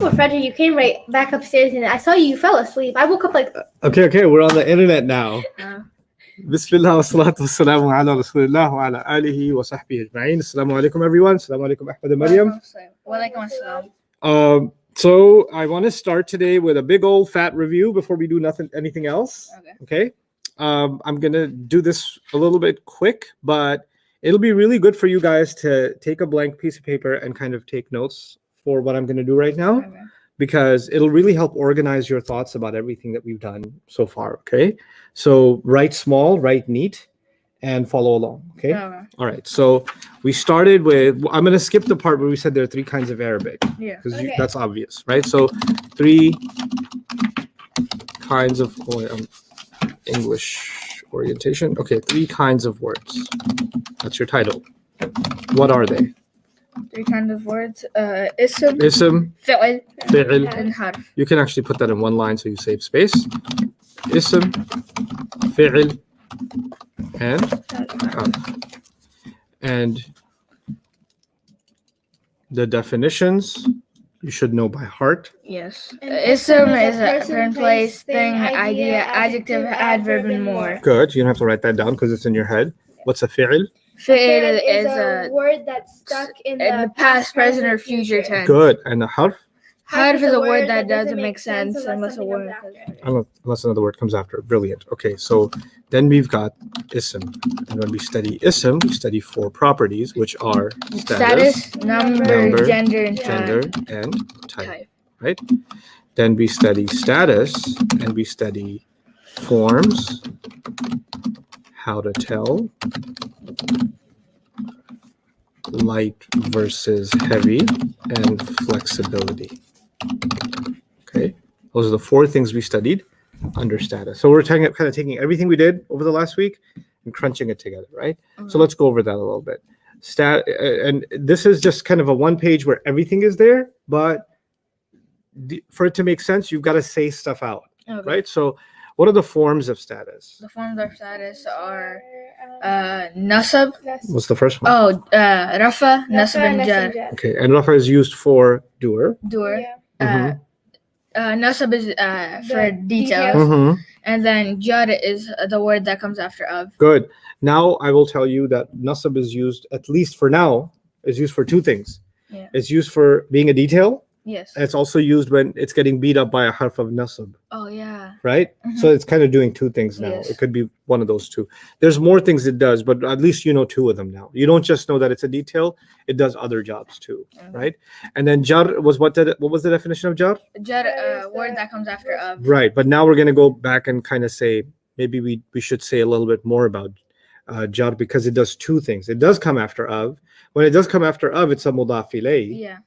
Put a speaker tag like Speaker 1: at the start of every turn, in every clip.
Speaker 1: Well, Frederick, you came right back upstairs and I saw you fell asleep. I woke up like.
Speaker 2: Okay, we're on the internet now.
Speaker 1: Uh.
Speaker 2: بسم الله والصلاة والسلام على رسول الله وعلى آله وصحبه أجمعين. Assalamu alaikum everyone. Assalamu alaikum Ahmed and Maryam.
Speaker 1: Walaikum assalam.
Speaker 2: So I want to start today with a big old fat review before we do anything else. Okay. I'm gonna do this a little bit quick, but it'll be really good for you guys to take a blank piece of paper and kind of take notes for what I'm gonna do right now, because it'll really help organize your thoughts about everything that we've done so far. Okay. So write small, write neat, and follow along. Okay. All right. So we started with, I'm going to skip the part where we said there are three kinds of Arabic.
Speaker 1: Yeah.
Speaker 2: Because that's obvious, right? So three kinds of English orientation. Okay. Three kinds of words. That's your title. What are they?
Speaker 1: Three kinds of words. Ism,
Speaker 2: fi'l,
Speaker 1: and harf.
Speaker 2: You can actually put that in one line so you save space. Ism, fi'l, and harf. And the definitions you should know by heart.
Speaker 1: Yes. Ism is a person, place, thing, idea, adjective, adverb, and more.
Speaker 2: Good. You don't have to write that down because it's in your head. What's a fi'l?
Speaker 1: Fi'l is a word that's stuck in the past, present, or future tense.
Speaker 2: Good. And the harf?
Speaker 1: Harf is a word that doesn't make sense unless
Speaker 2: another word comes after it. Brilliant. Okay, so then we've got ism. And when we study ism, we study four properties, which are
Speaker 1: status, number, gender,
Speaker 2: and type. Right? Then we study status, and we study forms, how to tell, light versus heavy, and flexibility. Okay, those are the four things we studied under status. So we're kind of taking everything we did over the last week and crunching it together, right? So let's go over that a little bit. And this is just kind of a one page where everything is there, but for it to make sense, you've got to say stuff out, right? So what are the forms of status?
Speaker 1: The forms of status are nasab.
Speaker 2: What's the first one?
Speaker 1: Rafa, nasab, and jar.
Speaker 2: Okay, and rafa is used for doer.
Speaker 1: Nasab is for details. And then jar is the word that comes after of.
Speaker 2: Good. Now I will tell you that nasab is used, at least for now, is used for two things.
Speaker 1: Yeah.
Speaker 2: It's used for being a detail.
Speaker 1: Yes.
Speaker 2: And it's also used when it's getting beat up by a harf of nasab.
Speaker 1: Oh, yeah.
Speaker 2: Right? So it's kind of doing two things now.
Speaker 1: Yes.
Speaker 2: It could be one of those two. There's more things it does, but at least you know two of them now. You don't just know that it's a detail. It does other jobs too, right? And then jar was what was the definition of jar?
Speaker 1: Jar, word that comes after of.
Speaker 2: Right. But now we're going to go back and kind of say, maybe we should say a little bit more about jar, because it does two things. It does come after of. When it does come after of, it's a mudaf ilayh.
Speaker 1: Yeah.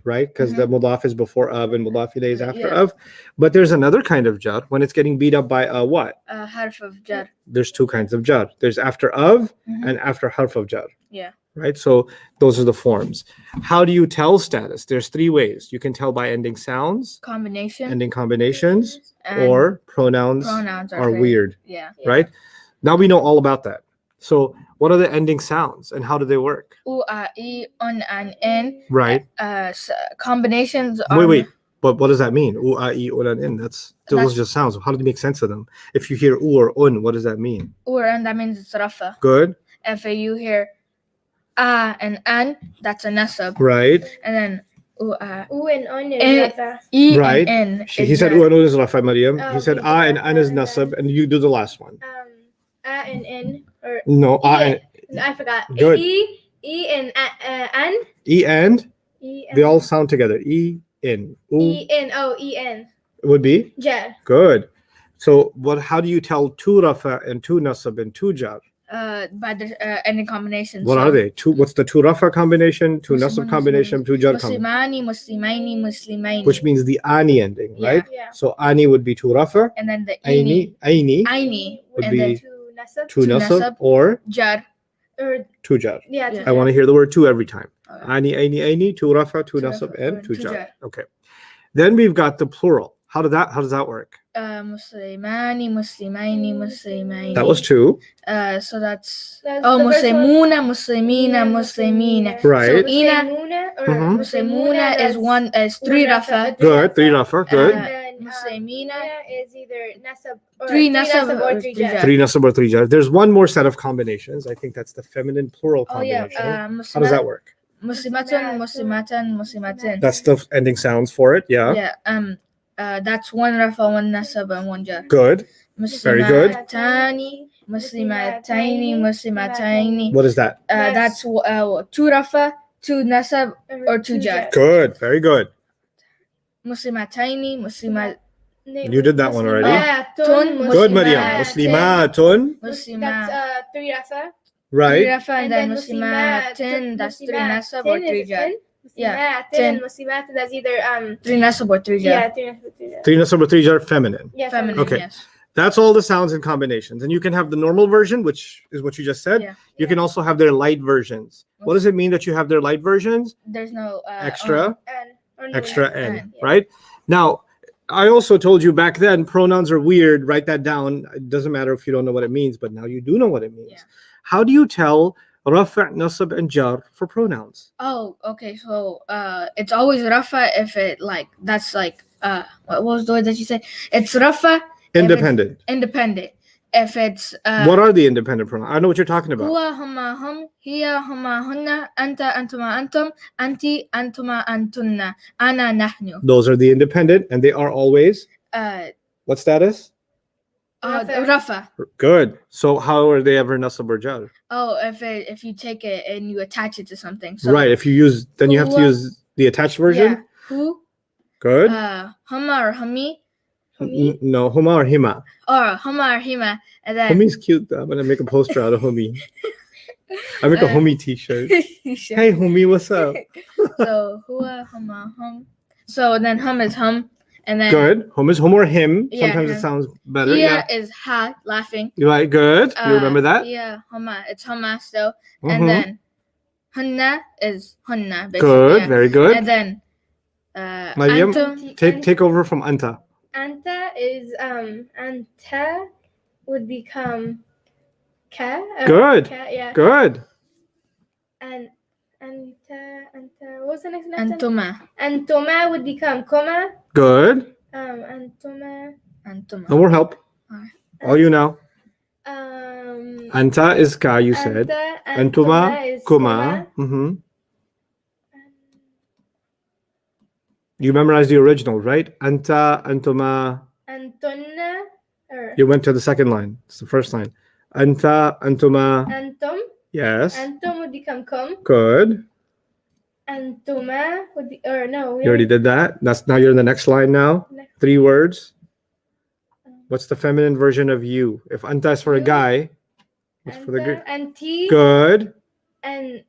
Speaker 2: Right? Because the mudaf is before of and mudaf ilayh is after of. But there's another kind of jar when it's getting beat up by a what?
Speaker 1: A harf of jar.
Speaker 2: There's two kinds of jar. There's after of and after harf of jar.
Speaker 1: Yeah.
Speaker 2: Right? So those are the forms. How do you tell status? There's three ways. You can tell by ending sounds,
Speaker 1: ending
Speaker 2: combinations, or pronouns are weird.
Speaker 1: Yeah.
Speaker 2: Right? Now we know all about that. So what are the ending sounds and how do they work?
Speaker 1: U, a, I, un, and in.
Speaker 2: Right.
Speaker 1: Combinations are...
Speaker 2: Wait. But what does that mean? U, a, I, un, and in. Those just sounds. How do you make sense of them? If you hear u or un, what does that mean?
Speaker 1: U or un, that means it's rafa.
Speaker 2: Good.
Speaker 1: If you hear a and an, that's a nasab.
Speaker 2: Right.
Speaker 1: And then
Speaker 3: U and un is rafa.
Speaker 1: I
Speaker 2: right.
Speaker 1: and in.
Speaker 2: He said u and un is rafa, Maryam. He said a and an is nasab, and you do the last one.
Speaker 3: A and in, or
Speaker 2: no,
Speaker 3: I forgot.
Speaker 2: Good.
Speaker 3: E and an.
Speaker 2: E and. They all sound together. E in.
Speaker 3: E in. Oh, E in.
Speaker 2: It would be.
Speaker 3: Jar.
Speaker 2: Good. So how do you tell two rafa and two nasab and two jar?
Speaker 1: By the ending combinations.
Speaker 2: What are they? What's the two rafa combination, two nasab combination, two jar combination?
Speaker 1: Muslimani.
Speaker 2: Which means the ani ending, right?
Speaker 3: Yeah.
Speaker 2: So ani would be two rafa.
Speaker 1: And then the
Speaker 2: Aini would be two nasab or
Speaker 1: jar.
Speaker 3: Or
Speaker 2: two jar.
Speaker 3: Yeah.
Speaker 2: I want to hear the word two every time. Ani, two rafa, two nasab, and two jar. Okay. Then we've got the plural. How does that work?
Speaker 1: Muslimani.
Speaker 2: That was two.
Speaker 1: So that's Muslimuna, Muslimina.
Speaker 2: Right.
Speaker 1: So
Speaker 3: or
Speaker 2: Mhm.
Speaker 1: Muslimuna is three rafa.
Speaker 2: Good. Three rafa. Good.
Speaker 3: And then
Speaker 1: Muslimina
Speaker 3: is either nasab or
Speaker 1: three nasab
Speaker 3: or
Speaker 1: or
Speaker 3: three
Speaker 1: three
Speaker 3: jar.
Speaker 1: jar.
Speaker 2: Three nasab or three jar. There's one more set of combinations. I think that's the feminine plural
Speaker 1: Oh yeah.
Speaker 2: combination. How does that work?
Speaker 1: Muslimatun, muslimatan, muslimatin.
Speaker 2: That's the ending sounds for it. Yeah.
Speaker 1: Yeah. That's one rafa, one nasab, and one jar.
Speaker 2: Good. Very good.
Speaker 1: Muslimatani, muslimataini, muslimataini.
Speaker 2: What is that?
Speaker 1: That's two rafa, two nasab, or two jar.
Speaker 2: Good. Very good.
Speaker 1: Muslimataini, muslimat.
Speaker 2: You did that one already.
Speaker 3: Muslimatun,
Speaker 2: Good, Maryam.
Speaker 1: Muslimatin.
Speaker 2: Muslimatun.
Speaker 3: That's three rafa.
Speaker 1: Three
Speaker 2: Right.
Speaker 1: rafa and then muslimatin. That's three nasab or three jar. Yeah,
Speaker 3: Muslimatin and muslimat. That's either
Speaker 1: Three nasab or three jar.
Speaker 3: yeah, three nasab or three jar.
Speaker 2: Three nasab or three jar, feminine.
Speaker 3: Yeah,
Speaker 1: Feminine.
Speaker 2: Okay.
Speaker 1: Yes.
Speaker 2: That's all the sounds and combinations. And you can have the normal version, which is what you just said.
Speaker 1: Yeah.
Speaker 2: You can also have their light versions. What does it mean that you have their light versions?
Speaker 1: There's no
Speaker 2: Extra,
Speaker 3: And or
Speaker 2: extra
Speaker 1: and,
Speaker 2: N,
Speaker 3: yeah.
Speaker 2: right? Now, I also told you back then, pronouns are weird. Write that down. It doesn't matter if you don't know what it means, but now you do know what it means.
Speaker 1: Yeah.
Speaker 2: How do you tell rafa', nasab, and jar for pronouns?
Speaker 1: Oh, okay. So it's always rafa if it like that's like what was the word that you said? It's rafa
Speaker 2: Independent.
Speaker 1: independent. If it's
Speaker 2: What are the independent pronouns? I know what you're talking about.
Speaker 1: huwa huma hum, hiya huma hunna, anta antuma antum, anti antuma antunna, ana nahnu.
Speaker 2: Those are the independent, and they are always what status?
Speaker 3: Rafa.
Speaker 1: Rafa.
Speaker 2: Good. So how are they ever nasab or jar?
Speaker 1: Oh, if you take it and you attach it to something. So,
Speaker 2: Right. If you use, then you have to
Speaker 1: Huwa.
Speaker 2: use the attached version.
Speaker 1: Yeah. Who?
Speaker 2: Good.
Speaker 1: Huma or humi,
Speaker 2: No, huma or hima.
Speaker 1: or huma or hima, and then
Speaker 2: Humi's cute. Though. I'm gonna make a poster out of humi. I make a humi T-shirt.
Speaker 1: Sure.
Speaker 2: Hey, humi, what's up?
Speaker 1: So huwa huma hum. So then hum is hum, and then
Speaker 2: Good. Hum is hum or him.
Speaker 1: Yeah,
Speaker 2: Sometimes
Speaker 1: him.
Speaker 2: it sounds better.
Speaker 1: Hiya
Speaker 2: Yeah.
Speaker 1: is ha, laughing.
Speaker 2: You right? Good. You remember that?
Speaker 1: Yeah, huma. It's huma still,
Speaker 2: Mhm.
Speaker 1: and then hunna is hunna. Basically,
Speaker 2: Good.
Speaker 1: yeah.
Speaker 2: Very good.
Speaker 1: And then
Speaker 2: Maryam,
Speaker 1: antum.
Speaker 2: take over from anta.
Speaker 3: Anta is anta would become ka.
Speaker 2: Good.
Speaker 3: Ka, yeah.
Speaker 2: Good.
Speaker 3: And anta. What was the next one?
Speaker 1: Antuma.
Speaker 3: Antoma would become koma.
Speaker 2: Good.
Speaker 3: Antoma.
Speaker 1: Antuma.
Speaker 2: No more help.
Speaker 1: Alright.
Speaker 2: All you know.
Speaker 3: Um.
Speaker 2: Anta is ka. You said.
Speaker 3: Anta,
Speaker 2: Antuma,
Speaker 3: is
Speaker 2: kuma. Mm-hmm. You memorized the original, right? Anta, antuma.
Speaker 3: Antonna. Or
Speaker 2: You went to the second line. It's the first line. Anta, antuma.
Speaker 3: antum.
Speaker 2: Yes.
Speaker 3: Antum would become kum.
Speaker 2: Good.
Speaker 3: Antuma would be, or no.
Speaker 2: You already did that. That's now you're in the next line now.
Speaker 3: Next.
Speaker 2: 3 words. What's the feminine version of you? If anta is for a
Speaker 3: You.
Speaker 2: guy, what's for the girl?
Speaker 3: Anti.
Speaker 2: Good.
Speaker 3: And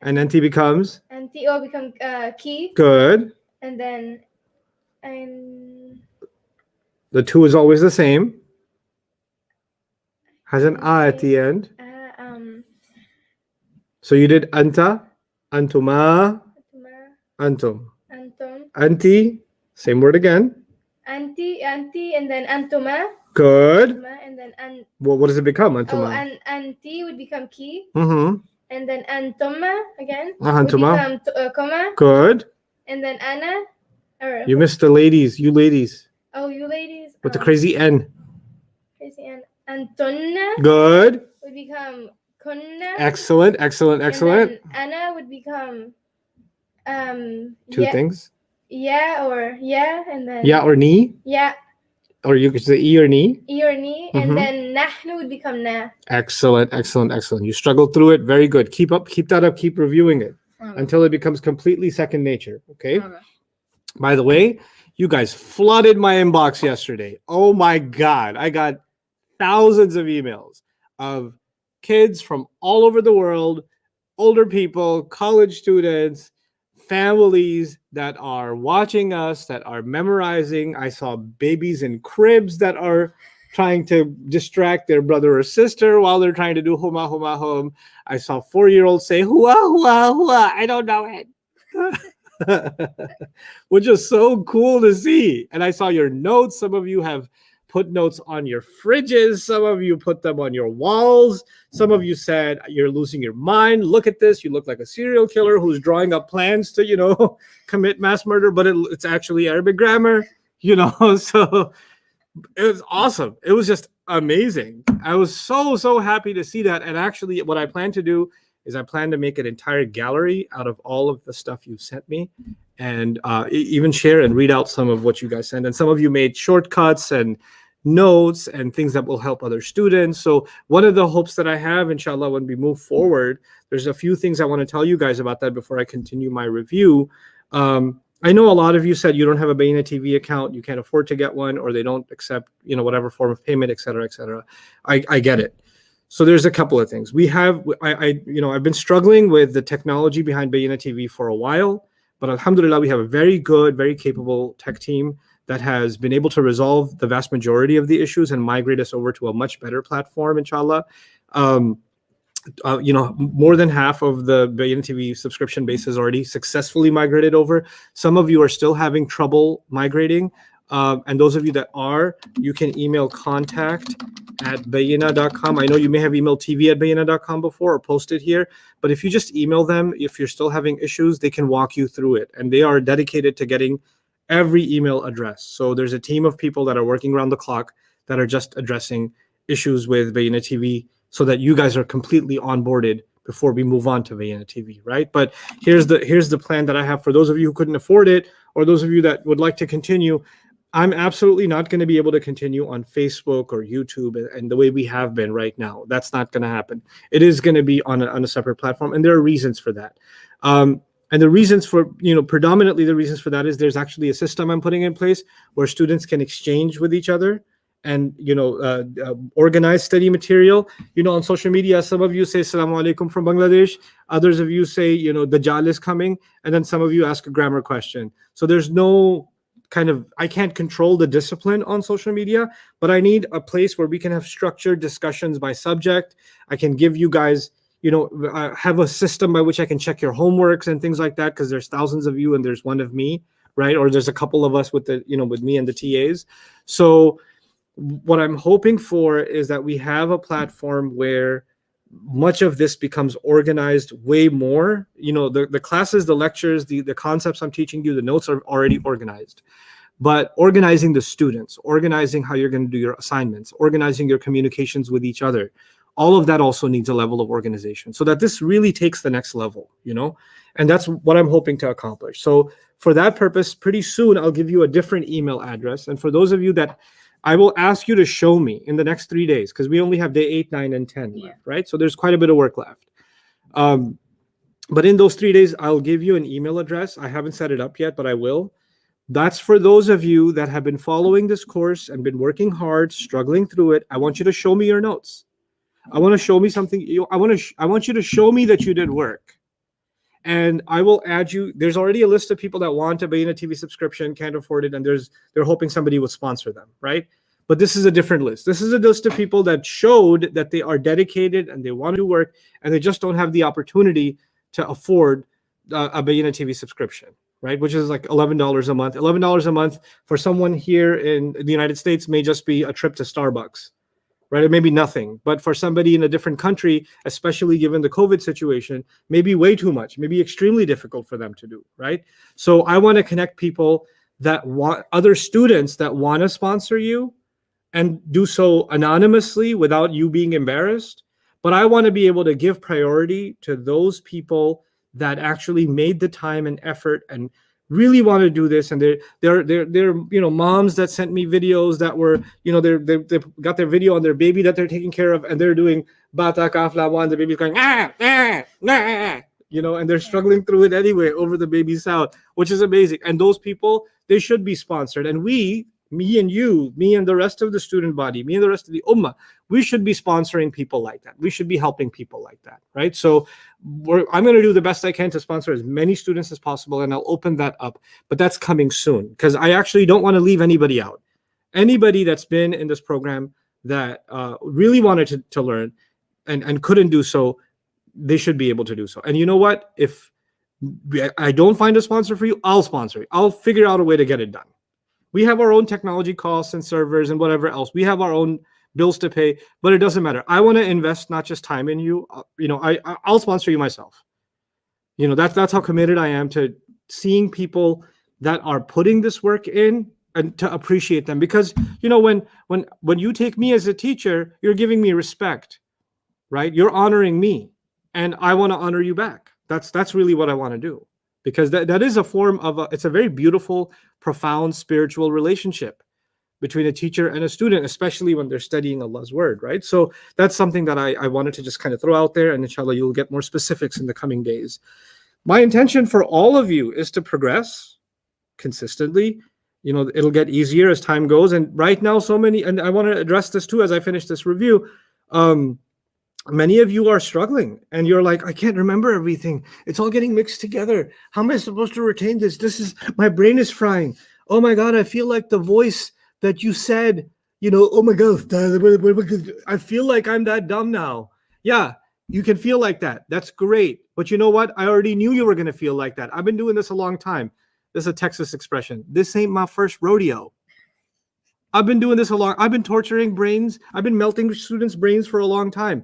Speaker 2: And anti becomes
Speaker 3: anti O become key.
Speaker 2: good.
Speaker 3: And then and
Speaker 2: The 2 is always the same. Has an a at the end. So you did anta, antuma,
Speaker 3: antuma,
Speaker 2: antum.
Speaker 3: antum,
Speaker 2: Anti, same word again.
Speaker 3: anti, and then antuma.
Speaker 2: Good.
Speaker 3: Antuma, and then
Speaker 2: Well, what does it become?
Speaker 3: oh,
Speaker 2: Antuma.
Speaker 3: and anti would become key.
Speaker 2: Mm-hmm.
Speaker 3: And then antuma again.
Speaker 2: Antuma.
Speaker 3: Would become comma.
Speaker 2: Good.
Speaker 3: And then ana. Or
Speaker 2: You missed the ladies. You ladies.
Speaker 3: oh, you ladies.
Speaker 2: With the crazy N.
Speaker 3: Crazy and antonna
Speaker 2: Good.
Speaker 3: would become kunna.
Speaker 2: Excellent. Excellent. Excellent.
Speaker 3: And then ana would become
Speaker 2: 2
Speaker 3: yeah,
Speaker 2: things.
Speaker 3: yeah or yeah, and then
Speaker 2: Yeah or ni.
Speaker 3: yeah,
Speaker 2: Or you could say e or ni.
Speaker 3: e or ni,
Speaker 2: Mhm.
Speaker 3: and then nahnu would become na.
Speaker 2: Excellent. Excellent. Excellent. You struggled through it. Very good. Keep up. Keep that up. Keep reviewing it
Speaker 1: Okay.
Speaker 2: until it becomes completely second nature. Okay.
Speaker 1: Okay.
Speaker 2: By the way, you guys flooded my inbox yesterday. Oh my God. I got thousands of emails of kids from all over the world, older people, college students, families that are watching us, that are memorizing. I saw babies in cribs that are trying to distract their brother or sister while they're trying to do huma huma hum. I saw 4-year-olds say hua hua hua. I don't know it. Which is so cool to see. And I saw your notes. Some of you have put notes on your fridges. Some of you put them on your walls. Some of you said, you're losing your mind. Look at this. You look like a serial killer who's drawing up plans to, commit mass murder, but it's actually Arabic grammar, So it was awesome. It was just amazing. I was so happy to see that. And actually, what I plan to do is I plan to make an entire gallery out of all of the stuff you've sent me, and even share and read out some of what you guys sent. And some of you made shortcuts and notes and things that will help other students. So one of the hopes that I have, inshallah, when we move forward, there's a few things I want to tell you guys about that before I continue my review. I know a lot of you said you don't have a Bayyinah TV account, you can't afford to get one, or they don't accept, whatever form of payment, et cetera, et cetera. I get it. So there's a couple of things. I've been struggling with the technology behind Bayyinah TV for a while, but alhamdulillah, we have a very good, very capable tech team that has been able to resolve the vast majority of the issues and migrate us over to a much better platform, inshallah. More than half of the Bayyinah TV subscription base is already successfully migrated over. Some of you are still having trouble migrating. And those of you that are, you can email contact@bayyinah.com. I know you may have emailed tv@bayyinah.com before or posted here, but if you just email them, if you're still having issues, they can walk you through it. And they are dedicated to getting every email address. So there's a team of people that are working around the clock that are just addressing issues with Bayyinah TV so that you guys are completely onboarded before we move on to Bayyinah TV, right? But here's the plan that I have for those of you who couldn't afford it, or those of you that would like to continue. I'm absolutely not going to be able to continue on Facebook or YouTube and the way we have been right now. That's not going to happen. It is going to be on a separate platform, and there are reasons for that. And the reasons for, predominantly the reasons for that is there's actually a system I'm putting in place where students can exchange with each other and, organize study material. On social media, some of you say Assalamu alaikum from Bangladesh. Others of you say, Dajjal is coming. And then some of you ask a grammar question. So there's no I can't control the discipline on social media, but I need a place where we can have structured discussions by subject. I can give you guys, have a system by which I can check your homeworks and things like that, because there's thousands of you and there's one of me, right? Or there's a couple of us with with me and the TAs. So what I'm hoping for is that we have a platform where much of this becomes organized way more. The classes, the lectures, the concepts I'm teaching you, the notes are already organized. But organizing the students, organizing how you're going to do your assignments, organizing your communications with each other, all of that also needs a level of organization so that this really takes the next level, and that's what I'm hoping to accomplish. So for that purpose, pretty soon I'll give you a different email address. And for those of you that I will ask you to show me in the next 3 days, because we only have day 8, 9, and 10 left, right? So there's quite a bit of work left. But in those 3 days, I'll give you an email address. I haven't set it up yet, but I will. That's for those of you that have been following this course and been working hard, struggling through it. I want you to show me your notes. I want to show me something. I want you to show me that you did work. And I will add you. There's already a list of people that want a Bayyinah TV subscription, can't afford it, and they're hoping somebody would sponsor them, right? But this is a different list. This is a list of people that showed that they are dedicated and they want to do work, and they just don't have the opportunity to afford a Bayyinah TV subscription, right? Which is like $11 a month. $11 a month for someone here in the United States may just be a trip to Starbucks, right? It may be nothing, but for somebody in a different country, especially given the COVID situation, maybe way too much, maybe extremely difficult for them to do, right? So I want to connect people that want, other students that want to sponsor you and do so anonymously without you being embarrassed. But I want to be able to give priority to those people that actually made the time and effort and really want to do this, and they're moms that sent me videos that were they got their video on their baby that they're taking care of, and they're doing bata kafla one, the baby's going and they're struggling through it anyway over the baby's sound, which is amazing. And those people, they should be sponsored, and me and you, me and the rest of the student body, me and the rest of the ummah, we should be sponsoring people like that. We should be helping people like that, right? So I'm going to do the best I can to sponsor as many students as possible, and I'll open that up. But that's coming soon, because I actually don't want to leave anybody out. Anybody that's been in this program that really wanted to learn and couldn't do so, they should be able to do so. And you know what? If I don't find a sponsor for you, I'll sponsor you. I'll figure out a way to get it done. We have our own technology costs and servers and whatever else. We have our own bills to pay, but it doesn't matter. I want to invest not just time in you. I'll sponsor you myself. That's how committed I am to seeing people that are putting this work in and to appreciate them. Because when you take me as a teacher, you're giving me respect, right? You're honoring me, and I want to honor you back. That's really what I want to do, because that is a form of it's a very beautiful, profound spiritual relationship between a teacher and a student, especially when they're studying Allah's word, right? So that's something that I wanted to just kind of throw out there, and inshallah, you'll get more specifics in the coming days. My intention for all of you is to progress consistently. It'll get easier as time goes. And right now, and I want to address this too as I finish this review. Many of you are struggling and you're like, I can't remember everything. It's all getting mixed together. How am I supposed to retain this? My brain is frying. Oh my God, I feel like the voice that you said, oh my God, I feel like I'm that dumb now. Yeah, you can feel like that. That's great. But you know what? I already knew you were going to feel like that. I've been doing this a long time. This is a Texas expression. This ain't my first rodeo. I've been doing this I've been torturing brains. I've been melting students' brains for a long time.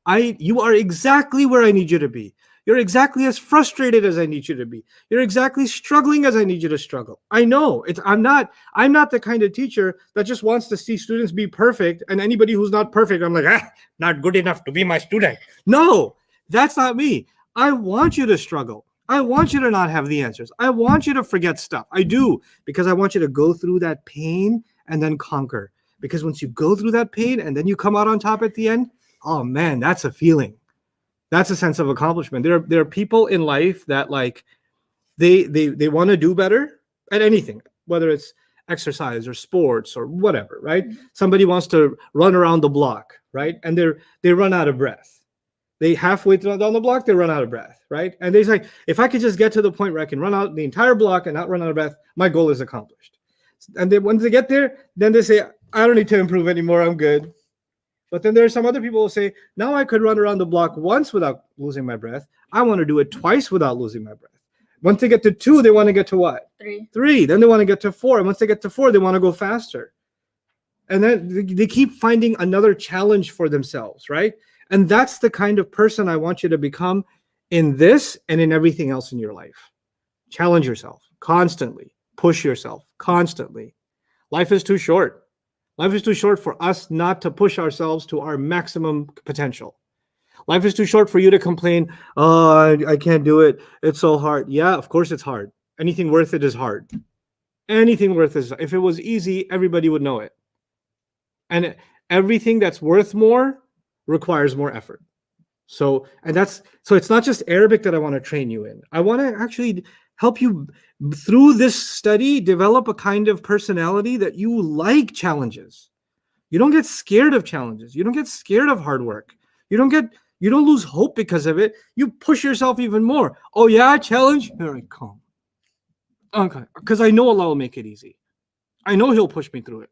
Speaker 2: You are exactly where I need you to be. You're exactly as frustrated as I need you to be. You're exactly struggling as I need you to struggle. I know I'm not the kind of teacher that just wants to see students be perfect, and anybody who's not perfect, I'm like, not good enough to be my student. No, that's not me. I want you to struggle. I want you to not have the answers. I want you to forget stuff. I do, because I want you to go through that pain and then conquer. Because once you go through that pain and then you come out on top at the end, oh man, that's a feeling. That's a sense of accomplishment. There are people in life that they want to do better at anything, whether it's exercise or sports or whatever, right? Somebody wants to run around the block, right? And they run out of breath. They halfway down the block, they run out of breath, right? And they say, if I could just get to the point where I can run out the entire block and not run out of breath, my goal is accomplished. And then once they get there, then they say, I don't need to improve anymore, I'm good. But then there are some other people who say, now I could run around the block once without losing my breath. I want to do it twice without losing my breath. Once they get to 2, they want to get to what? 3. Then they want to get to 4. And once they get to 4, they want to go faster. And then they keep finding another challenge for themselves, right? And that's the kind of person I want you to become in this and in everything else in your life. Challenge yourself constantly. Push yourself constantly. Life is too short. Life is too short for us not to push ourselves to our maximum potential. Life is too short for you to complain, oh, I can't do it. It's so hard. Yeah, of course it's hard. Anything worth it is hard. Anything worth it. If it was easy, everybody would know it. And everything that's worth more requires more effort. So it's not just Arabic that I want to train you in. I want to actually help you through this study develop a kind of personality that you like challenges. You don't get scared of challenges. You don't get scared of hard work. You don't lose hope because of it. You push yourself even more. Oh yeah, challenge? All right, calm. Okay, because I know Allah will make it easy. I know He'll push me through it.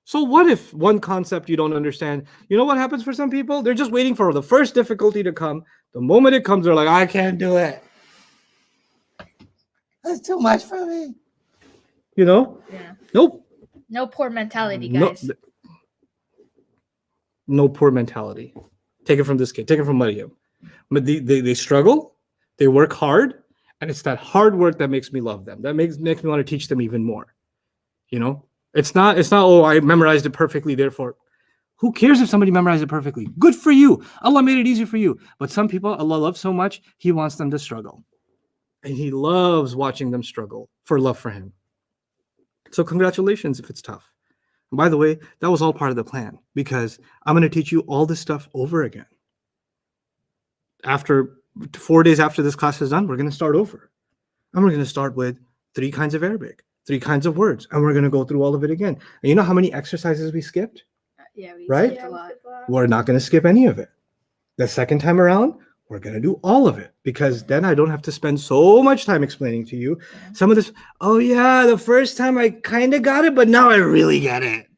Speaker 2: So what if one concept you don't understand? You know what happens for some people? They're just waiting for the first difficulty to come. The moment it comes, they're like, I can't do it. That's too much for me. Yeah. Nope.
Speaker 1: No poor mentality, guys.
Speaker 2: No poor mentality. Take it from this kid. Take it from Maryam. But they struggle. They work hard. And it's that hard work that makes me love them. That makes me want to teach them even more. It's not, oh, I memorized it perfectly, therefore. Who cares if somebody memorized it perfectly? Good for you. Allah made it easy for you. But some people, Allah loves so much, He wants them to struggle. And He loves watching them struggle for love for Him. So congratulations if it's tough. And by the way, that was all part of the plan, because I'm going to teach you all this stuff over again. After 4 days after this class is done, we're going to start over. And we're going to start with 3 kinds of Arabic. 3 kinds of words, and we're going to go through all of it again. And you know how many exercises we skipped?
Speaker 1: Yeah, we
Speaker 2: right?
Speaker 1: skipped a lot.
Speaker 2: We're not going to skip any of it. The second time around, we're going to do all of it, because then I don't have to spend so much time explaining to you some of this. Oh yeah, the first time I kind of got it, but now I really get it.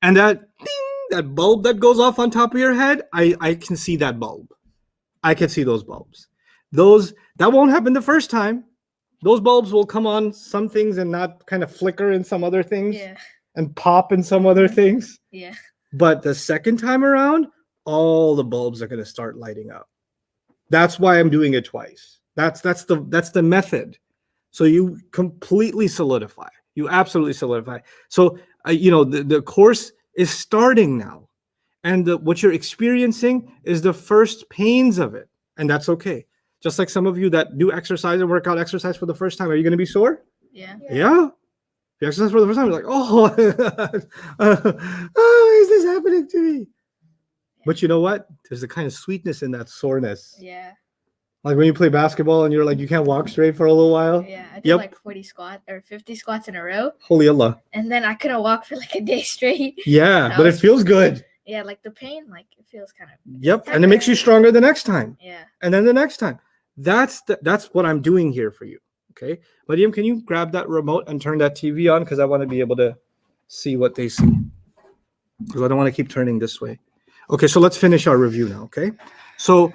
Speaker 2: And that ding, that bulb that goes off on top of your head, I can see that bulb. I can see those bulbs. That won't happen the first time. those bulbs will come on some things and not kind of flicker in some other things
Speaker 1: Yeah.
Speaker 2: and pop in some other things.
Speaker 1: Yeah.
Speaker 2: But the second time around, all the bulbs are going to start lighting up. That's why I'm doing it twice. That's the method. So you completely solidify. You absolutely solidify. So the course is starting now, and what you're experiencing is the first pains of it, and that's okay. Just like some of you that do exercise and work out exercise for the first time, are you going to be sore?
Speaker 1: Yeah.
Speaker 2: Yeah. If you exercise for the first time, you're like, oh, oh, is this happening to me? But you know what? There's a kind of sweetness in that soreness.
Speaker 1: Yeah.
Speaker 2: Like when you play basketball and you're like, you can't walk straight for a little while.
Speaker 1: Yeah. I did like 40 squats or 50 squats in a row.
Speaker 2: Holy Allah.
Speaker 1: And then I couldn't walk for like a day straight.
Speaker 2: Yeah, but it feels good.
Speaker 1: Yeah, like the pain, like it feels kind of.
Speaker 2: Yep, and it makes you stronger the next time.
Speaker 1: Yeah.
Speaker 2: And then the next time. That's what I'm doing here for you. Okay, Mariam, can you grab that remote and turn that TV on, because I want to be able to see what they see, because I don't want to keep turning this way. Okay, so let's finish our review now. Okay, so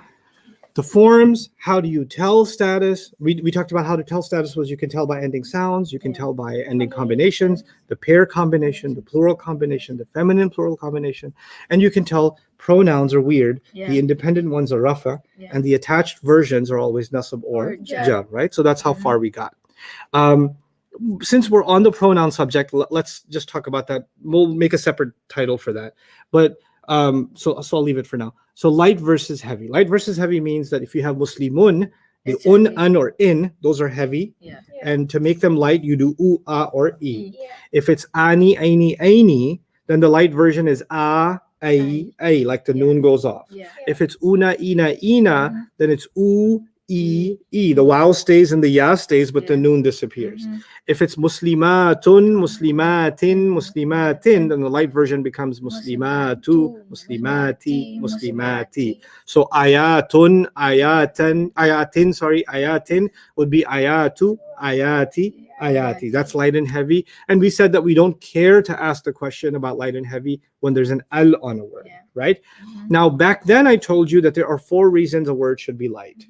Speaker 2: the forms, how do you tell status? We talked about how to tell status was you can tell by ending sounds, you can tell by ending combinations, the pair combination, the plural combination, the feminine plural combination, and you can tell pronouns are weird.
Speaker 1: Yeah.
Speaker 2: The independent ones are rafa, and the attached versions are always nasab or jar, right? So that's how far we got. Since we're on the pronoun subject, let's just talk about that. We'll make a separate title for that. But so I'll leave it for now. So light versus heavy. Light versus heavy means that if you have muslimun, the an or in, those are heavy.
Speaker 1: Yeah.
Speaker 2: And to make them light, you do a or e.
Speaker 3: Yeah.
Speaker 2: If it's ani, aini, then the light version is a, like the noon goes off.
Speaker 1: Yeah.
Speaker 2: If it's una, ina, then it's e. The vowel stays and the ya stays, but the noon disappears. If it's muslimatun, muslimatin, then the light version becomes muslimatu, muslimati. So ayatin would be ayatu, ayati. That's light and heavy. And we said that we don't care to ask the question about light and heavy when there's an al on a word, right? Now, back then I told you that there are 4 reasons a word should be light.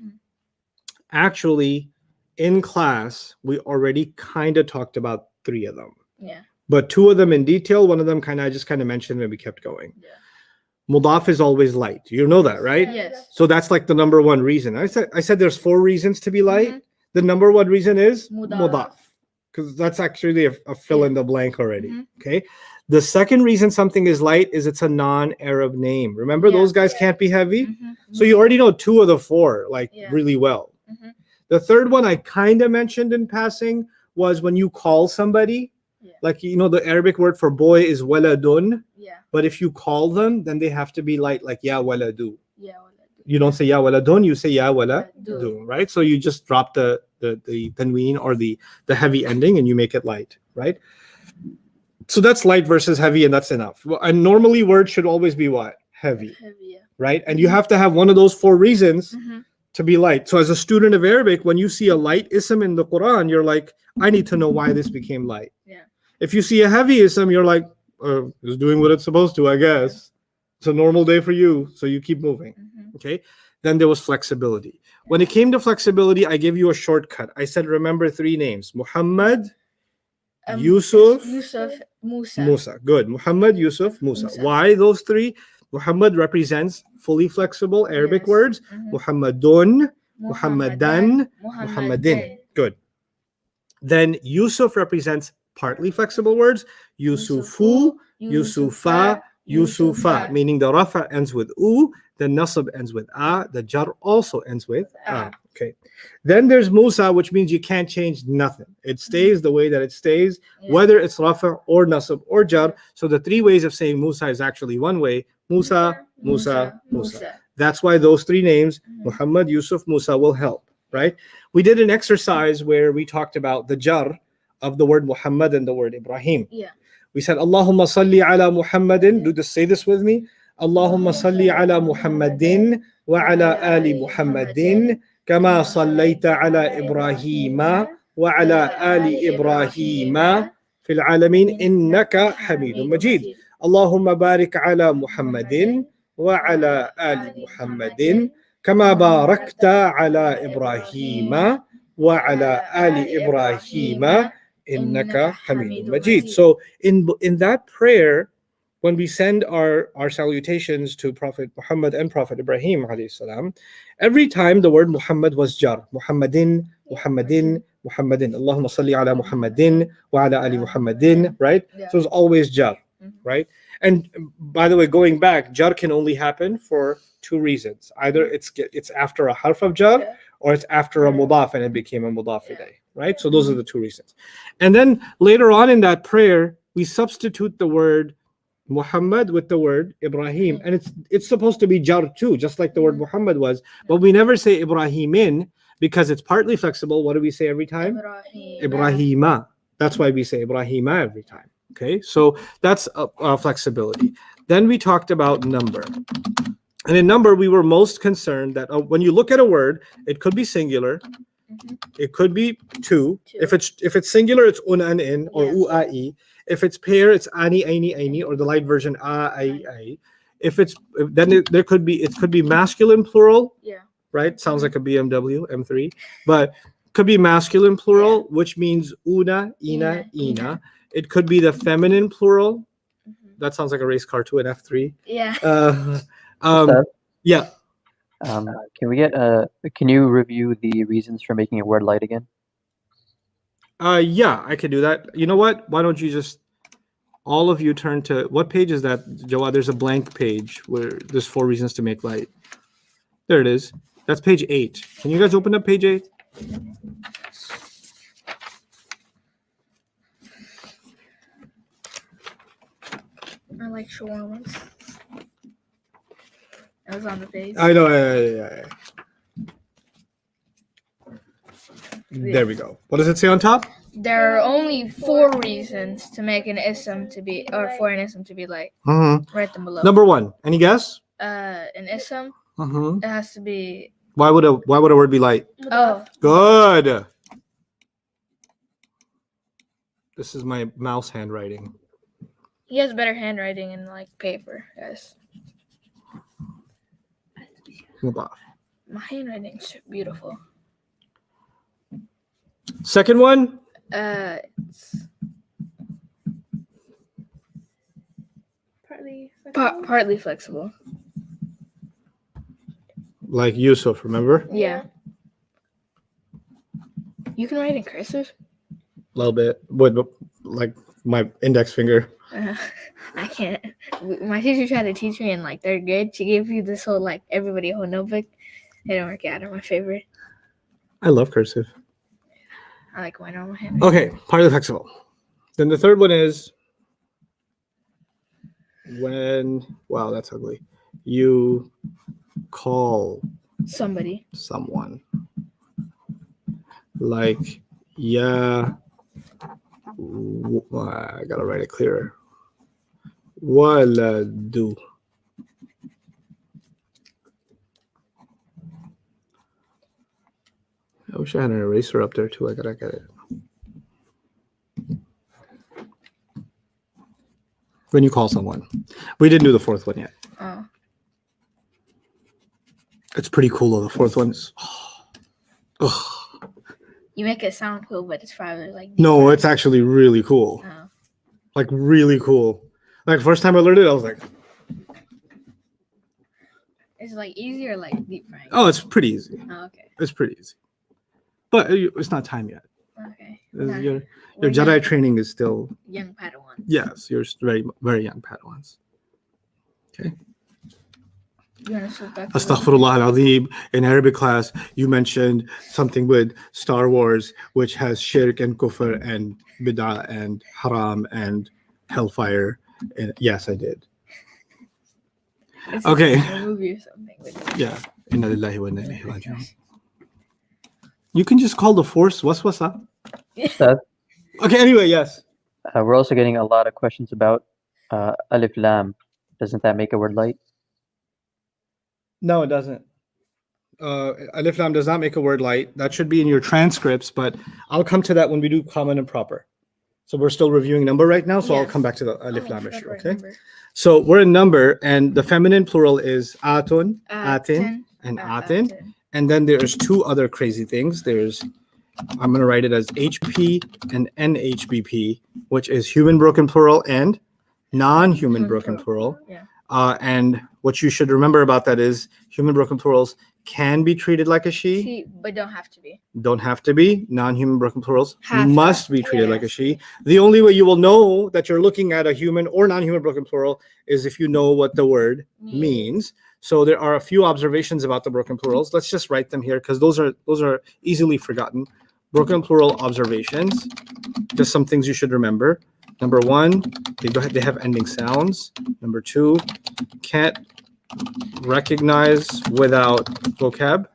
Speaker 2: Actually, in class, we already kind of talked about 3 of them.
Speaker 1: Yeah.
Speaker 2: But 2 of them in detail, one of them I just mentioned when we kept going.
Speaker 1: Yeah.
Speaker 2: Mudaf is always light. You know that, right?
Speaker 1: Yes.
Speaker 2: So that's like the number 1 reason. I said there's 4 reasons to be light. The number 1 reason is mudaf, because that's actually a fill in the blank already. Okay. The second reason something is light is it's a non-Arab name. Remember, those guys can't be heavy. So you already know 2 of the 4 really well. The third one I kind of mentioned in passing was when you call somebody, like, the Arabic word for boy is waladun.
Speaker 1: Yeah.
Speaker 2: But if you call them, then they have to be light, like ya waladu.
Speaker 1: Yeah.
Speaker 2: You don't say ya waladun, you say ya waladu, right? So you just drop the tanween or the heavy ending and you make it light, right? So that's light versus heavy, and that's enough. And normally words should always be what? Heavy, right? And you have to have one of those 4 reasons to be light. So as a student of Arabic, when you see a light ism in the Quran, you're like, I need to know why this became light.
Speaker 1: Yeah.
Speaker 2: If you see a heavy ism, you're like, it's doing what it's supposed to, I guess. It's a normal day for you, so you keep moving. Okay. Then there was flexibility. When it came to flexibility, I gave you a shortcut. I said, remember 3 names: Muhammad, Yusuf, Musa. Good. Muhammad, Yusuf, Musa. Why those 3? Muhammad represents fully flexible Arabic words. Muhammadun, Muhammadan, Muhammadin. Good. Then Yusuf represents partly flexible words. Yusufu, Yusufa, Yusufa, meaning the rafa ends with u, the nasab ends with a, the jar also ends with a. Okay. Then there's Musa, which means you can't change nothing. It stays the way that it stays, whether it's rafa or nasab or jar. So the 3 ways of saying Musa is actually one way: Musa, Musa, Musa. That's why those 3 names, Muhammad, Yusuf, Musa, will help, right? We did an exercise where we talked about the jar of the word Muhammad and the word Ibrahim.
Speaker 1: Yeah.
Speaker 2: We said, Allahumma salli ala Muhammadin. Say this with me. Allahumma salli ala Muhammadin wa ala ali Muhammadin kama sallaita ala Ibrahima wa ala ali Ibrahima fil alamin innaka Hamidun Majid. Allahumma barik ala Muhammadin wa ala ali Muhammadin kama barakta ala Ibrahima وعلى آل إبراهيم إنك حميد مجيد. So in that prayer, when we send our salutations to Prophet Muhammad and Prophet Ibrahim alayhi salam, every time the word Muhammad was jar. Muhammadin, Muhammadin, Muhammadin. Allahumma salli ala Muhammadin wa ala ali Muhammadin, right?
Speaker 1: Yeah.
Speaker 2: So it's always jar, right? And by the way, going back, jar can only happen for two reasons. Either it's after a harf of jar, or it's after a mudaf and it became a mudaf ilayh, right? So those are the two reasons. And then later on in that prayer, we substitute the word Muhammad with the word Ibrahim, and it's supposed to be jar too, just like the word Muhammad was, but we never say Ibrahimin because it's partly flexible. What do we say every time? Ibrahima. That's why we say Ibrahima every time. Okay, so that's flexibility. Then we talked about number, and in number we were most concerned that when you look at a word, it could be singular, it could be two. If it's singular, it's un and in or uai. If it's pair, it's ani, aini, aini, or the light version ai. If it's it could be masculine plural. Right? Sounds like a BMW M3, but could be masculine plural, which means una, ina, ina. It could be the feminine plural. That sounds like a race car too, an F3.
Speaker 1: Yeah.
Speaker 2: Yeah.
Speaker 4: Can you review the reasons for making a word light again?
Speaker 2: Yeah, I can do that. You know what? Why don't you just all of you turn to what page is that, Jawad? There's a blank page where there's 4 reasons to make light. There it is. That's page 8. Can you guys open up page 8?
Speaker 1: I like shawarmas. That was on the page.
Speaker 2: I know. Yeah. There we go. What does it say on top?
Speaker 1: There are only 4 reasons to make an ism to be, or for an ism to be light. Write them below.
Speaker 2: Number 1. Any guess?
Speaker 1: An ism. It has to be.
Speaker 2: Why would a word be light?
Speaker 1: Oh.
Speaker 2: Good. This is my mouse handwriting.
Speaker 1: He has better handwriting in like paper, guys. My handwriting's beautiful.
Speaker 2: Second one?
Speaker 1: It's
Speaker 3: partly flexible.
Speaker 1: partly flexible.
Speaker 2: Like Yusuf, remember?
Speaker 1: Yeah. You can write in cursive?
Speaker 2: A little bit. With like my index finger.
Speaker 1: I can't. My teacher tried to teach me in like 3rd grade. She gave you this whole like everybody whole notebook. It didn't work out. They're my favorite.
Speaker 2: I love cursive.
Speaker 1: I like my normal hand.
Speaker 2: Okay, partly flexible. Then the third one is when, wow, that's ugly. You call
Speaker 1: Somebody.
Speaker 2: someone. Like, yeah. I gotta write it clearer. Waladu. I wish I had an eraser up there too. I gotta get it. When you call someone. We didn't do the 4th one yet.
Speaker 1: Oh.
Speaker 2: It's pretty cool though. The 4th one's.
Speaker 1: You make it sound cool, but it's probably like.
Speaker 2: No, it's actually really cool.
Speaker 1: Oh.
Speaker 2: Like really cool. Like first time I learned it, I was like,
Speaker 1: It's like easy or like deep frying?
Speaker 2: oh, it's pretty easy.
Speaker 1: Oh, okay.
Speaker 2: It's pretty easy. But it's not time yet.
Speaker 1: Okay.
Speaker 2: Your
Speaker 1: We're
Speaker 2: Jedi
Speaker 1: young-
Speaker 2: training is still,
Speaker 1: young Padawan.
Speaker 2: yes, you're very, very young Padawans. Okay.
Speaker 1: You want to switch back to
Speaker 2: Astaghfirullah al-Azim. In Arabic class, you mentioned something with Star Wars, which has shirk and kufr and bid'ah and haram and hellfire. And yes, I did.
Speaker 1: It's
Speaker 2: Okay.
Speaker 1: like a movie or something.
Speaker 2: Yeah. Inna lillahi wa inna ilayhi raji'un. You can just call the force waswasa.
Speaker 4: Ustad,
Speaker 2: Okay, anyway, yes.
Speaker 4: we're also getting a lot of questions about alif lam. Doesn't that make a word light?
Speaker 2: No, it doesn't. Alif lam does not make a word light. That should be in your transcripts, but I'll come to that when we do common and proper. So we're still reviewing number right now, so I'll
Speaker 1: Yes.
Speaker 2: come back to the alif
Speaker 1: Oh,
Speaker 2: lam
Speaker 1: forgot
Speaker 2: issue,
Speaker 1: to
Speaker 2: okay?
Speaker 1: remember.
Speaker 2: So we're in number, and the feminine plural is atun, atin,
Speaker 1: Atin,
Speaker 2: and
Speaker 1: atin.
Speaker 2: atin. And then there's 2 other crazy things. There's I'm going to write it as HP and NHBP, which is human broken plural and non-human broken plural.
Speaker 1: Yeah.
Speaker 2: And what you should remember about that is human broken plurals can be treated like a she,
Speaker 1: She, but don't have to be.
Speaker 2: don't have to be. Non-human broken plurals
Speaker 1: Have to.
Speaker 2: must be treated
Speaker 1: Yeah.
Speaker 2: like a she. The only way you will know that you're looking at a human or non-human broken plural is if you know what the word means. So there are a few observations about the broken plurals. Let's just write them here because those are easily forgotten. Broken plural observations, just some things you should remember. Number one, they have ending sounds. Number two, can't recognize without vocab,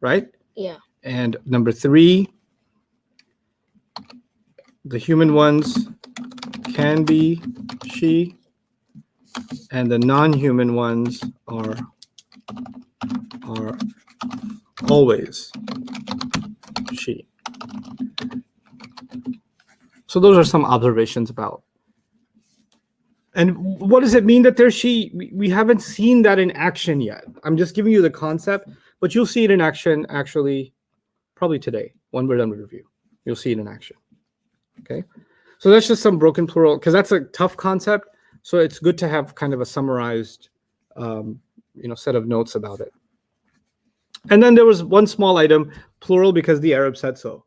Speaker 2: right?
Speaker 1: Yeah.
Speaker 2: And number three, the human ones can be she, and the non-human ones are always she. So those are some observations about. And what does it mean that they're she? We haven't seen that in action yet. I'm just giving you the concept, but you'll see it in action actually probably today when we're done with review. You'll see it in action. Okay. So that's just some broken plural because that's a tough concept. So it's good to have kind of a summarized, set of notes about it. And then there was one small item, plural, because the Arab said so.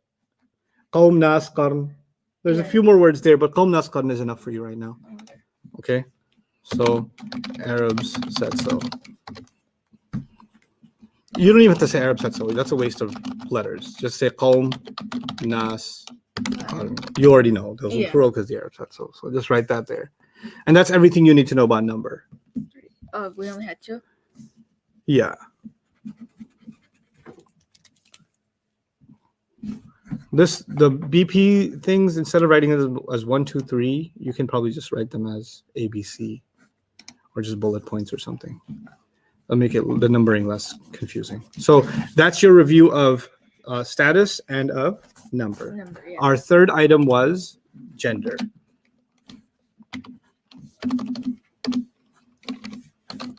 Speaker 2: Qawm, nas, qarn. There's a few more words there, but qawm, nas, qarn is enough for you right now. Okay, so Arabs said so. You don't even have to say Arab said so. That's a waste of letters. Just say qawm, nas, qarn. You already know. Those are plural because the Arab said so. So just write that there. And that's everything you need to know about number.
Speaker 1: Oh, we only had two?
Speaker 2: Yeah. The BP things, instead of writing it as 1, 2, 3, you can probably just write them as ABC or just bullet points or something. That'll make the numbering less confusing. So that's your review of status and of number.
Speaker 1: Yeah.
Speaker 2: Our third item was gender.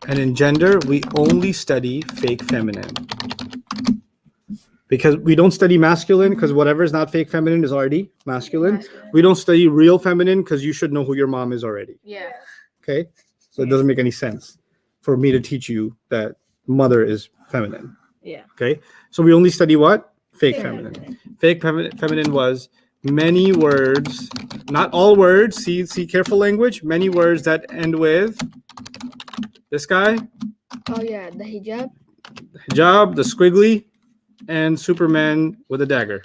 Speaker 2: And in gender, we only study fake feminine. Because we don't study masculine, because whatever is not fake feminine is already masculine. We don't study real feminine, because you should know who your mom is already.
Speaker 1: Yeah.
Speaker 2: Okay? So it doesn't make any sense for me to teach you that mother is feminine.
Speaker 1: Yeah.
Speaker 2: Okay? So we only study what? Fake feminine. Fake feminine was many words, not all words. See careful language. Many words that end with this guy.
Speaker 1: Oh, yeah. The hijab.
Speaker 2: Hijab, the squiggly, and Superman with a dagger.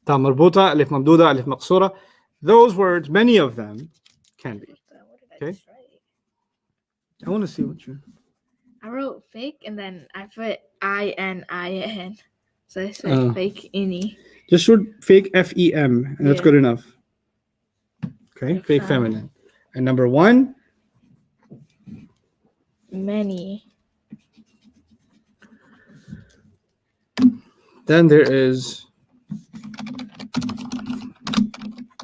Speaker 2: Ta marbuta, alif mamduda, alif maqsura. Those words, many of them can be. Okay. I want to see what you.
Speaker 1: I wrote fake and then I put ININ. So I said fake any.
Speaker 2: Just wrote fake FEM, and that's good enough. Okay, fake
Speaker 1: found-
Speaker 2: feminine. And number one,
Speaker 1: Many.
Speaker 2: then there is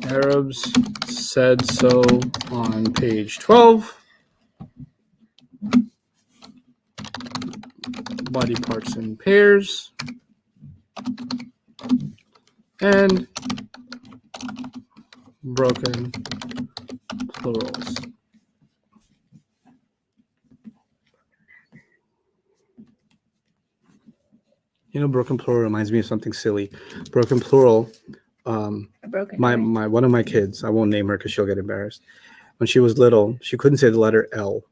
Speaker 2: Arabs said so on page 12. Body parts in pairs. And broken plurals. Broken plural reminds me of something silly. Broken plural.
Speaker 1: Broken.
Speaker 2: One of my kids, I won't name her because she'll get embarrassed. When she was little, she couldn't say the letter L,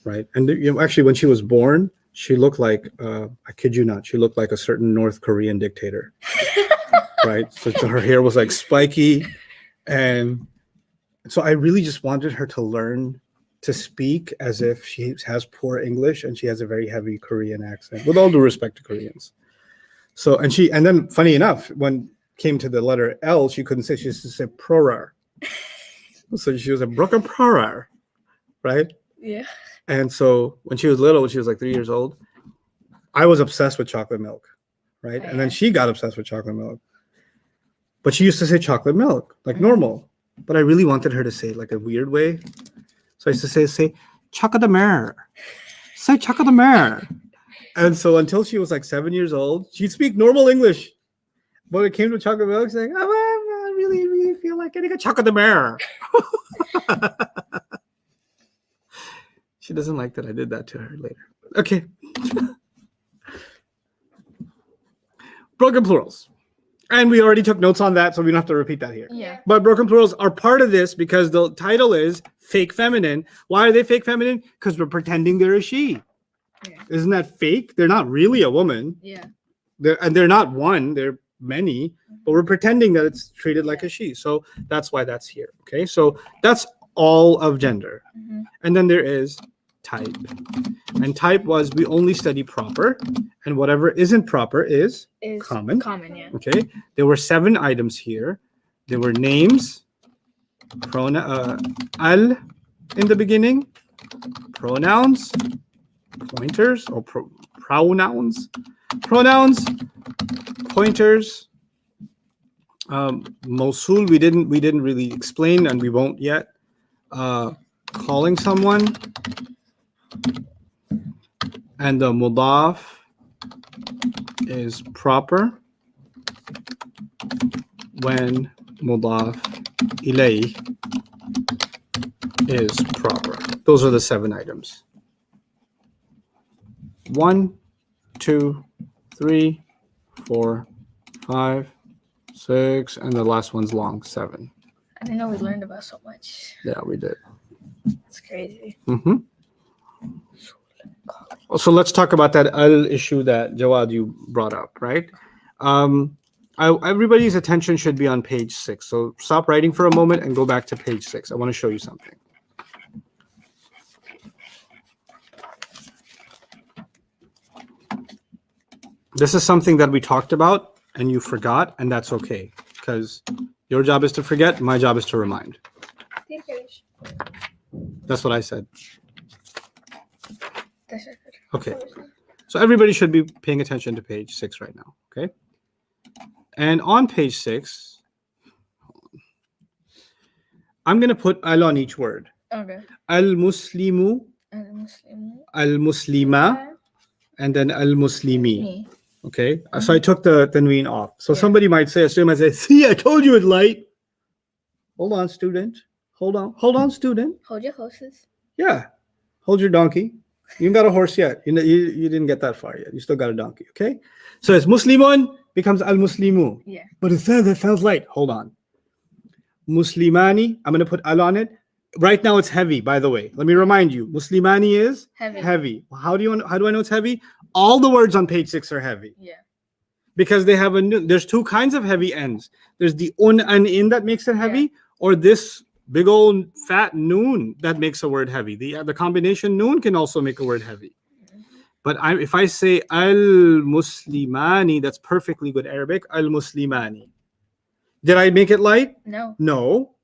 Speaker 2: right? And actually, when she was born, she looked like I kid you not, she looked like a certain North Korean dictator, right? So her hair was like spiky, and so I really just wanted her to learn to speak as if she has poor English and she has a very heavy Korean accent. With all due respect to Koreans. So and then funny enough, when came to the letter L, she couldn't say, she used to say prorar. So she was a broken prorar, right?
Speaker 1: Yeah.
Speaker 2: And so when she was little, when she was like 3 years old, I was obsessed with chocolate milk, right? And then she got obsessed with chocolate milk. But she used to say chocolate milk, like normal. But I really wanted her to say it like a weird way. So I used to say chocolate mare. Say chocolate mare. And so until she was like 7 years old, she'd speak normal English. But when it came to chocolate milk, she's like, oh, I really, really feel like getting a chocolate bear. She doesn't like that I did that to her later. Okay. Broken plurals. And we already took notes on that, so we don't have to repeat that here.
Speaker 1: Yeah.
Speaker 2: But broken plurals are part of this because the title is fake feminine. Why are they fake feminine? Because we're pretending they're a she.
Speaker 1: Yeah.
Speaker 2: Isn't that fake? They're not really a woman.
Speaker 1: Yeah.
Speaker 2: They're not one. They're many. But we're pretending that it's treated like a she. So that's why that's here. Okay. So that's all of gender.
Speaker 1: Mhm.
Speaker 2: And then there is type. And type was we only study proper. And whatever isn't proper is
Speaker 1: Is
Speaker 2: common.
Speaker 1: Common, yeah.
Speaker 2: Okay. There were 7 items here. There were names, al in the beginning, pronouns, pointers or pronouns, pointers, Mosul we didn't really explain and we won't yet. Calling someone, and the mudaf is proper when mudaf ilay is proper. Those are the 7 items. 1, 2, 3, 4, 5, 6, and the last one's long, 7.
Speaker 1: I didn't know we learned about so much.
Speaker 2: Yeah, we did.
Speaker 1: It's crazy.
Speaker 2: So let's talk about that al issue that Jawad you brought up, right? Everybody's attention should be on page 6. So stop writing for a moment and go back to page 6. I want to show you something. This is something that we talked about and you forgot, and that's okay because your job is to forget, my job is to remind. That's what I said.
Speaker 1: That's good.
Speaker 2: Okay. So everybody should be paying attention to page 6 right now, okay? And on page 6, I'm going to put al on each word.
Speaker 1: Okay.
Speaker 2: Al-Muslimu,
Speaker 1: Al-Muslim.
Speaker 2: al-Muslima, and then al-Muslimi.
Speaker 1: Me.
Speaker 2: Okay? So I took the tanween off. So somebody might say, see, I told you it's light. Hold on, student. Hold on, student.
Speaker 1: Hold your horses.
Speaker 2: Yeah. Hold your donkey. You ain't got a horse yet. You didn't get that far yet. You still got a donkey, okay? So it's Muslimun becomes al-Muslimu.
Speaker 1: Yeah.
Speaker 2: But it sounds light. Hold on. Muslimani, I'm going to put al on it. Right now it's heavy, by the way. Let me remind you. Muslimani is
Speaker 1: Heavy.
Speaker 2: How do I know it's heavy? All the words on page 6 are heavy.
Speaker 1: Yeah.
Speaker 2: Because they have there's 2 kinds of heavy ends. There's the un and in that makes it heavy, or this big old fat noon that makes a word heavy. The combination noon can also make a word heavy. But if I say al-Muslimani, that's perfectly good Arabic. Al-Muslimani. Did I make it light?
Speaker 1: No.
Speaker 2: No.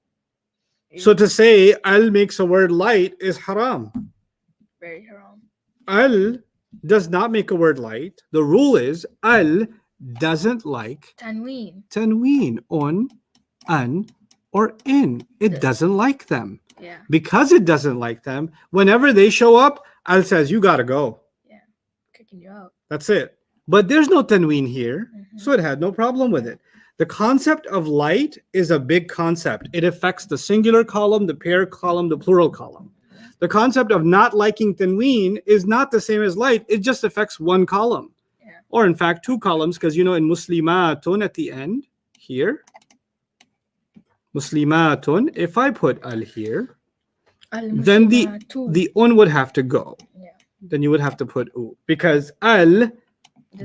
Speaker 2: So to say al makes a word light is haram.
Speaker 1: Very haram.
Speaker 2: Al does not make a word light. The rule is al doesn't like
Speaker 1: Tanween.
Speaker 2: tanween, on, an, or in. It doesn't like them.
Speaker 1: Yeah.
Speaker 2: Because it doesn't like them, whenever they show up, al says, you got to go.
Speaker 1: Yeah. Kicking you out.
Speaker 2: That's it. But there's no tanween here, so it had no problem with it. The concept of light is a big concept. It affects the singular column, the pair column, the plural column. The concept of not liking tanween is not the same as light. It just affects one column.
Speaker 1: Yeah.
Speaker 2: Or in fact, 2 columns, because in muslimatun at the end, here, muslimatun, if I put al here, then the un would have to go.
Speaker 1: Yeah.
Speaker 2: Then you would have to put u. Because al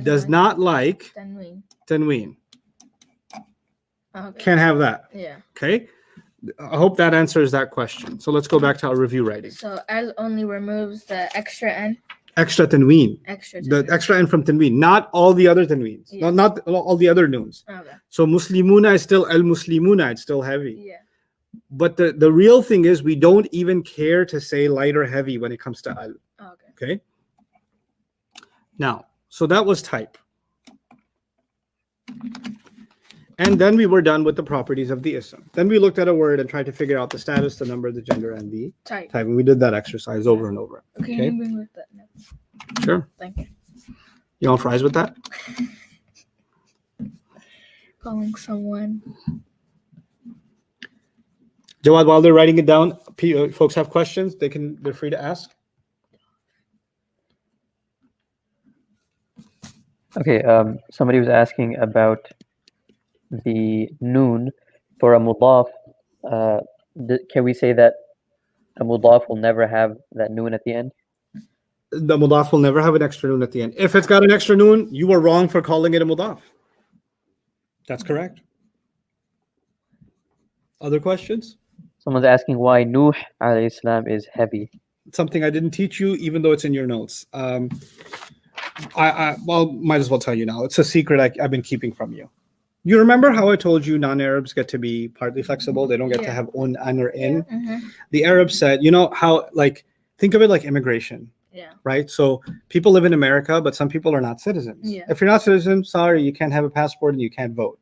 Speaker 2: does not like tanween.
Speaker 1: Okay.
Speaker 2: Can't have that.
Speaker 1: Yeah.
Speaker 2: Okay. I hope that answers that question. So let's go back to our review writing.
Speaker 1: So L only removes the extra N.
Speaker 2: Extra tanween.
Speaker 1: Extra.
Speaker 2: The extra N from tanween, not all the other tanweens.
Speaker 1: Yeah.
Speaker 2: Not all the other noons.
Speaker 1: Okay.
Speaker 2: So muslimuna is still al-muslimuna. It's still heavy.
Speaker 1: Yeah.
Speaker 2: But the real thing is we don't even care to say light or heavy when it comes to al.
Speaker 1: Okay.
Speaker 2: Okay. Now, so that was type. And then we were done with the properties of the ism. Then we looked at a word and tried to figure out the status, the number, the gender, and the
Speaker 1: Type.
Speaker 2: type. And we did that exercise over and over.
Speaker 1: Okay.
Speaker 2: Okay.
Speaker 1: Can you bring with that now?
Speaker 2: Sure.
Speaker 1: Thank you.
Speaker 2: You want fries with that?
Speaker 1: Calling someone.
Speaker 2: Jawad, while they're writing it down, folks have questions. They're free to ask.
Speaker 4: Okay, somebody was asking about the noon for a mudaf. Can we say that a mudaf will never have that noon at the end?
Speaker 2: The mudaf will never have an extra noon at the end. If it's got an extra noon, you are wrong for calling it a mudaf. That's correct. Other questions?
Speaker 4: Someone's asking why Nuh alayhi salam is heavy.
Speaker 2: Something I didn't teach you, even though it's in your notes. Well, might as well tell you now. It's a secret I've been keeping from you. You remember how I told you non-Arabs get to be partly flexible? They don't get to have un, an, or in. The Arabs said, you know how, like, think of it like immigration.
Speaker 1: Yeah.
Speaker 2: Right? So people live in America, but some people are not citizens.
Speaker 1: Yeah.
Speaker 2: If you're not citizen, sorry, you can't have a passport and you can't vote.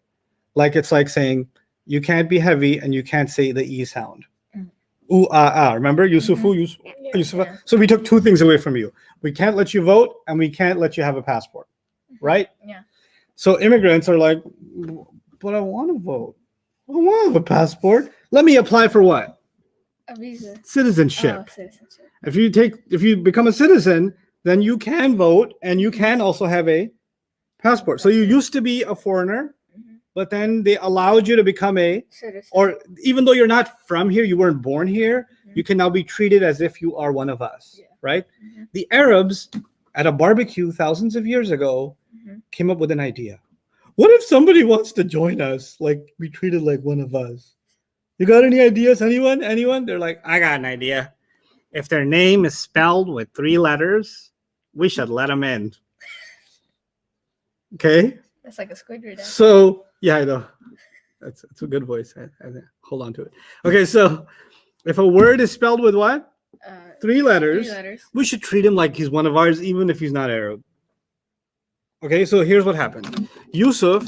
Speaker 2: Like, it's like saying you can't be heavy and you can't say the E sound. Ooh, ah, ah. Remember? Yusufu, Yusufa.
Speaker 1: Yeah.
Speaker 2: So we took two things away from you. We can't let you vote and we can't let you have a passport. Right?
Speaker 1: Yeah.
Speaker 2: So immigrants are like, but I want to vote. I want to have a passport. Let me apply for what?
Speaker 1: A visa.
Speaker 2: Citizenship.
Speaker 1: Oh, citizenship.
Speaker 2: If you become a citizen, then you can vote and you can also have a passport. So you used to be a foreigner, but then they allowed you to become a,
Speaker 1: Citizen.
Speaker 2: or even though you're not from here, you weren't born here, you can now be treated as if you are one of us, right? The Arabs at a barbecue thousands of years ago came up with an idea. What if somebody wants to join us, like be treated like one of us? You got any ideas? Anyone? They're like, I got an idea. If their name is spelled with 3 letters, we should let them in. Okay?
Speaker 1: That's like a Squidward.
Speaker 2: So, yeah, I know. That's a good voice. I hold on to it. Okay, so if a word is spelled with what? 3 letters.
Speaker 1: 3 letters.
Speaker 2: We should treat him like he's one of ours, even if he's not Arab. Okay, so here's what happened. Yusuf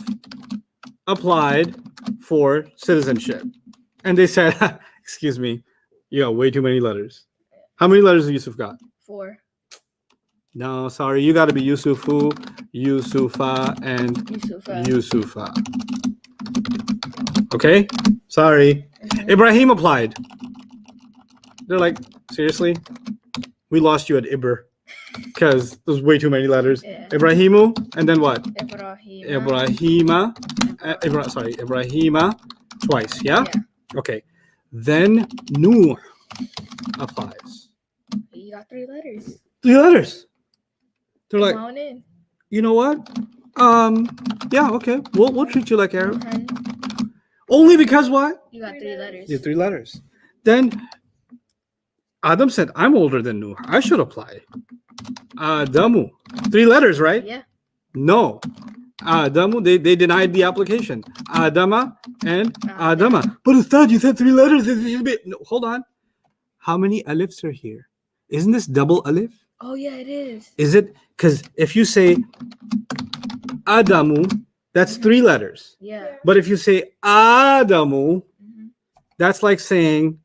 Speaker 2: applied for citizenship. And they said, excuse me, you got way too many letters. How many letters has Yusuf got?
Speaker 1: 4.
Speaker 2: No, sorry, you got to be Yusufu, Yusufa, and
Speaker 1: Yusufa.
Speaker 2: Yusufa. Okay? Sorry. Ibrahim applied. They're like, seriously? We lost you at Ibr because there's way too many letters.
Speaker 1: Yeah.
Speaker 2: Ibrahimu, and then what?
Speaker 1: Ibrahima.
Speaker 2: Ibrahima twice, yeah? Okay. Then Nuh applies.
Speaker 1: You got 3 letters.
Speaker 2: 3 letters. They're
Speaker 1: Come
Speaker 2: like,
Speaker 1: on in.
Speaker 2: you know what? Yeah, okay. We'll treat you like Arab.
Speaker 1: Hun,
Speaker 2: Only because what?
Speaker 1: you got 3 letters.
Speaker 2: You have 3 letters. Then Adam said, I'm older than Nuh. I should apply. Adamu. 3 letters, right?
Speaker 1: Yeah.
Speaker 2: No. Adamu, they denied the application. Adama and Adama. But Ustad, you said 3 letters. No, hold on. How many alifs are here? Isn't this double alif?
Speaker 1: Oh, yeah, it is.
Speaker 2: Is it? Because if you say Adamu, that's 3 letters.
Speaker 1: Yeah.
Speaker 2: But if you say Adamu, that's like saying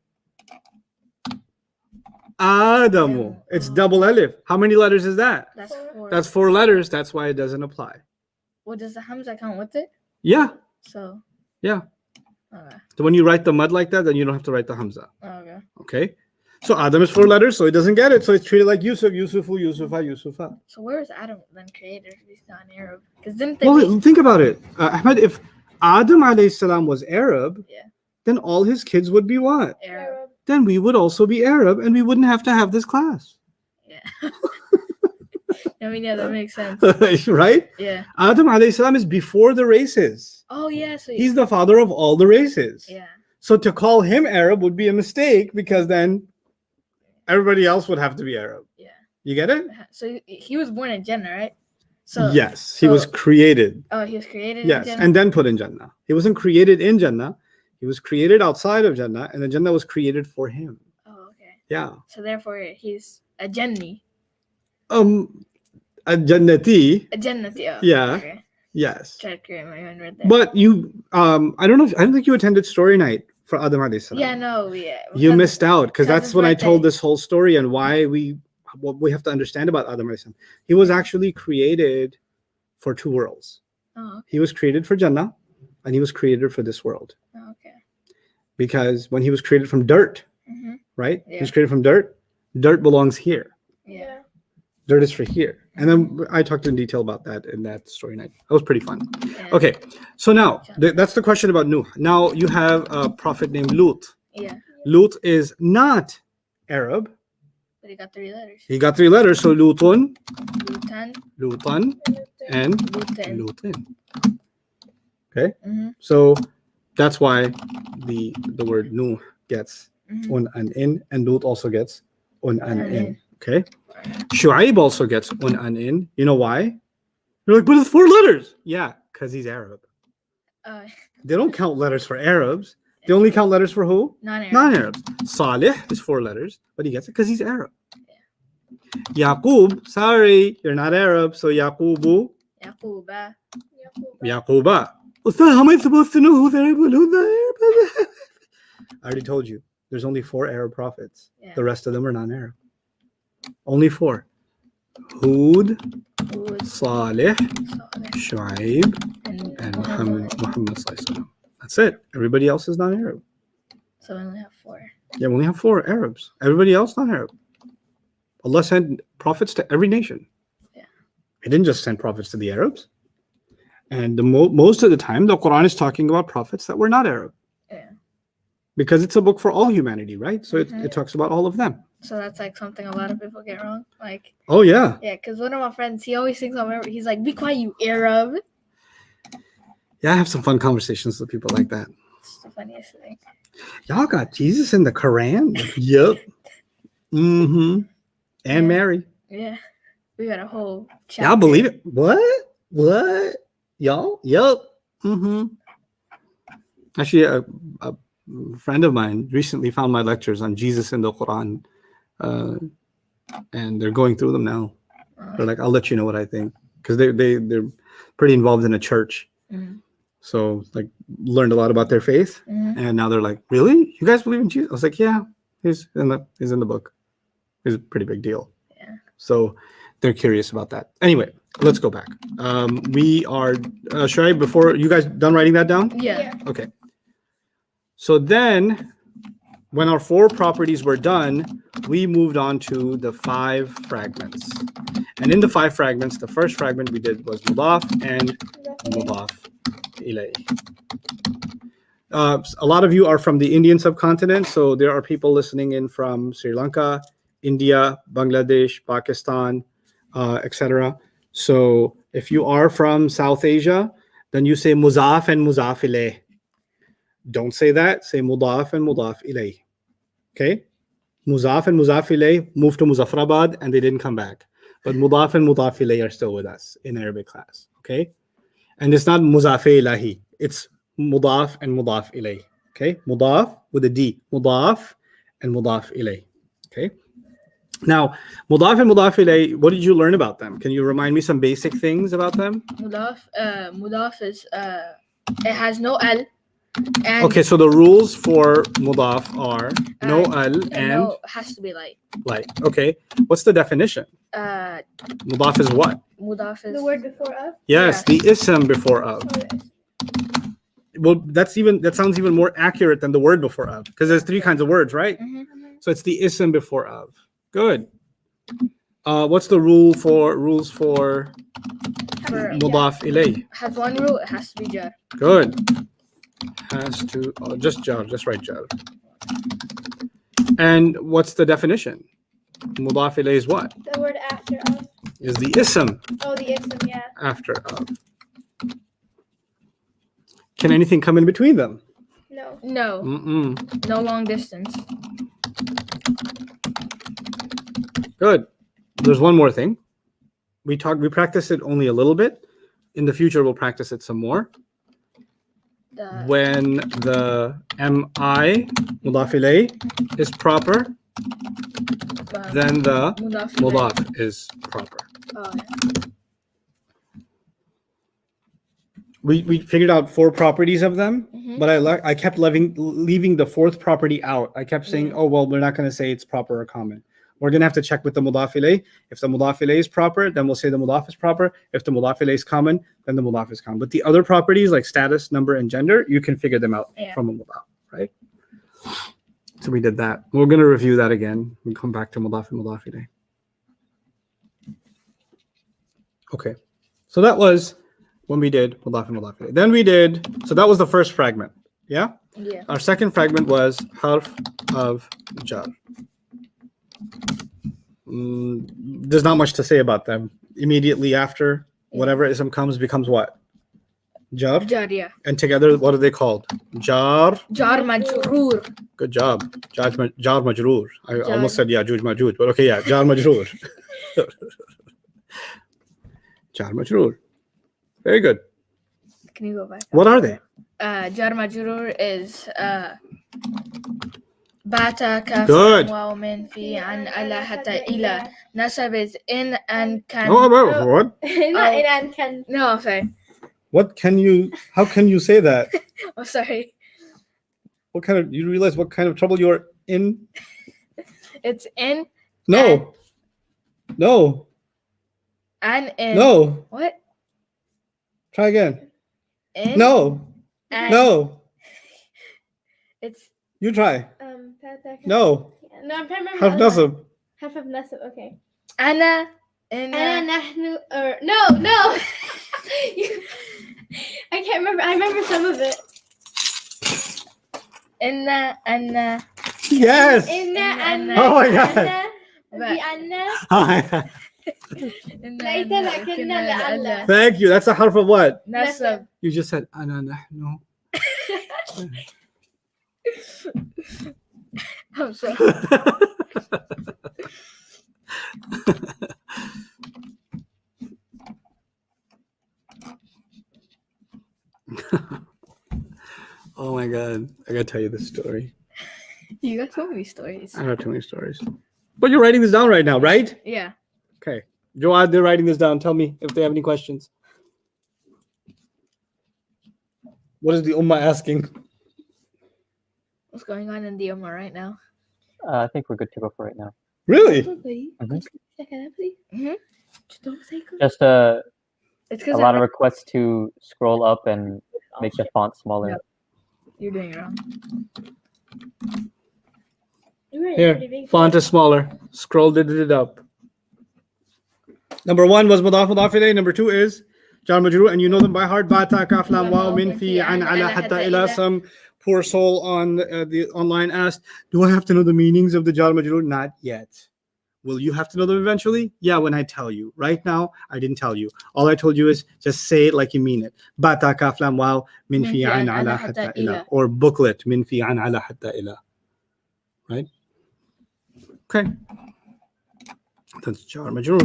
Speaker 2: Adamu. It's double alif. How many letters is that?
Speaker 1: That's 4.
Speaker 2: That's 4 letters. That's why it doesn't apply.
Speaker 1: Well, does the Hamza count with it?
Speaker 2: Yeah.
Speaker 1: So.
Speaker 2: Yeah.
Speaker 1: Okay.
Speaker 2: So when you write the mud like that, then you don't have to write the Hamza.
Speaker 1: Okay.
Speaker 2: Okay. So Adam is 4 letters, so he doesn't get it. So it's treated like Yusuf, Yusufu, Yusufa, Yusufa.
Speaker 1: So where was Adam then created if he's not Arab? Because didn't they?
Speaker 2: Well, think about it. Ahmed, if Adam alayhi salam was Arab, then all his kids would be what?
Speaker 1: Arab.
Speaker 2: Then we would also be Arab and we wouldn't have to have this class.
Speaker 1: Yeah. I mean, yeah, that makes sense.
Speaker 2: Right?
Speaker 1: Yeah.
Speaker 2: Adam alayhi salam is before the races.
Speaker 1: Oh, yeah. So
Speaker 2: He's the father of all the races.
Speaker 1: Yeah.
Speaker 2: So to call him Arab would be a mistake because then everybody else would have to be Arab.
Speaker 1: Yeah.
Speaker 2: You get it?
Speaker 1: So he was born in Jannah, right? So
Speaker 2: yes, he was created.
Speaker 1: Oh, he was created
Speaker 2: Yes,
Speaker 1: in Jannah?
Speaker 2: and then put in Jannah. He wasn't created in Jannah. He was created outside of Jannah, and the Jannah was created for him.
Speaker 1: Oh, okay.
Speaker 2: Yeah.
Speaker 1: So therefore, he's a Janni.
Speaker 2: A Jannati.
Speaker 1: A Jannati. Oh,
Speaker 2: Yeah.
Speaker 1: Okay.
Speaker 2: Yes.
Speaker 1: Try to create my own right there.
Speaker 2: But you, I don't think you attended story night for Adam alayhi salam.
Speaker 1: Yeah, no, yeah.
Speaker 2: You missed out because
Speaker 1: because
Speaker 2: that's
Speaker 1: his
Speaker 2: when I told
Speaker 1: birthday.
Speaker 2: this whole story and why we what we have to understand about Adam alayhi salam. He was actually created for two worlds.
Speaker 1: Oh,
Speaker 2: He was created for Jannah, and he was created for this world.
Speaker 1: okay.
Speaker 2: Because when he was created from dirt,
Speaker 1: Mm-hmm.
Speaker 2: right? He
Speaker 1: Yeah.
Speaker 2: was created from dirt. Dirt belongs here.
Speaker 1: Yeah.
Speaker 2: Dirt is for here. And then I talked in detail about that in that story night. That was pretty fun.
Speaker 1: Yeah.
Speaker 2: Okay, so now that's the question about Nuh. Now you have a prophet named Lut.
Speaker 1: Yeah.
Speaker 2: Lut is not Arab.
Speaker 1: But he got 3 letters.
Speaker 2: He got 3 letters, so Lutun,
Speaker 1: Lutan,
Speaker 2: Lutan, and
Speaker 1: Lutan.
Speaker 2: Lutin.
Speaker 1: Mm-hmm.
Speaker 2: So that's why the word Nuh gets
Speaker 1: Mm-hmm.
Speaker 2: un and in, and Lut also gets un and
Speaker 1: And
Speaker 2: in.
Speaker 1: in.
Speaker 2: Okay. Shu'aib also gets un and in. You know why? You're like, but it's 4 letters. Yeah, because he's Arab. They don't count letters for Arabs. They only count letters for who?
Speaker 1: Non-Arab.
Speaker 2: Non-Arabs. Salih is 4 letters, but he gets it because he's Arab. Yaqub, sorry, you're not Arab, so Yaqubu,
Speaker 1: Yaquba.
Speaker 2: Yaquba. Ustad, how am I supposed to know who's Arab and who's not Arab? I already told you. There's only 4 Arab prophets.
Speaker 1: Yeah.
Speaker 2: The rest of them are non-Arab. Only 4. Hud,
Speaker 1: Hud,
Speaker 2: Salih,
Speaker 1: Saleh,
Speaker 2: Shu'aib, and Muhammad Sallallahu Alaihi Wasallam. That's it. Everybody else is non-Arab.
Speaker 1: So we only have 4.
Speaker 2: Yeah, we only have 4 Arabs. Everybody else non-Arab. Allah sent prophets to every nation.
Speaker 1: Yeah.
Speaker 2: He didn't just send prophets to the Arabs. And most of the time, the Quran is talking about prophets that were not Arab.
Speaker 1: Yeah.
Speaker 2: Because it's a book for all humanity, right? So
Speaker 1: Mhm.
Speaker 2: it talks about all of them.
Speaker 1: So that's like something a lot of people get wrong. Like,
Speaker 2: Oh, yeah.
Speaker 1: yeah, because one of my friends, he always thinks I'm Arab. He's like, "Be quiet, you Arab."
Speaker 2: Yeah, I have some fun conversations with people like that.
Speaker 1: It's the funniest thing.
Speaker 2: Y'all got Jesus in the Quran? Yep. Mm-hmm. And
Speaker 1: Yeah.
Speaker 2: Mary.
Speaker 1: Yeah, we got a whole.
Speaker 2: Y'all believe it? What? Y'all? Yep. Mm-hmm. Actually, a friend of mine recently found my lectures on Jesus in the Quran, and they're going through them now. They're like, I'll let you know what I think, because they're pretty involved in a church,
Speaker 1: Mhm.
Speaker 2: so like learned a lot about their faith,
Speaker 1: Mhm.
Speaker 2: and now they're like, really? You guys believe in Jesus? I was like, yeah, he's in the book. He's a pretty big deal.
Speaker 1: Yeah.
Speaker 2: So they're curious about that. Anyway, let's go back. We are Shoaib, before you guys done writing that down?
Speaker 1: Yeah.
Speaker 2: Okay. So then, when our 4 properties were done, we moved on to the 5 fragments. And in the 5 fragments, the first fragment we did was mudaf and mudaf ilayh. A lot of you are from the Indian subcontinent, so there are people listening in from Sri Lanka, India, Bangladesh, Pakistan, etc. So if you are from South Asia, then you say muzaf and muzaf ilayh. Don't say that. Say mudaf and mudaf ilayh. Okay? Muzaf and muzaf ilayh moved to Muzaffarabad and they didn't come back. But mudaf and mudaf ilayh are still with us in Arabic class. Okay? And it's not muzaf ilahi. It's mudaf and mudaf ilayh. Okay? Mudaf with a D. Mudaf and mudaf ilayh. Okay? Now, mudaf and mudaf ilayh, what did you learn about them? Can you remind me some basic things about them?
Speaker 1: Mudaf is it has no L. And
Speaker 2: Okay, so the rules for mudaf are no al and
Speaker 1: no, has to be light.
Speaker 2: light. Okay, what's the definition? Mudaf is what?
Speaker 1: Mudaf is
Speaker 3: The word before of.
Speaker 2: Yes, the ism before of.
Speaker 3: Oh, yes.
Speaker 2: Well, that sounds even more accurate than the word before of, because there's 3 kinds of words, right?
Speaker 1: Mhm.
Speaker 2: So it's the ism before of. Good. What's the rules for
Speaker 1: For-
Speaker 2: mudaf ilayh?
Speaker 1: has one rule. It has to be jar.
Speaker 2: Good. Has to just jar, just write jar. And what's the definition? Mudaf ilayh is what?
Speaker 3: The word after of.
Speaker 2: Is the ism
Speaker 3: Oh, the ism, yeah.
Speaker 2: after of. Can anything come in between them?
Speaker 3: No.
Speaker 1: No,
Speaker 2: Mm-mm.
Speaker 1: no long distance.
Speaker 2: Good. There's one more thing. We practiced it only a little bit. In the future, we'll practice it some more.
Speaker 1: The
Speaker 2: When the mi, mudaf ilayh, is proper, then the
Speaker 1: mudaf.
Speaker 2: mudaf is proper.
Speaker 1: Oh, yeah.
Speaker 2: We figured out 4 properties of them,
Speaker 1: Mhm.
Speaker 2: but I kept leaving the 4th property out. I kept saying,
Speaker 1: Yeah.
Speaker 2: oh, well, we're not going to say it's proper or common. We're going to have to check with the mudaf ilayh. If the mudaf ilayh is proper, then we'll say the mudaf is proper. If the mudaf ilayh is common, then the mudaf is common. But the other properties like status, number, and gender, you can figure them out from a mudaf, right? So we did that. We're going to review that again. We'll come back to mudaf and mudaf ilayh. Okay. So that was when we did mudaf and mudaf ilayh. Then we did, so that was the first fragment. Yeah?
Speaker 1: Yeah.
Speaker 2: Our second fragment was harf of jar. There's not much to say about them. Immediately after, whatever ism comes becomes what? Jar.
Speaker 1: Jar, yeah.
Speaker 2: And together, what are they called? Jar.
Speaker 1: Jar majroor.
Speaker 2: Good job. Jar majroor. I almost said Yajuj Majuj, but okay, yeah. Jar majroor. Jar majroor. Very good.
Speaker 1: Can you go back?
Speaker 2: What are they?
Speaker 1: Jar majroor is bata kaf
Speaker 2: Good.
Speaker 1: waw min fi an ala hatta ila. Nasab is in and can.
Speaker 2: Oh, what?
Speaker 3: Not in and can.
Speaker 1: No, sorry.
Speaker 2: What can you? How can you say that?
Speaker 1: Oh, sorry.
Speaker 2: What kind of? You realize what kind of trouble you're in?
Speaker 1: It's in
Speaker 2: No. No.
Speaker 1: and in.
Speaker 2: No.
Speaker 1: What?
Speaker 2: Try again.
Speaker 1: In.
Speaker 2: No.
Speaker 1: And
Speaker 2: No.
Speaker 1: It's
Speaker 2: You try.
Speaker 3: Bata kaf.
Speaker 2: No.
Speaker 3: No, I'm trying to remember.
Speaker 2: Half nasab.
Speaker 3: Half of nasab. Okay.
Speaker 1: ana in.
Speaker 3: Ana nahnu or no. I can't remember. I remember some of it.
Speaker 1: Inna anna.
Speaker 2: Yes.
Speaker 3: Inna anna.
Speaker 2: Oh my God.
Speaker 3: Anna.
Speaker 1: But-
Speaker 3: Anna.
Speaker 1: Inna
Speaker 3: ليت
Speaker 1: anna
Speaker 3: لكن
Speaker 1: kunna
Speaker 3: لعل.
Speaker 1: la'alla.
Speaker 2: Thank you. That's a harf of what?
Speaker 1: Nasab.
Speaker 2: You just said ana nahnu.
Speaker 1: I'm sorry.
Speaker 2: Oh my God. I gotta tell you this story.
Speaker 1: You got so many stories.
Speaker 2: I have too many stories. But you're writing this down right now, right?
Speaker 1: Yeah.
Speaker 2: Okay. Joad, they're writing this down. Tell me if they have any questions. What is the ummah asking?
Speaker 1: What's going on in the Ummah right now?
Speaker 4: I think we're good to go for right now.
Speaker 2: Really?
Speaker 1: Mm-hmm.
Speaker 4: Just
Speaker 1: It's
Speaker 4: a
Speaker 1: because
Speaker 4: lot of requests to scroll up and make the font smaller.
Speaker 1: Yep. You're doing it wrong.
Speaker 2: Here, font is smaller. Scrolled it up. Number one was mudaf mudaf ilayh. Number two is jar majroor, and you know them by heart. Bata kaf lam waw min fi an ala hatta ila. Some poor soul on the online asked, "Do I have to know the meanings of the jar majroor?" Not yet. Will you have to know them eventually? Yeah, when I tell you. Right now, I didn't tell you. All I told you is just say it like you mean it. Bata kaf lam waw min fi an ala hatta ila, or booklet min fi an ala hatta ila. Right? Okay. That's jar majroor.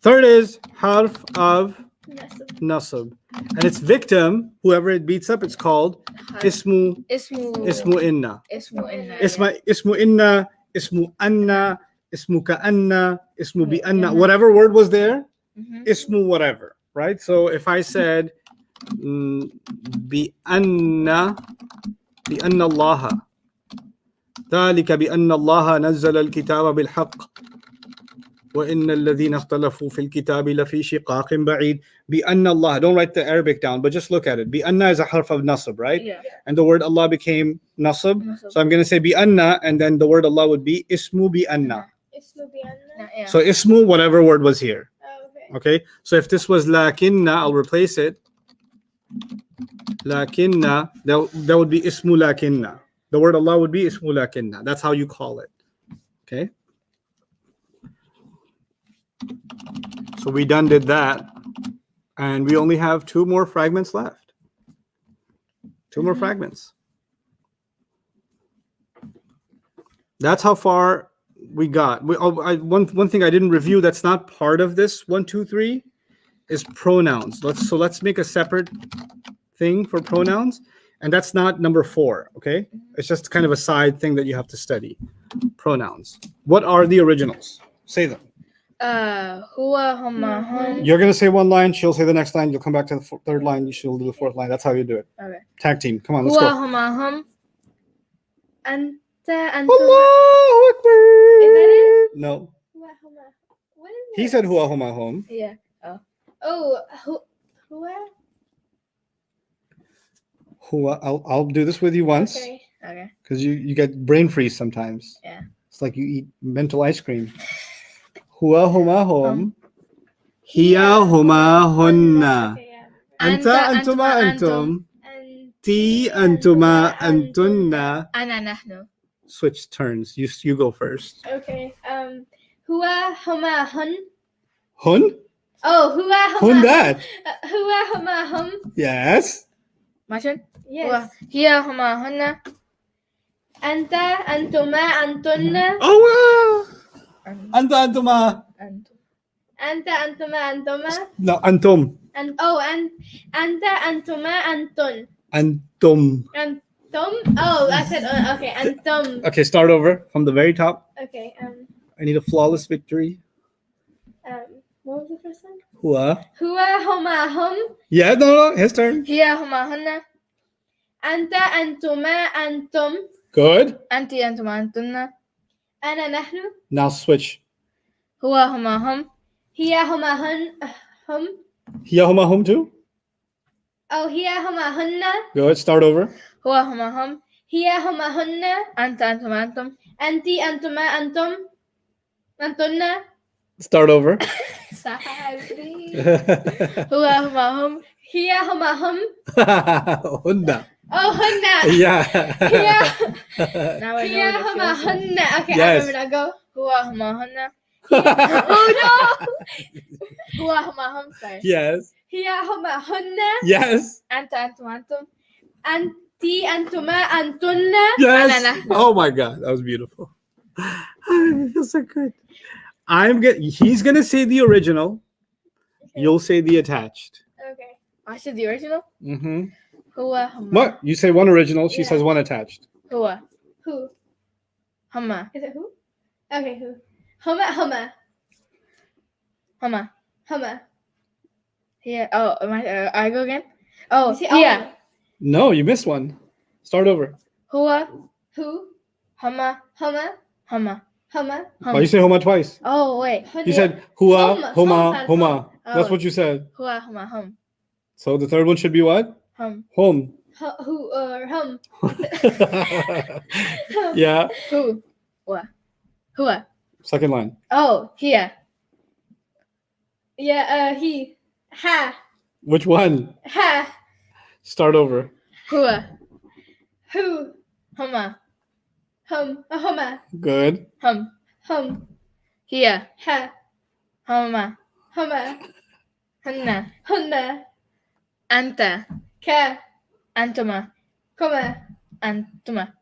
Speaker 2: Third is harf of nasab. And its victim, whoever it beats up, it's called ismu inna.
Speaker 1: Ismu inna.
Speaker 2: Ismu inna, ismu anna, ismu ka'anna, ismu bi anna. Whatever word was there, ismu whatever. Right? So if I said bi anna Allah. ذلك بأن الله نزل الكتاب بالحق وإن الذين اختلفوا في الكتاب لفي شقاق بعيد. بأن الله. Don't write the Arabic down, but just look at it. بأن is a harf of nasab, right?
Speaker 1: Yeah.
Speaker 2: And the word Allah became nasab. So I'm going to say بأن, and then the word Allah would be ismu بأن.
Speaker 1: Yeah.
Speaker 2: So ismu, whatever word was here.
Speaker 3: Okay.
Speaker 2: Okay. So if this was lakinna, I'll replace it. Lakinna, that would be ismu lakinna. The word Allah would be ismu lakinna. That's how you call it. Okay. So we did that. And we only have two more fragments left. Two more fragments. That's how far we got. One thing I didn't review that's not part of this 1, 2, 3 is pronouns. Let's make a separate thing for pronouns. And that's not number 4, okay? It's just kind of a side thing that you have to study. Pronouns. What are the originals? Say them.
Speaker 1: Huwa, huma, hum.
Speaker 2: You're going to say one line, she'll say the next line, you'll come back to the third line, she'll do the fourth line. That's how you do it.
Speaker 1: Okay.
Speaker 2: Tag team. Come on, let's
Speaker 1: Huwa,
Speaker 2: go.
Speaker 1: huma, hum.
Speaker 3: أنتما.
Speaker 2: Allahu Akbar.
Speaker 3: Is that it?
Speaker 2: No.
Speaker 3: Huma, huma. What is
Speaker 2: He
Speaker 3: it?
Speaker 2: said huwa huma hum.
Speaker 1: Yeah.
Speaker 3: Oh, hua?
Speaker 2: Huwa. I'll do this with you once
Speaker 3: Okay.
Speaker 1: Okay.
Speaker 2: because you get brain freeze sometimes.
Speaker 1: Yeah.
Speaker 2: It's like you eat mental ice cream. Huwa huma hum.
Speaker 1: Hum.
Speaker 2: Hiya huma hunna.
Speaker 3: Okay, yeah.
Speaker 2: Anta
Speaker 1: Anta,
Speaker 2: antuma
Speaker 1: antuma,
Speaker 2: antum.
Speaker 3: And
Speaker 2: Ti antuma antunna.
Speaker 1: Ana nahnu.
Speaker 2: Switch turns. You go first.
Speaker 3: okay. Hua, huma, hun.
Speaker 2: Hun?
Speaker 3: Oh, hua, huma.
Speaker 2: Hun that?
Speaker 3: Hua, huma, hum.
Speaker 2: Yes.
Speaker 1: My turn?
Speaker 3: Yes.
Speaker 1: Hiya huma hunna.
Speaker 3: Anta, antuma, antunna.
Speaker 2: Oh wow. Anta antuma.
Speaker 1: Antum.
Speaker 3: Anta, antuma, antuma.
Speaker 2: No, antum.
Speaker 3: And anta, antuma, antun.
Speaker 2: Antum.
Speaker 3: Antum. Oh, I said okay. Antum.
Speaker 2: Okay, start over from the very top.
Speaker 3: Okay.
Speaker 2: I need a flawless victory.
Speaker 3: What was the first one?
Speaker 2: Hua.
Speaker 3: Hua, huma, hum.
Speaker 2: Yeah, no, his turn.
Speaker 1: Hiya huma hunna.
Speaker 3: Anta, antuma, antum.
Speaker 2: Good.
Speaker 1: Anti antuma antunna.
Speaker 3: Ana, nahnu.
Speaker 2: Now switch.
Speaker 1: Huwa huma hum.
Speaker 3: Hiya, huma, hun. Hum.
Speaker 2: Hiya huma hum too.
Speaker 3: Oh, hiya, huma, hunna.
Speaker 2: Good. Start over.
Speaker 1: Huwa huma hum.
Speaker 3: Hiya, huma, hunna.
Speaker 1: Anta antuma antum.
Speaker 3: Anti, antuma, antum. Antunna.
Speaker 2: Start over.
Speaker 3: Sabri.
Speaker 1: Huwa huma hum.
Speaker 3: Hiya, huma, hum.
Speaker 2: Hunna.
Speaker 3: Oh, hunna.
Speaker 2: Yeah.
Speaker 3: Hiya,
Speaker 1: Now I
Speaker 3: hiya,
Speaker 1: know
Speaker 3: huma,
Speaker 1: what it feels like.
Speaker 3: hunna. Okay,
Speaker 2: Yes.
Speaker 3: I remember now. Go.
Speaker 1: Huwa huma hunna.
Speaker 3: Oh, no.
Speaker 1: Huwa huma hum. Sorry.
Speaker 2: Yes.
Speaker 3: Hiya, huma, hunna.
Speaker 2: Yes.
Speaker 1: Anta antuma antum.
Speaker 3: Anti, antuma, antunna.
Speaker 2: Yes.
Speaker 1: Banana.
Speaker 2: Oh my God, that was beautiful. It feels so good. He's gonna say the original. You'll say the attached.
Speaker 3: Okay.
Speaker 1: I said the original.
Speaker 2: Mm-hmm.
Speaker 1: Huwa huma.
Speaker 2: What? You say one original. She
Speaker 3: Yeah.
Speaker 2: says one attached.
Speaker 1: Huwa
Speaker 3: Who?
Speaker 1: huma
Speaker 3: Is it who? Okay, who? Huma, huma,
Speaker 1: huma.
Speaker 3: huma.
Speaker 1: Here. Oh, I go again. Oh,
Speaker 3: You see,
Speaker 1: here.
Speaker 2: No, you missed one. Start over.
Speaker 1: Huwa
Speaker 3: Who?
Speaker 1: huma
Speaker 3: Huma,
Speaker 1: huma
Speaker 3: huma.
Speaker 2: Why you say huma twice?
Speaker 1: Oh wait.
Speaker 2: You said hua,
Speaker 3: Hum,
Speaker 2: huma,
Speaker 3: hum,
Speaker 2: huma. That's
Speaker 1: Oh.
Speaker 2: what you said.
Speaker 1: Huwa huma hum
Speaker 2: So the third one should be what?
Speaker 1: hum.
Speaker 2: Home.
Speaker 3: Who or hum?
Speaker 2: Yeah.
Speaker 1: Who? What? Huwa.
Speaker 2: Second line.
Speaker 1: Oh, here.
Speaker 3: Yeah, he. Ha,
Speaker 2: Which one?
Speaker 3: ha.
Speaker 2: Start over.
Speaker 1: Huwa
Speaker 3: Who?
Speaker 1: huma
Speaker 3: Huma,
Speaker 2: Good.
Speaker 1: hum.
Speaker 3: hum.
Speaker 1: Here.
Speaker 3: Ha,
Speaker 1: Huma
Speaker 3: huma.
Speaker 1: hunna
Speaker 3: Hunna,
Speaker 1: anta
Speaker 3: ka,
Speaker 1: antuma
Speaker 3: kuma.
Speaker 1: antuma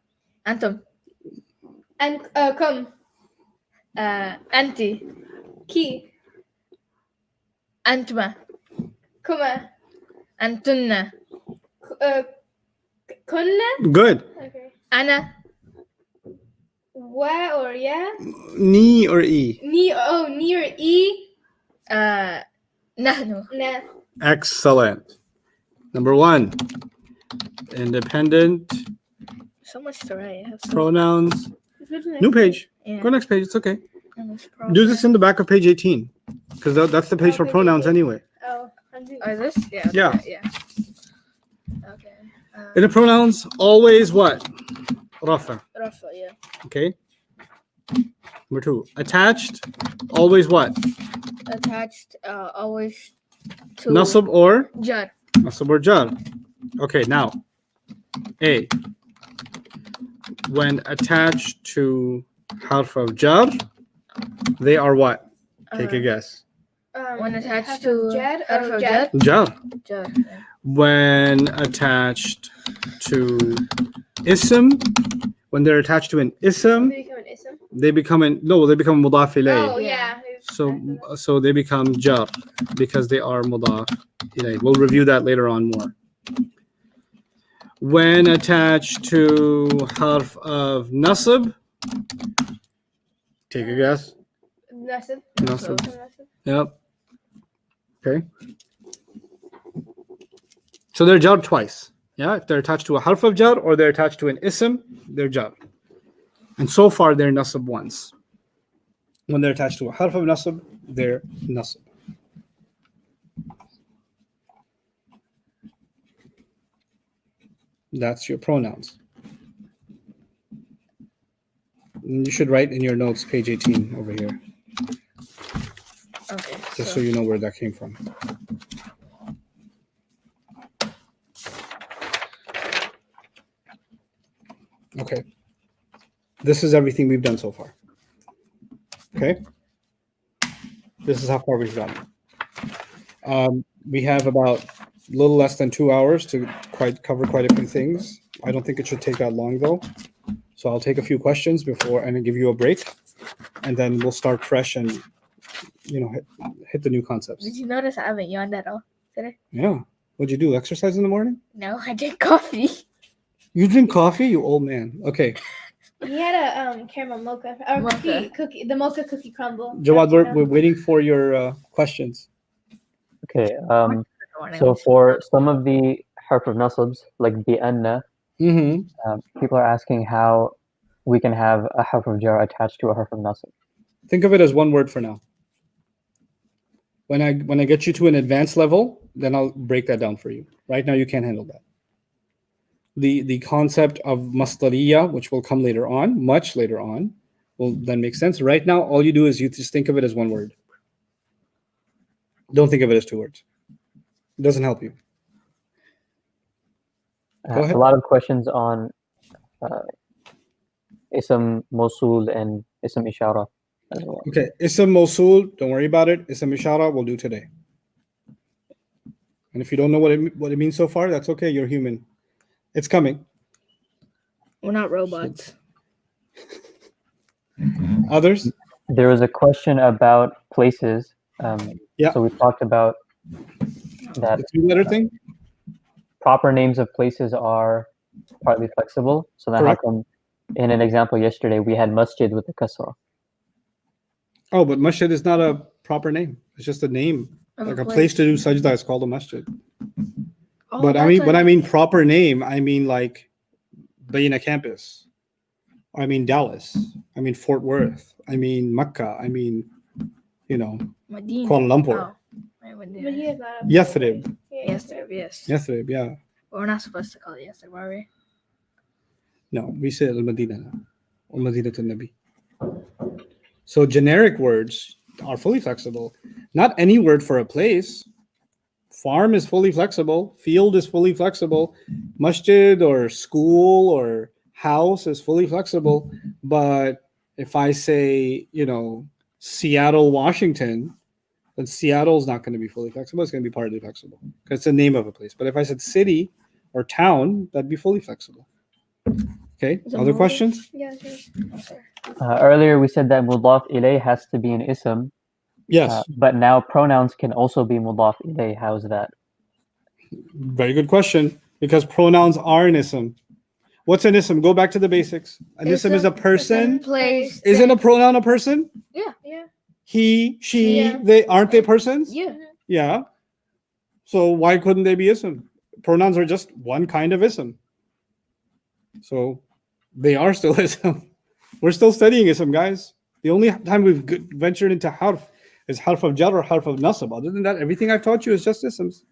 Speaker 1: antum
Speaker 3: And kum.
Speaker 1: anti
Speaker 3: Ki,
Speaker 1: antuma
Speaker 3: kuma.
Speaker 1: antunna
Speaker 3: Kunna.
Speaker 2: Good.
Speaker 3: Okay.
Speaker 1: ana
Speaker 3: Wa or ya?
Speaker 2: Ni or e?
Speaker 3: Ni. Oh, ni or e?
Speaker 1: nahnu
Speaker 3: Nah.
Speaker 2: Excellent. Number one. Independent
Speaker 1: so much to write. I have so
Speaker 2: pronouns.
Speaker 3: Which one?
Speaker 2: New page.
Speaker 1: yeah.
Speaker 2: Go next page. It's okay.
Speaker 1: Much
Speaker 2: Do this in the back of page 18. Because that's the page for
Speaker 3: page
Speaker 2: pronouns
Speaker 3: 18.
Speaker 2: anyway.
Speaker 3: Oh, I'm doing.
Speaker 1: Oh, is this? Yeah.
Speaker 2: Yeah.
Speaker 1: Okay, yeah. Okay.
Speaker 2: In the pronouns, always what? Rafa.
Speaker 1: Rafa, yeah.
Speaker 2: Okay. Number two. Attached, always what?
Speaker 1: Attached, always to
Speaker 2: Nasab or?
Speaker 1: jar.
Speaker 2: Nasab or jar. Okay, now. A. When attached to harf of jar, they are what? Take a guess.
Speaker 1: When attached
Speaker 3: half
Speaker 1: to
Speaker 3: of Jad.
Speaker 1: harf
Speaker 3: Oh,
Speaker 1: of
Speaker 3: Jad.
Speaker 2: Jar.
Speaker 1: Jar. Yeah.
Speaker 2: When attached to ism, when they're attached to an ism,
Speaker 3: They become an ism.
Speaker 2: they become mudaf ilayh.
Speaker 3: Oh,
Speaker 1: Yeah.
Speaker 3: yeah.
Speaker 2: So they become jar because they are mudaf ilayh. We'll review that later on more. When attached to harf of nasab, take a guess.
Speaker 3: Nasib.
Speaker 2: Nasab.
Speaker 3: Nasib.
Speaker 2: Yep. Okay. So they're jar twice. Yeah, if they're attached to a harf of jar or they're attached to an ism, they're jar. And so far, they're nasab once. When they're attached to a harf of nasab, they're nasab. That's your pronouns. And you should write in your notes, page 18 over here,
Speaker 1: Okay.
Speaker 2: just so you know where that came from. Okay. This is everything we've done so far. Okay. This is how far we've gotten. We have about a little less than 2 hours to cover quite a few things. I don't think it should take that long though. So I'll take a few questions before and then give you a break, and then we'll start fresh and hit the new concepts.
Speaker 1: Did you notice I haven't yawned at all today?
Speaker 2: Yeah. What'd you do? Exercise in the morning?
Speaker 1: No, I did coffee.
Speaker 2: You drink coffee, you old man. Okay.
Speaker 3: He had a caramel mocha or
Speaker 1: Mocha.
Speaker 3: cookie, the mocha cookie crumble.
Speaker 2: Jawad, we're waiting for your questions.
Speaker 4: Okay. So for some of the harf of nasabs, like bi anna, people are asking how we can have a harf of jar attached to a harf of nasab.
Speaker 2: Think of it as one word for now. When I get you to an advanced level, then I'll break that down for you. Right now, you can't handle that. The concept of masdariya, which will come later on, much later on, will then make sense. Right now, all you do is you just think of it as one word. Don't think of it as two words. It doesn't help you. Go ahead.
Speaker 4: A lot of questions on ism mawsul and ism ishara as well.
Speaker 2: Okay, ism mawsul, don't worry about it. Ism ishara, we'll do today. And if you don't know what it means so far, that's okay. You're human. It's coming.
Speaker 1: We're not robots.
Speaker 2: Others?
Speaker 4: There was a question about places.
Speaker 2: Yeah.
Speaker 4: So we talked about that
Speaker 2: The three-letter thing?
Speaker 4: proper names of places are partly flexible. So then how
Speaker 2: Correct.
Speaker 4: come in an example yesterday we had masjid with the kasra?
Speaker 2: Oh, but masjid is not a proper name. It's just a name. Like a place to do sajda is called a masjid.
Speaker 1: Oh,
Speaker 2: But
Speaker 1: that's
Speaker 2: when
Speaker 1: what-
Speaker 2: I mean proper name, I mean like Bayna campus. I mean Dallas. I mean Fort Worth. I mean Mecca. I mean,
Speaker 1: Medina.
Speaker 2: Kuala Lumpur.
Speaker 1: Oh, right,
Speaker 3: But
Speaker 1: Medina.
Speaker 3: he has that.
Speaker 2: Yathrib.
Speaker 1: Yes, yes.
Speaker 2: Yathrib, yeah.
Speaker 1: But we're not supposed to call it Yathrib, are we?
Speaker 2: No, we say Al-Madinah now. Al-Madinah to Nabi. So generic words are fully flexible. Not any word for a place. Farm is fully flexible. Field is fully flexible. Masjid or school or house is fully flexible. But if I say, Seattle, Washington, then Seattle's not going to be fully flexible. It's going to be partly flexible because it's the name of a place. But if I said city or town, that'd be fully flexible. Okay.
Speaker 1: Is it
Speaker 2: Other
Speaker 1: more?
Speaker 2: questions?
Speaker 3: Yeah, yes.
Speaker 1: Okay.
Speaker 4: Earlier we said that mudaf ilay has to be an ism,
Speaker 2: Yes.
Speaker 4: but now pronouns can also be mudaf ilay. How's that?
Speaker 2: Very good question. Because pronouns are an ism. What's an ism? Go back to the basics. An ism is a person.
Speaker 1: Place.
Speaker 2: Isn't a pronoun a person?
Speaker 3: Yeah.
Speaker 2: He, she,
Speaker 3: Yeah.
Speaker 2: they aren't they persons?
Speaker 1: Yeah.
Speaker 2: Yeah. So why couldn't they be ism? Pronouns are just one kind of ism. So they are still ism. We're still studying ism, guys. The only time we've ventured into harf is harf of jar or harf of nasab. Other than that, everything I've taught you is just isms.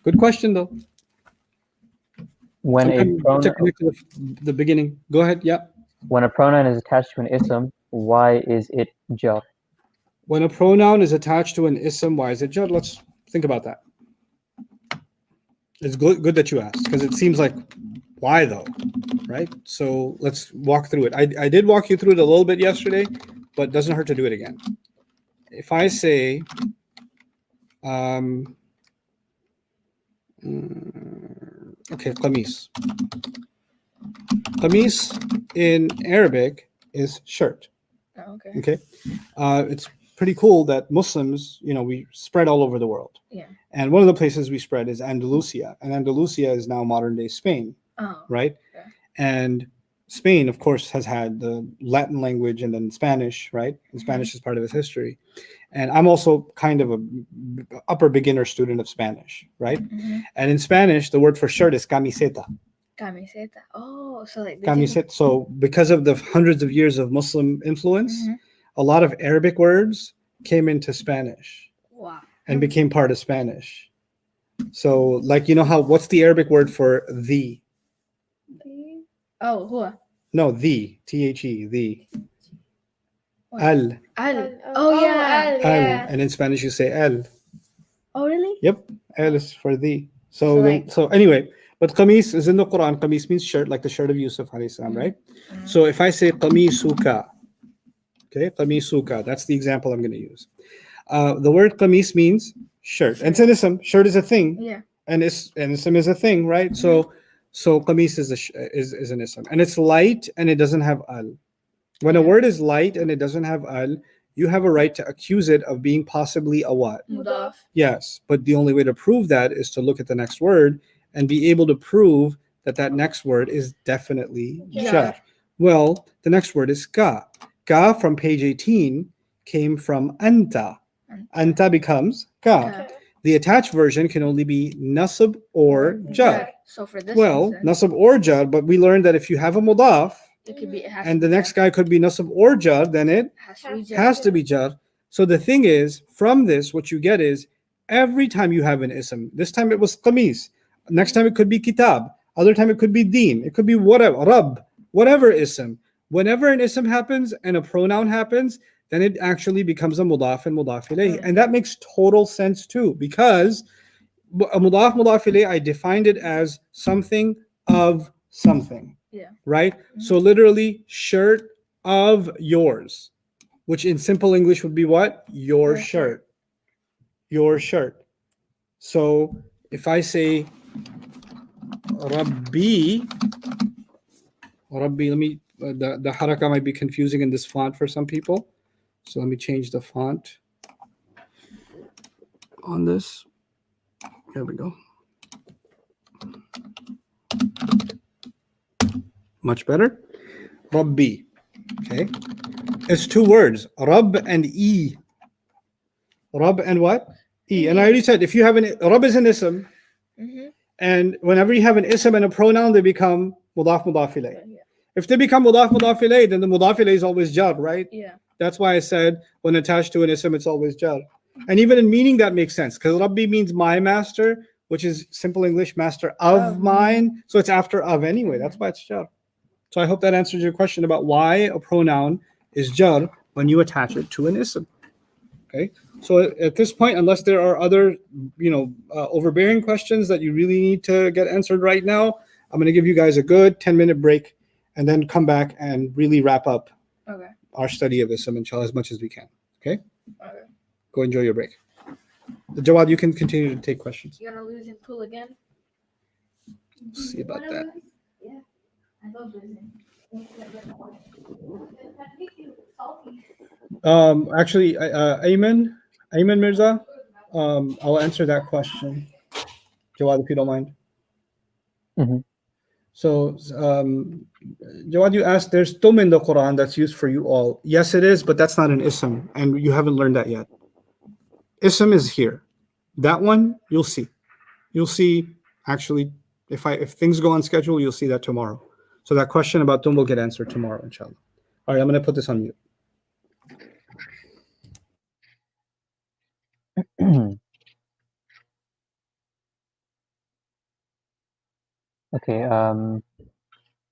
Speaker 2: Good question, though.
Speaker 4: When a
Speaker 2: To
Speaker 4: pronoun
Speaker 2: connect to the beginning. Go ahead. Yeah.
Speaker 4: when a pronoun is attached to an ism, why is it jar?
Speaker 2: When a pronoun is attached to an ism, why is it jar? Let's think about that. It's good that you asked because it seems like why though, right? So let's walk through it. I did walk you through it a little bit yesterday, but it doesn't hurt to do it again. If I say, okay, qamis. Qamis in Arabic is shirt.
Speaker 1: Oh, okay.
Speaker 2: Okay, it's pretty cool that Muslims, we spread all over the world.
Speaker 1: Yeah.
Speaker 2: And one of the places we spread is Andalusia, and Andalusia is now modern day Spain,
Speaker 1: Oh.
Speaker 2: right?
Speaker 1: Okay.
Speaker 2: And Spain, of course, has had the Latin language and then Spanish, right? And Spanish is part of its history. And I'm also kind of a upper beginner student of Spanish, right?
Speaker 1: Mhm.
Speaker 2: And in Spanish, the word for shirt is camiseta.
Speaker 1: Camiseta. Oh, so like they
Speaker 2: Camiseta. So because of the hundreds of years of Muslim influence,
Speaker 1: Mhm.
Speaker 2: a lot of Arabic words came into Spanish
Speaker 1: Wow.
Speaker 2: and became part of Spanish. So like what's the Arabic word for the?
Speaker 1: Oh, hua.
Speaker 2: No, the the the
Speaker 1: What?
Speaker 2: al
Speaker 1: Al. Oh, yeah.
Speaker 2: al,
Speaker 3: yeah.
Speaker 2: and in Spanish you say el.
Speaker 1: Oh, really?
Speaker 2: Yep, el is for the.
Speaker 1: So,
Speaker 2: So
Speaker 1: like-
Speaker 2: so anyway, but qamis is in the Quran. Qamis means shirt, like the shirt of Yusuf alayhi salam,
Speaker 1: Mhm.
Speaker 2: right? So if I say qamisuka, okay, qamisuka, that's the example I'm going to use. The word qamis means shirt, and it's an ism. Shirt is a thing,
Speaker 1: Yeah.
Speaker 2: and ism is a thing, right? So qamis is an ism, and it's light, and it doesn't have al. When a
Speaker 1: Yeah.
Speaker 2: word is light and it doesn't have al, you have a right to accuse it of being possibly a what?
Speaker 1: Mudaf.
Speaker 2: Yes, but the only way to prove that is to look at the next word and be able to prove that that next word is definitely
Speaker 1: Jar.
Speaker 2: jar. Well, the next word is ka. Ka from page 18 came from anta. Anta becomes ka.
Speaker 1: Ka.
Speaker 2: The attached version can only be nasab or jar.
Speaker 1: So for this
Speaker 2: Well,
Speaker 1: instance,
Speaker 2: nasab or jar, but we learned that if you have a mudaf
Speaker 1: it could be. It has
Speaker 2: and
Speaker 1: to
Speaker 2: the
Speaker 1: be
Speaker 2: next guy could be nasab or jar, then it
Speaker 1: has to be jar.
Speaker 2: has to be jar. So the thing is, from this, what you get is every time you have an ism, this time it was qamis, next time it could be kitab, other time it could be deen, it could be whatever, rab, whatever ism. Whenever an ism happens and a pronoun happens, then it actually becomes a mudaf and mudaf ilayh. And that makes total sense too, because a mudaf ilayh, I defined it as something of something.
Speaker 1: Yeah.
Speaker 2: Right? So literally, shirt of yours, which in simple English would be what? Your
Speaker 1: Your
Speaker 2: shirt. Your shirt. So if I say Rabbi, let me, the haraka might be confusing in this font for some people. So let me change the font on this. Here we go. Much better. Rabbi. Okay. It's two words, Rab and E. Rab and what? E. And I already said, if you have Rab is an ism,
Speaker 1: Mhm.
Speaker 2: and whenever you have an ism and a pronoun, they become mudaf ilayh.
Speaker 1: Yeah.
Speaker 2: If they become mudaf ilayh, then the mudaf ilayh is always jar, right?
Speaker 1: Yeah.
Speaker 2: That's why I said when attached to an ism, it's always jar. And even in meaning, that makes sense because Rabbi means my master, which is simple English, master of mine. So it's after of anyway. That's why it's jar. So I hope that answers your question about why a pronoun is jar when you attach it to an ism. Okay. So at this point, unless there are other, overbearing questions that you really need to get answered right now, I'm going to give you guys a good 10-minute break and then come back and really wrap up
Speaker 1: Okay.
Speaker 2: our study of ism, inshallah, as much as we can. Okay.
Speaker 1: Okay.
Speaker 2: Go enjoy your break. Jawad, you can continue to take questions.
Speaker 1: You gonna lose in pool again?
Speaker 2: We'll see about that.
Speaker 1: Yeah. I love losing.
Speaker 2: Actually, Ayman Mirza, I'll answer that question. Jawad, if you don't mind.
Speaker 4: Mhm.
Speaker 2: So, Jawad, you asked, there's tum in the Quran that's used for you all. Yes, it is, but that's not an ism, and you haven't learned that yet. Ism is here. That one, you'll see. You'll see, actually, if things go on schedule, you'll see that tomorrow. So that question about tum will get answered tomorrow, inshallah. All right, I'm going to put this on mute.
Speaker 4: Okay, I'm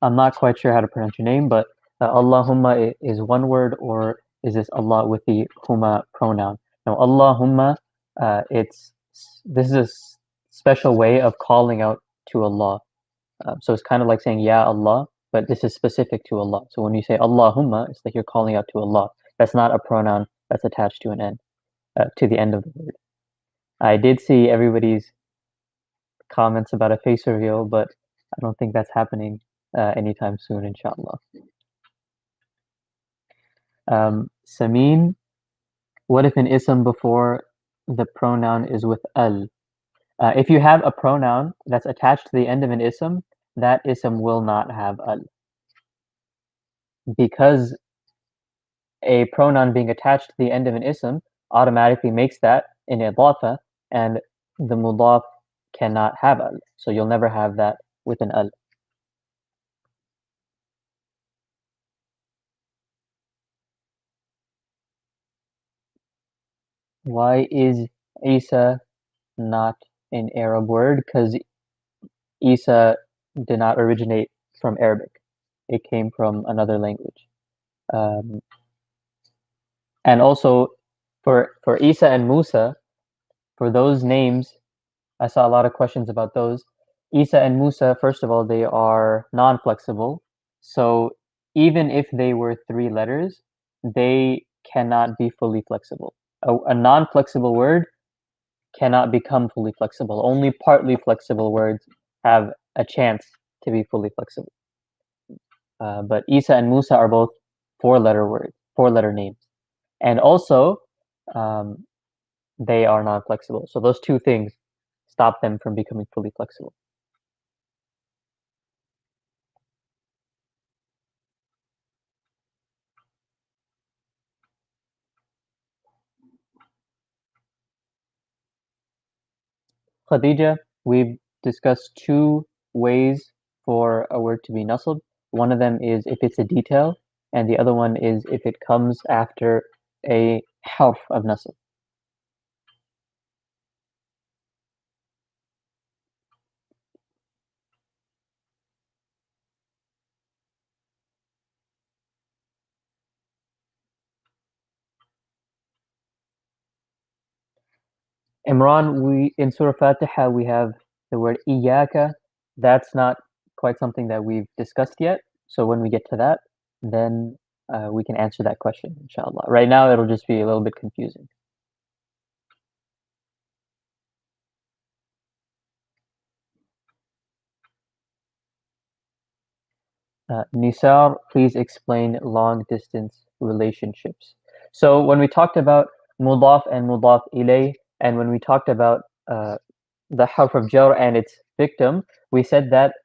Speaker 4: not quite sure how to pronounce your name, but Allahumma is one word, or is this Allah with the humma pronoun? Now, Allahumma, this is a special way of calling out to Allah. So it's kind of like saying Ya Allah, but this is specific to Allah. So when you say Allahumma, it's like you're calling out to Allah. That's not a pronoun that's attached to an end, to the end of the word. I did see everybody's comments about a face reveal, but I don't think that's happening anytime soon, inshallah. Samin, what if an ism before the pronoun is with al? If you have a pronoun that's attached to the end of an ism, that ism will not have al. Because a pronoun being attached to the end of an ism automatically makes that an idafa, and the mudaf cannot have al. So you'll never have that with an al. Why is Isa not an Arab word? Because Isa did not originate from Arabic. It came from another language. Um, and also for Isa and Musa, for those names, I saw a lot of questions about those. Isa and Musa, first of all, they are non-flexible. So even if they were 3 letters, they cannot be fully flexible. A non-flexible word cannot become fully flexible. Only partly flexible words have a chance to be fully flexible. But Isa and Musa are both 4-letter words, 4-letter names. And also, um, they are non-flexible. So those two things stop them from becoming fully flexible. Khadija, we've discussed 2 ways for a word to be nasab. One of them is if it's a detail, and the other one is if it comes after a harf of nasab. Imran, we in Surah Fatiha we have the word iyaka. That's not quite something that we've discussed yet. So when we get to that, then we can answer that question, inshallah. Right now, it'll just be a little bit confusing. Nisar, please explain long distance relationships. So when we talked about mudaf and mudaf ilay, and when we talked about the harf of jar and its victim, we said that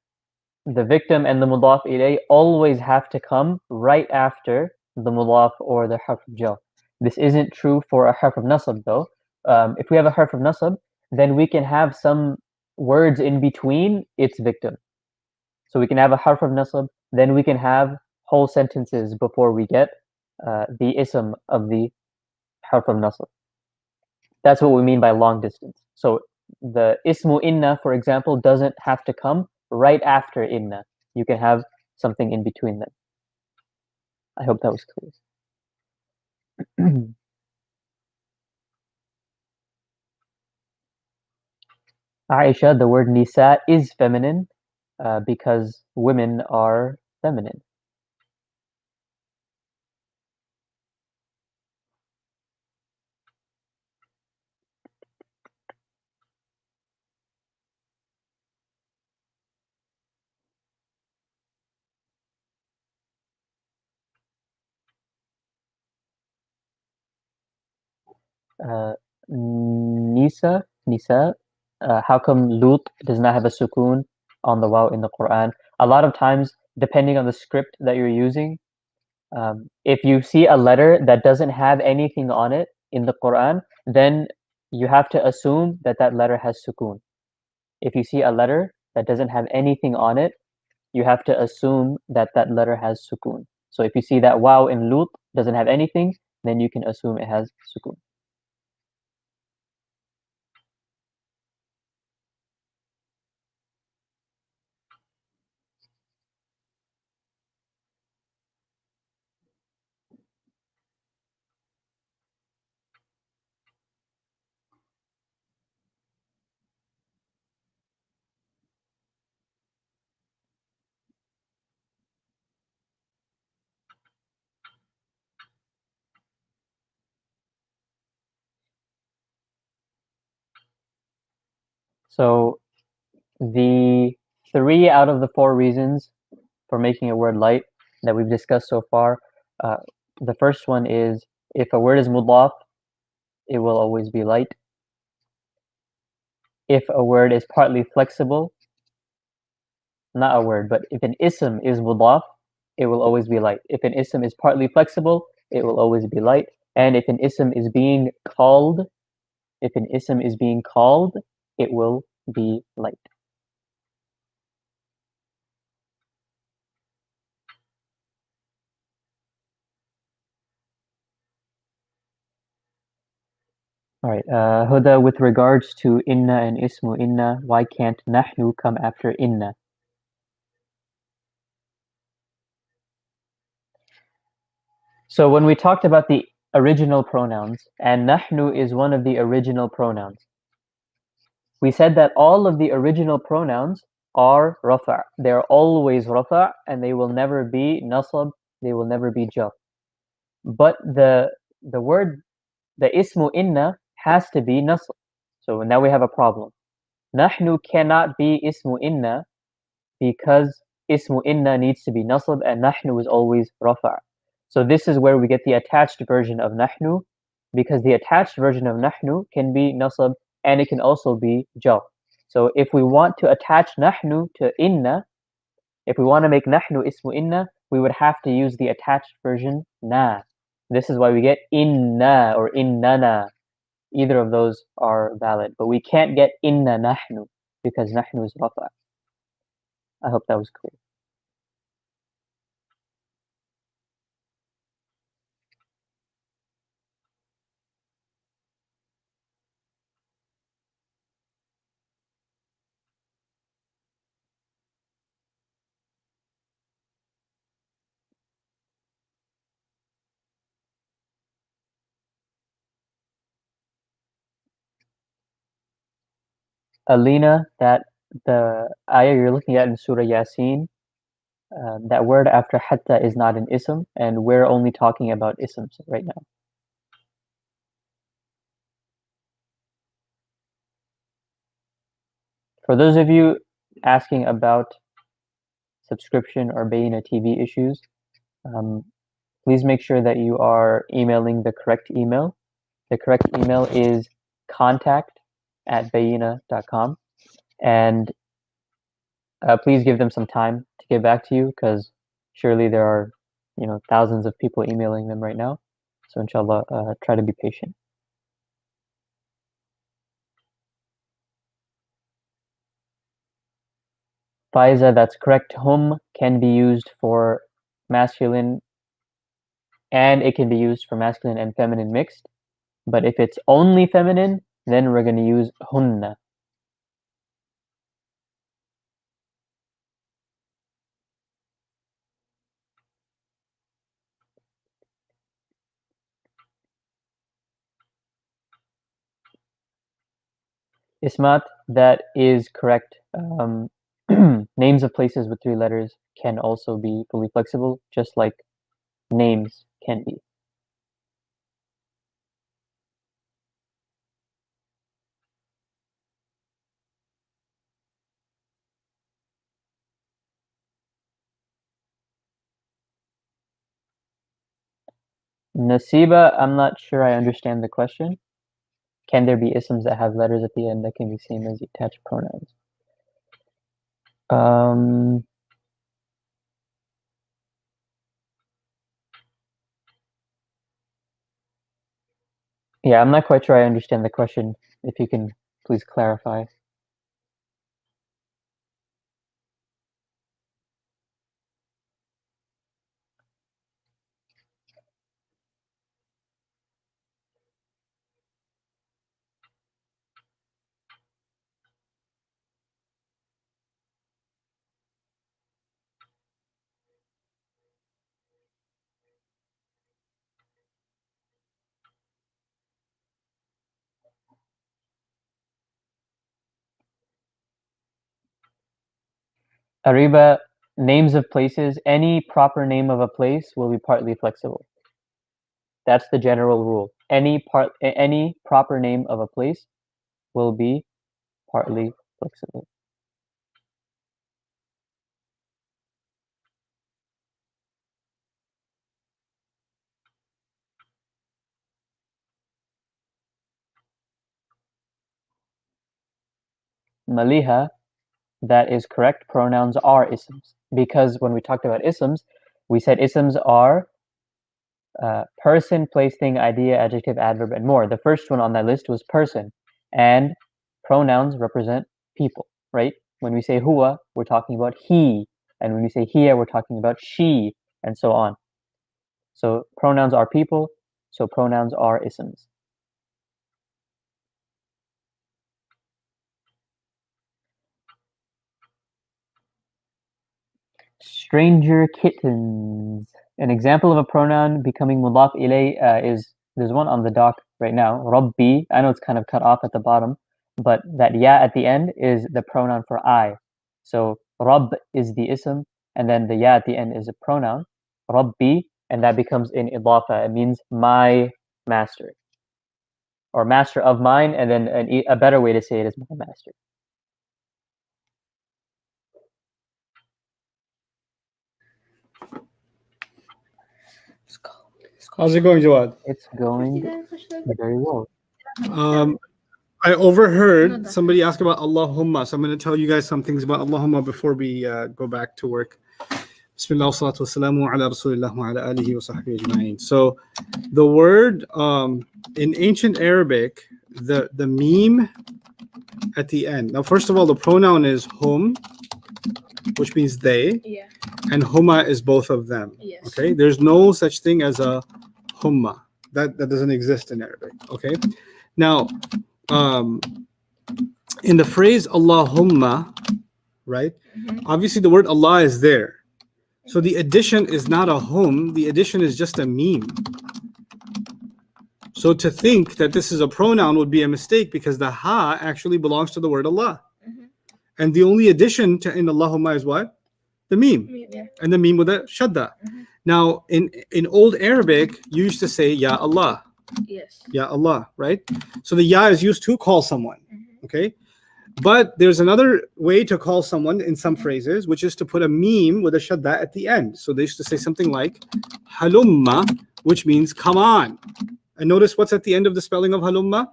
Speaker 4: the victim and the mudaf ilay always have to come right after the mudaf or the harf of jar. This isn't true for a harf of nasab though. If we have a harf of nasab, then we can have some words in between its victim. So we can have a harf of nasab, then we can have whole sentences before we get the ism of the harf of nasab. That's what we mean by long distance. So the ismu inna, for example, doesn't have to come right after inna. You can have something in between them. I hope that was clear. Aisha, the word nisa is feminine because women are feminine. Nisa. How come Lut does not have a sukoon on the waw in the Quran? A lot of times, depending on the script that you're using, if you see a letter that doesn't have anything on it in the Quran, then you have to assume that that letter has sukoon. If you see a letter that doesn't have anything on it, you have to assume that that letter has sukoon. So if you see that waw in Lut doesn't have anything, then you can assume it has sukoon. So the 3 out of the 4 reasons for making a word light that we've discussed so far, the first one is if a word is mudaf, it will always be light. If a word is partly flexible, not a word, but if an ism is mudaf, it will always be light. If an ism is partly flexible, it will always be light. And if an ism is being called, it will be light. All right, Huda, with regards to inna and ismu inna, why can't nahnu come after inna? So when we talked about the original pronouns, and nahnu is one of the original pronouns, we said that all of the original pronouns are rafa'. They're always rafa', and they will never be nasab, they will never be jar. But the word, the ismu inna, has to be nasab. So now we have a problem. Nahnu cannot be ismu inna because ismu inna needs to be nasab and nahnu is always rafa'. So this is where we get the attached version of nahnu, because the attached version of nahnu can be nasab and it can also be jar. So if we want to attach nahnu to inna, if we want to make nahnu ismu inna, we would have to use the attached version na. This is why we get inna or innana. Either of those are valid, but we can't get inna nahnu because nahnu is rafa'. I hope that was clear. Alina, that the ayah you're looking at in Surah Yasin, that word after hatta is not an ism, and we're only talking about isms right now. For those of you asking about subscription or Bayina TV issues, please make sure that you are emailing the correct email. The correct email is contact@bayina.com, and please give them some time to get back to you because surely there are, thousands of people emailing them right now. So inshallah, try to be patient. Faiza, that's correct. Hum can be used for masculine and it can be used for masculine and feminine mixed. But if it's only feminine, then we're going to use hunna. Ismat, that is correct. Names of places with 3 letters can also be fully flexible, just like names can be. Nasiba, I'm not sure I understand the question. Can there be isms that have letters at the end that can be seen as attached pronouns? Yeah, I'm not quite sure I understand the question. If you can please clarify. Ariba, names of places, any proper name of a place will be partly flexible. That's the general rule. Any proper name of a place will be partly flexible. Maliha, that is correct. Pronouns are isms. Because when we talked about isms, we said isms are person, place, thing, idea, adjective, adverb, and more. The first one on that list was person. And pronouns represent people, right? When we say huwa, we're talking about he. And when we say hiya, we're talking about she, and so on. So pronouns are people, so pronouns are isms. stranger kittens. An example of a pronoun becoming mudaf ilay is, there's one on the dock right now, Rabbi. I know it's kind of cut off at the bottom, but that ya at the end is the pronoun for I. So Rabb is the ism, and then the ya at the end is a pronoun, Rabbi, and that becomes in idafa. It means my master, or master of mine, and then a better way to say it is my master.
Speaker 2: How's it going, Jawad?
Speaker 4: It's going very well.
Speaker 2: I overheard
Speaker 1: No, that's
Speaker 2: somebody ask about Allahumma, so I'm going to tell you guys some things about Allahumma before we go back to work. Bismillah wa salatu wa salamu ala rasulillah wa ala alihi wa sahbihi ajma'in. So the word in ancient Arabic, the meme at the end. Now, first of all, the pronoun is hum, which means they,
Speaker 1: Yeah.
Speaker 2: and huma is both of them.
Speaker 1: Yes.
Speaker 2: Okay, there's no such thing as a humma. That doesn't exist in Arabic. Okay, now in the phrase Allahumma, right?
Speaker 1: Mhm.
Speaker 2: Obviously, the word Allah is there. So the addition is not a hum, the addition is just a meme. So to think that this is a pronoun would be a mistake because the ha actually belongs to the word Allah.
Speaker 1: Mhm.
Speaker 2: And the only addition to in Allahumma is what? The meme.
Speaker 1: Yeah.
Speaker 2: And the meme with a shadda.
Speaker 1: Mhm.
Speaker 2: Now, in old Arabic, you used to say Ya Allah,
Speaker 1: Yes.
Speaker 2: Ya Allah, right? So the Ya is used to call someone,
Speaker 1: Mhm.
Speaker 2: okay? But there's another way to call someone in some phrases, which is to put a meme with a shadda at the end. So they used to say something like halumma, which means come on. And notice what's at the end of the spelling of halumma?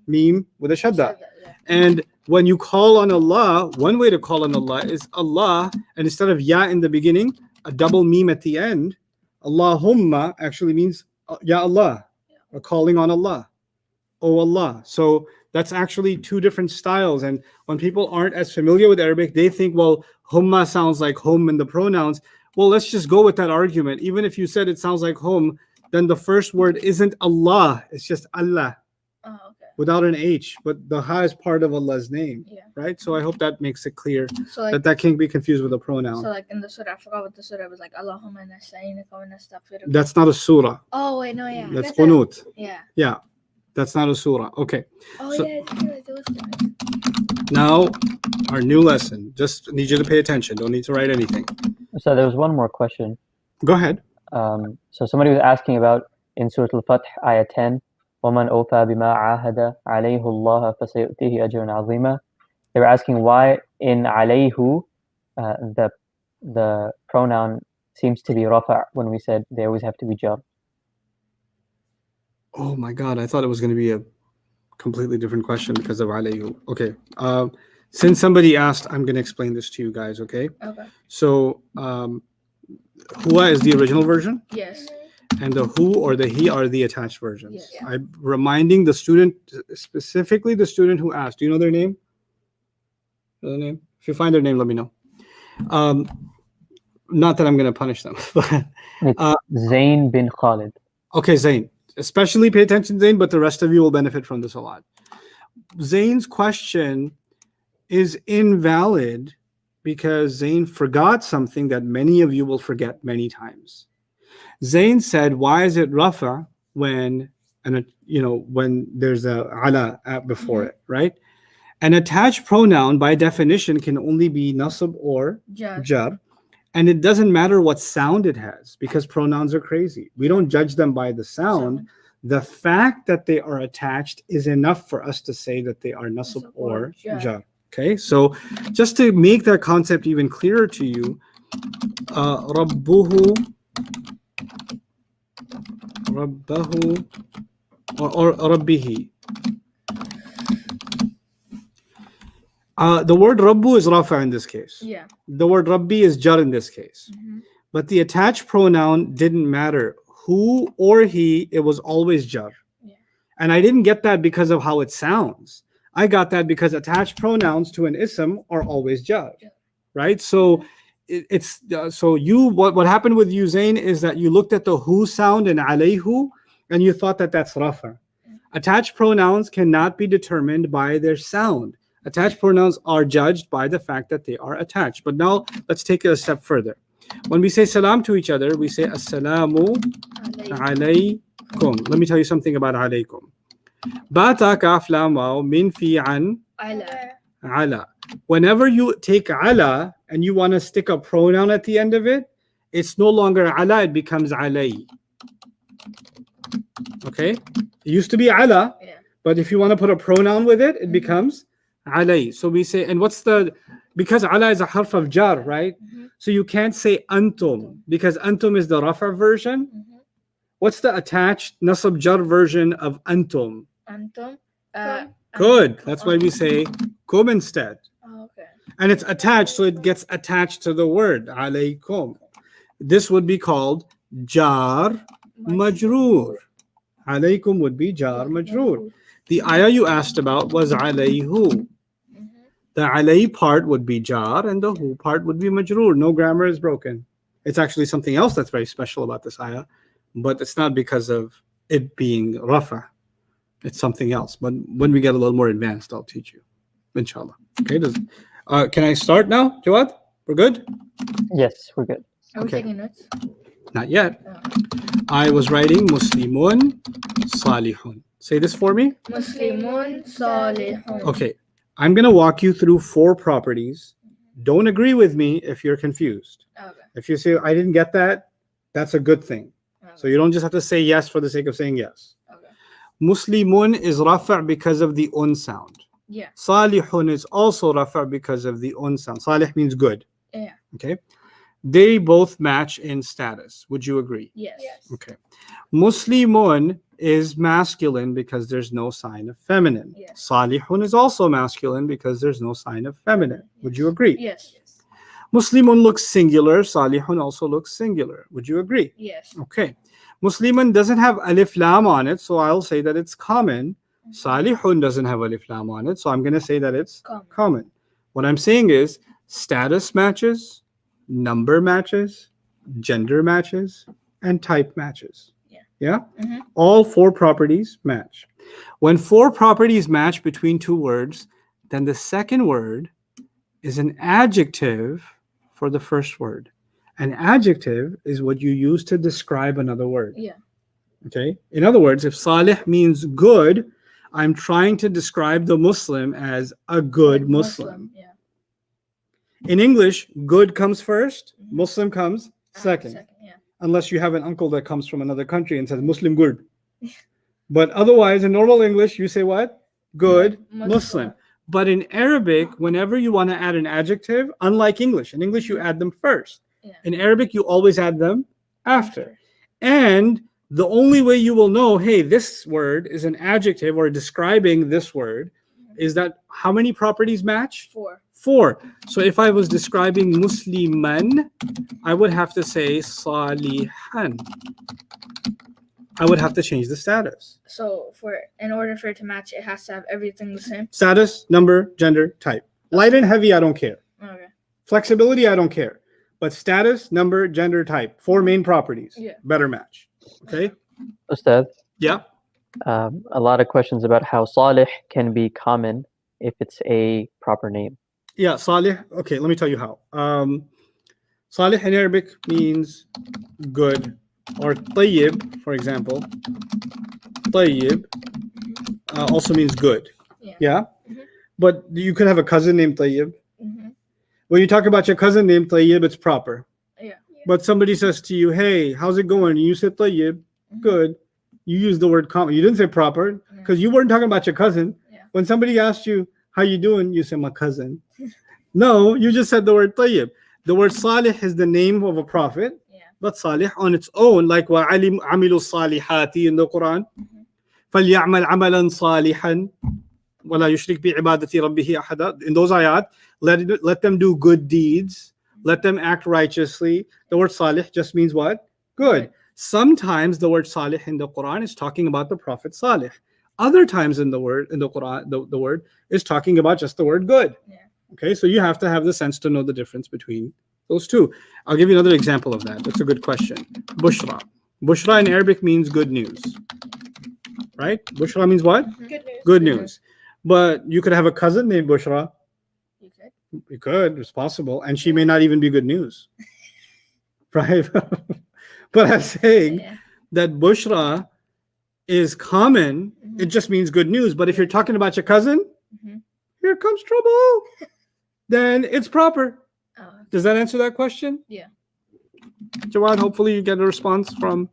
Speaker 2: Meme with a shadda.
Speaker 1: Yeah.
Speaker 2: And when you call on Allah, one way to call on Allah is Allah, and instead of Ya in the beginning, a double meme at the end. Allahumma actually means Ya Allah, or calling on Allah. Oh Allah. So that's actually two different styles. And when people aren't as familiar with Arabic, they think, well, humma sounds like hum in the pronouns. Well, let's just go with that argument. Even if you said it sounds like hum, then the first word isn't Allah, it's just Allah
Speaker 1: Oh, okay.
Speaker 2: without an H, but the ha is part of Allah's name,
Speaker 1: Yeah.
Speaker 2: right? So I hope that makes it clear
Speaker 1: So like,
Speaker 2: that can't be confused with a pronoun.
Speaker 1: so like in the surah, I forgot what the surah was like. Allahumma nasta'inaka wa nastaghfiruka.
Speaker 2: That's not a surah.
Speaker 1: Oh wait, no, yeah.
Speaker 2: That's qunut.
Speaker 1: Yeah.
Speaker 2: Yeah, that's not a surah. Okay,
Speaker 1: Oh
Speaker 2: So-
Speaker 1: yeah, I just realized it was qunut.
Speaker 2: now our new lesson. Just need you to pay attention. Don't need to write anything.
Speaker 4: So there was one more question.
Speaker 2: Go ahead.
Speaker 4: So somebody was asking about in Surah Al-Fath, Ayah 10, وَمَنْ أَوْفَى بِمَا عَاهَدَ عَلَيْهُ اللَّهَ فَسَيُؤْتِيهِ أَجْرًا عَظِيمًا. They were asking why in عَلَيْهُ the pronoun seems to be rafa' when we said they always have to be jar.
Speaker 2: Oh my God, I thought it was going to be a completely different question because of alayhu. Okay. Since somebody asked, I'm going to explain this to you guys. Okay.
Speaker 1: Okay.
Speaker 2: So huwa is the original version,
Speaker 1: Yes.
Speaker 2: and the who or the he are the attached versions.
Speaker 1: Yes.
Speaker 2: I'm reminding the student, specifically the student who asked. Do you know their name? Know their name? If you find their name, let me know. Not that I'm going to punish them. But,
Speaker 4: It's Zayn bin Khalid.
Speaker 2: okay, Zayn. Especially pay attention, Zayn, but the rest of you will benefit from this a lot. Zayn's question is invalid because Zayn forgot something that many of you will forget many times. Zayn said, "Why is it rafa when when there's a ala before it, right?" An attached pronoun by definition can only be nasab or
Speaker 1: Judge.
Speaker 2: jar, and it doesn't matter what sound it has because pronouns are crazy. We don't judge them by the sound. The fact that they are attached is enough for us to say that they are nasab
Speaker 1: Nasab
Speaker 2: or
Speaker 1: or jar.
Speaker 2: jar. Okay, so just to make that concept even clearer to you, rabbahu or rabbihi. The word rabbu is rafa in this case.
Speaker 1: Yeah.
Speaker 2: The word rabbi is jar in this case.
Speaker 1: Mhm.
Speaker 2: But the attached pronoun didn't matter. Who or he, it was always jar.
Speaker 1: Yeah.
Speaker 2: And I didn't get that because of how it sounds. I got that because attached pronouns to an ism are always jar.
Speaker 1: Yeah.
Speaker 2: Right? So what happened with you, Zayn, is that you looked at the who sound in alayhu and you thought that that's rafa. Attached pronouns cannot be determined by their sound. Attached pronouns are judged by the fact that they are attached. But now let's take it a step further. When we say salam to each other, we say assalamu alaykum. Let me tell you something about alaykum. Bata kaf lam waw min fi an ala. Whenever you take ala and you want to stick a pronoun at the end of it, it's no longer ala, it becomes alay. Okay? It used to be ala,
Speaker 1: Yeah.
Speaker 2: but if you want to put a pronoun with it, it becomes alay. So we say, and because ala is a harf of jar, right?
Speaker 1: Mhm.
Speaker 2: So you can't say antum, because antum is the rafa version.
Speaker 1: Mhm.
Speaker 2: What's the attached nasab jar version of antum?
Speaker 1: Antum.
Speaker 2: Good. That's why we say kum instead.
Speaker 1: Oh, okay.
Speaker 2: And it's attached, so it gets attached to the word alaykum. This would be called jar majroor. Alaykum would be jar majroor. The ayah you asked about was alayhu.
Speaker 1: Mhm.
Speaker 2: The alay part would be jar and the hu part would be majroor. No grammar is broken. It's actually something else that's very special about this ayah, but it's not because of it being rafa. It's something else. But when we get a little more advanced, I'll teach you, inshallah. Okay. Can I start now, Jawad? We're good?
Speaker 4: Yes, we're good.
Speaker 1: Are we
Speaker 2: Okay.
Speaker 1: taking notes?
Speaker 2: Not yet.
Speaker 1: Oh.
Speaker 2: I was writing Muslimun Salihun. Say this for me.
Speaker 1: Muslimun salihun.
Speaker 2: Okay. I'm going to walk you through 4 properties. Don't agree with me if you're confused.
Speaker 1: Okay.
Speaker 2: If you say, I didn't get that, that's a good thing. So you don't just have to say yes for the sake of saying yes.
Speaker 1: Okay.
Speaker 2: Muslimun is rafa' because of the un sound.
Speaker 1: Yeah.
Speaker 2: Salihun is also rafa' because of the un sound. Salih means good.
Speaker 1: Yeah.
Speaker 2: Okay. They both match in status. Would you agree?
Speaker 1: Yes.
Speaker 2: Okay. Muslimun is masculine because there's no sign of feminine.
Speaker 1: Yes.
Speaker 2: Salihun is also masculine because there's no sign of feminine. Would you agree?
Speaker 1: Yes.
Speaker 2: Muslimun looks singular. Salihun also looks singular. Would you agree?
Speaker 1: Yes.
Speaker 2: Okay. Muslimun doesn't have alif lam on it, so I'll say that it's common. Salihun doesn't have alif lam on it, so I'm going to say that it's common. What I'm saying is status matches, number matches, gender matches, and type matches. Yeah?
Speaker 1: Mhm.
Speaker 2: All 4 properties match. When 4 properties match between 2 words, then the second word is an adjective for the first word. An adjective is what you use to describe another word.
Speaker 1: Yeah.
Speaker 2: Okay? In other words, if salih means good, I'm trying to describe the Muslim as a good Muslim.
Speaker 1: Yeah.
Speaker 2: In English, good comes first, Muslim comes second.
Speaker 1: Yeah.
Speaker 2: Unless you have an uncle that comes from another country and says Muslim good. But otherwise, in normal English, you say what? Good Muslim. But in Arabic, whenever you want to add an adjective, unlike English, in English you add them first.
Speaker 1: Yeah.
Speaker 2: In Arabic, you always add them after. And the only way you will know, hey, this word is an adjective or describing this word, is that how many properties match?
Speaker 1: 4.
Speaker 2: 4. So if I was describing Musliman, I would have to say Salihan. I would have to change the status.
Speaker 1: So in order for it to match, it has to have everything the same.
Speaker 2: Status, number, gender, type. Light and heavy, I don't care.
Speaker 1: Okay.
Speaker 2: Flexibility, I don't care. But status, number, gender, type. 4 main properties.
Speaker 1: Yeah.
Speaker 2: Better match. Okay?
Speaker 4: Ustad,
Speaker 2: Yeah.
Speaker 4: a lot of questions about how Salih can be common if it's a proper name.
Speaker 2: Yeah, Salih. Okay, let me tell you how. Salih in Arabic means good. Or tayyib, for example. Tayyib also means good.
Speaker 1: Yeah.
Speaker 2: Mhm. But you could have a cousin named Tayyib.
Speaker 1: Mm-hmm.
Speaker 2: When you talk about your cousin named Tayyib, it's proper.
Speaker 1: Yeah.
Speaker 2: But somebody says to you, hey, how's it going? And you said Tayyib, good. You use the word common. You didn't say proper because you weren't talking about your cousin.
Speaker 1: Yeah.
Speaker 2: When somebody asked you, how you doing? You say, my cousin. No, you just said the word Tayyib. The word Salih is the name of a prophet. But Salih on its own, like وَعَمِلُوا الصَّالِحَاتِ in the Quran, فَلْيَعْمَلْ عَمَلًا صَالِحًا وَلَا يُشْرِكْ بِعِبَادَةِ رَبِّهِ أَحَدًا. In those ayat, let them do good deeds, let them act righteously. The word Salih just means what? Good. Sometimes the word Salih in the Quran is talking about the Prophet Salih. Other times in the Quran, the word is talking about just the word good.
Speaker 1: Yeah.
Speaker 2: Okay, so you have to have the sense to know the difference between those two. I'll give you another example of that. That's a good question. Bushra. Bushra in Arabic means good news. Right? Bushra means what?
Speaker 3: Good news.
Speaker 2: Good news. But you could have a cousin named Bushra.
Speaker 1: You could.
Speaker 2: You could. It's possible. And she may not even be good news. right? But I'm saying
Speaker 1: Yeah.
Speaker 2: that bushra is common. It
Speaker 1: Mhm.
Speaker 2: just means good news. But if you're talking about your cousin,
Speaker 1: Mhm.
Speaker 2: here comes trouble, then it's proper.
Speaker 1: Oh,
Speaker 2: Does that answer that question?
Speaker 1: Yeah.
Speaker 2: Jawad, hopefully you get a response from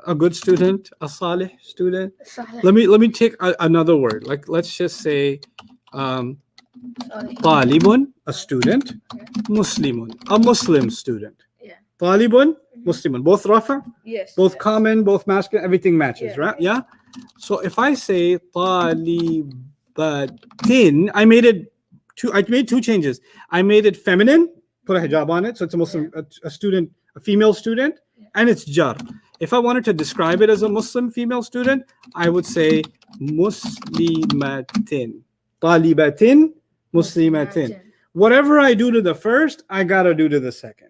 Speaker 2: a good student, a salih student.
Speaker 1: Salih.
Speaker 2: Let me take another word. Like let's just say
Speaker 1: Salih.
Speaker 2: talibun, a student,
Speaker 1: Okay.
Speaker 2: muslimun, a Muslim student.
Speaker 1: Yeah.
Speaker 2: Talibun,
Speaker 1: Mhm.
Speaker 2: muslimun, both rafa,
Speaker 1: Yes.
Speaker 2: both
Speaker 1: yes.
Speaker 2: common, both masculine, everything matches,
Speaker 1: Yeah.
Speaker 2: right? Yeah. So if I say talibatin, I made two changes. I made it feminine, put a hijab on it, so it's a Muslim, a student, a female student,
Speaker 1: Yeah.
Speaker 2: and it's jar. If I wanted to describe it as a Muslim female student, I would say muslimatin, talibatin, muslimatin. Whatever I do to the first, I gotta do to the second.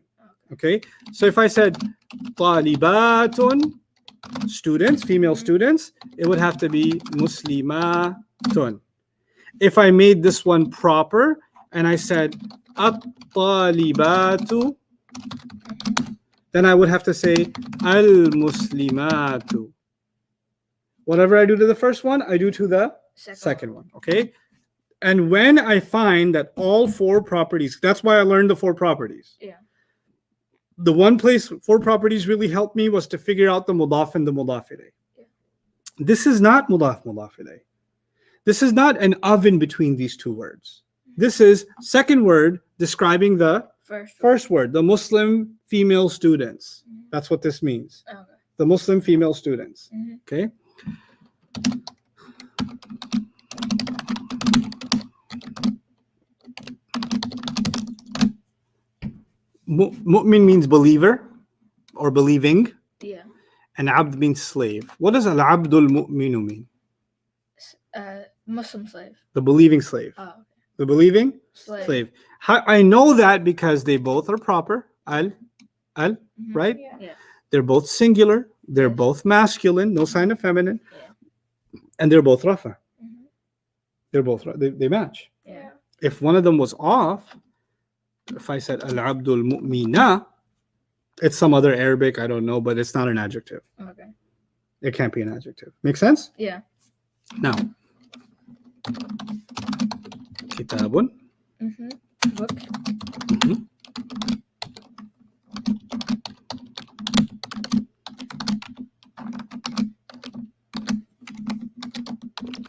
Speaker 2: Okay. So if I said talibatun, students, female students, it would have to be muslimatun. If I made this one proper and I said at-talibatu, then I would have to say al-muslimatu. Whatever I do to the first one, I do to the second one. Okay. And when I find that all four properties, that's why I learned the four properties.
Speaker 1: Yeah.
Speaker 2: The one place four properties really helped me was to figure out the mudaf and the mudaf ilayh.
Speaker 1: Yeah.
Speaker 2: This is not mudaf ilayh. This is not an oven between these two words. This is second word describing the first word, the Muslim female students.
Speaker 1: Mhm.
Speaker 2: That's what this means.
Speaker 1: Okay.
Speaker 2: The Muslim female students.
Speaker 1: Mhm.
Speaker 2: Okay. Mu'min means believer or believing,
Speaker 1: Yeah.
Speaker 2: and abd means slave. What does al-abdul mu'minu mean?
Speaker 1: Muslim slave.
Speaker 2: The believing slave.
Speaker 1: Oh,
Speaker 2: The believing
Speaker 1: slave.
Speaker 2: slave. I know that because they both are proper.
Speaker 1: Mhm.
Speaker 2: Right?
Speaker 3: Yeah.
Speaker 1: Yeah.
Speaker 2: They're both singular. They're
Speaker 1: Yes.
Speaker 2: both masculine. No sign of feminine.
Speaker 1: Yeah.
Speaker 2: And they're both rafa.
Speaker 1: Mhm.
Speaker 2: They're both they match.
Speaker 1: Yeah.
Speaker 2: If one of them was off, if I said al-abdul mu'mina, it's some other Arabic, I don't know, but it's not an adjective.
Speaker 1: Okay.
Speaker 2: It can't be an adjective. Make sense?
Speaker 1: Yeah.
Speaker 2: Now, kitabun.
Speaker 1: Mm-hmm. Book.
Speaker 2: Mhm.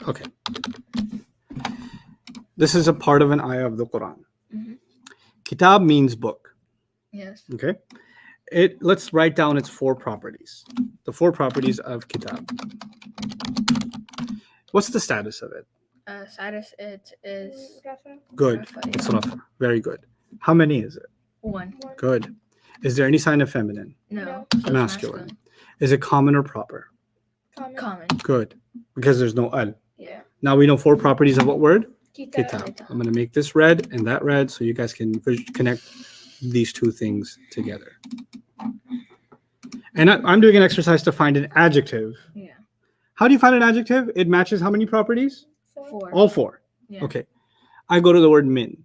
Speaker 2: Okay. This is a part of an ayah of the Quran.
Speaker 1: Mhm.
Speaker 2: Kitab means book.
Speaker 1: Yes.
Speaker 2: Okay. Let's write down its four properties. The four properties of kitab. What's the status of it?
Speaker 1: Status. It is
Speaker 3: Rafa.
Speaker 2: Good.
Speaker 1: Rafa,
Speaker 2: It's
Speaker 1: yeah.
Speaker 2: rafa. Very good. How many is it?
Speaker 1: One.
Speaker 2: Good. Is there any sign of feminine?
Speaker 1: No.
Speaker 3: No.
Speaker 1: So it's
Speaker 2: Masculine. Is it common or proper?
Speaker 3: Common.
Speaker 1: Common.
Speaker 2: Good. Because there's no al.
Speaker 1: Yeah.
Speaker 2: Now we know four properties of what word?
Speaker 3: Kitab.
Speaker 2: Kitab. I'm going to make this red and that red so you guys can connect these two things together. And I'm doing an exercise to find an adjective.
Speaker 1: Yeah.
Speaker 2: How do you find an adjective? It matches how many properties?
Speaker 1: Four.
Speaker 2: All four.
Speaker 1: Yeah.
Speaker 2: Okay. I go to the word min.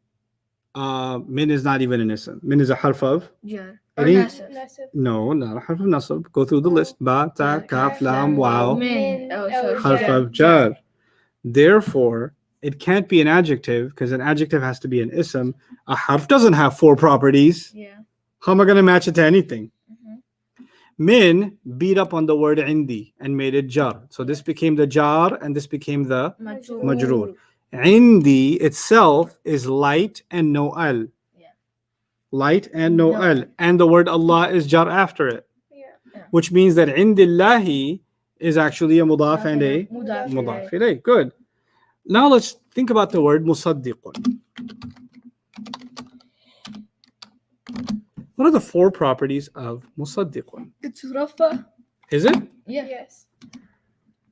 Speaker 2: Min is not even an ism. Min is a harf of?
Speaker 1: Jar.
Speaker 2: I
Speaker 1: Or
Speaker 2: think-
Speaker 1: nasib.
Speaker 3: Nasib.
Speaker 2: No, not a harf of nasab. Go through the list. Ba, ta,
Speaker 1: Yeah,
Speaker 2: kaf, lam,
Speaker 1: lam,
Speaker 2: wow.
Speaker 1: Min. Oh, so it's
Speaker 2: Harf
Speaker 1: jar.
Speaker 2: of jar. Therefore, it can't be an adjective because an adjective has to be an ism. A harf doesn't have four properties.
Speaker 1: Yeah.
Speaker 2: How am I going to match it to anything?
Speaker 1: Mhm.
Speaker 2: Min beat up on the word indi and made it jar. So this became the jar and this became the
Speaker 1: Majroor.
Speaker 2: majroor. Indi itself is light and no al.
Speaker 1: Yeah.
Speaker 2: Light and no
Speaker 1: No.
Speaker 2: al. And the word Allah is jar after it,
Speaker 3: Yeah.
Speaker 2: which means that indillahi is actually a mudaf and a
Speaker 1: Mudaf
Speaker 2: mudaf
Speaker 1: ilayh.
Speaker 2: ilayh. Good. Now let's think about the word musaddiqun. What are the four properties of musaddiqun?
Speaker 1: It's Rafa.
Speaker 2: Is it?
Speaker 1: Yeah.
Speaker 3: Yes.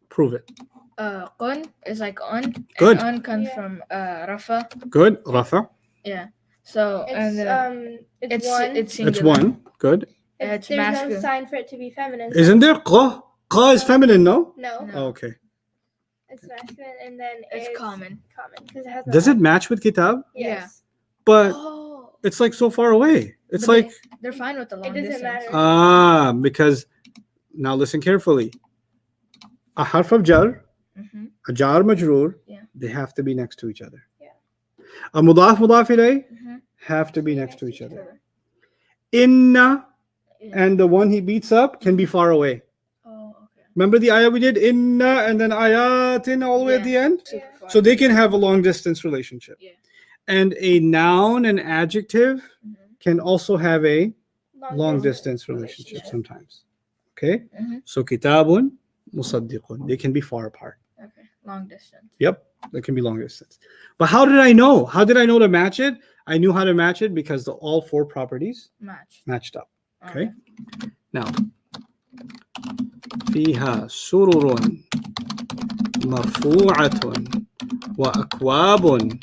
Speaker 2: Prove it.
Speaker 1: Qun is like on.
Speaker 2: Good.
Speaker 1: And on comes
Speaker 3: Yeah.
Speaker 1: from Rafa.
Speaker 2: Good. Rafa.
Speaker 1: Yeah. So and
Speaker 3: It's one.
Speaker 1: it's singular.
Speaker 2: It's one. Good.
Speaker 1: It's
Speaker 3: There's
Speaker 1: masculine.
Speaker 3: no sign for it to be feminine. so-
Speaker 2: Isn't there qa? Qa is feminine, no?
Speaker 3: No.
Speaker 1: No.
Speaker 2: Oh, okay.
Speaker 3: It's masculine, and then
Speaker 1: It's common.
Speaker 3: Common because it has. No
Speaker 2: Does it
Speaker 3: al.
Speaker 2: match with kitab?
Speaker 3: Yes.
Speaker 2: But
Speaker 1: Oh.
Speaker 2: it's like so far away. It's
Speaker 1: But
Speaker 2: like
Speaker 1: they're fine with the long
Speaker 3: doesn't
Speaker 1: distance.
Speaker 3: matter.
Speaker 2: because now listen carefully. A harf of jar,
Speaker 1: Mm-hmm.
Speaker 2: a jar majroor,
Speaker 1: Yeah.
Speaker 2: they have to be next to each other.
Speaker 3: Yeah.
Speaker 2: A mudaf ilayh
Speaker 1: Mm-hmm.
Speaker 2: have to be next to each other. Inna and the one he beats up can be far away.
Speaker 1: Oh, okay.
Speaker 2: Remember the ayah we did? Inna and then ayatin all the way at the end?
Speaker 1: Super far.
Speaker 2: So they can have a long distance relationship.
Speaker 1: Yeah.
Speaker 2: And a noun and adjective
Speaker 1: Mhm.
Speaker 2: can also have a long
Speaker 3: distance.
Speaker 2: distance relationship
Speaker 1: Yeah.
Speaker 2: sometimes. Okay?
Speaker 1: Mhm.
Speaker 2: So kitabun, musaddiqun. They can be far apart.
Speaker 1: Okay. Long distance.
Speaker 2: Yep. They can be long distance. But how did I know? How did I know to match it? I knew how to match it because all four properties
Speaker 1: Match.
Speaker 2: matched up. Okay? Now, فيها سرر مرفوعة وأكواب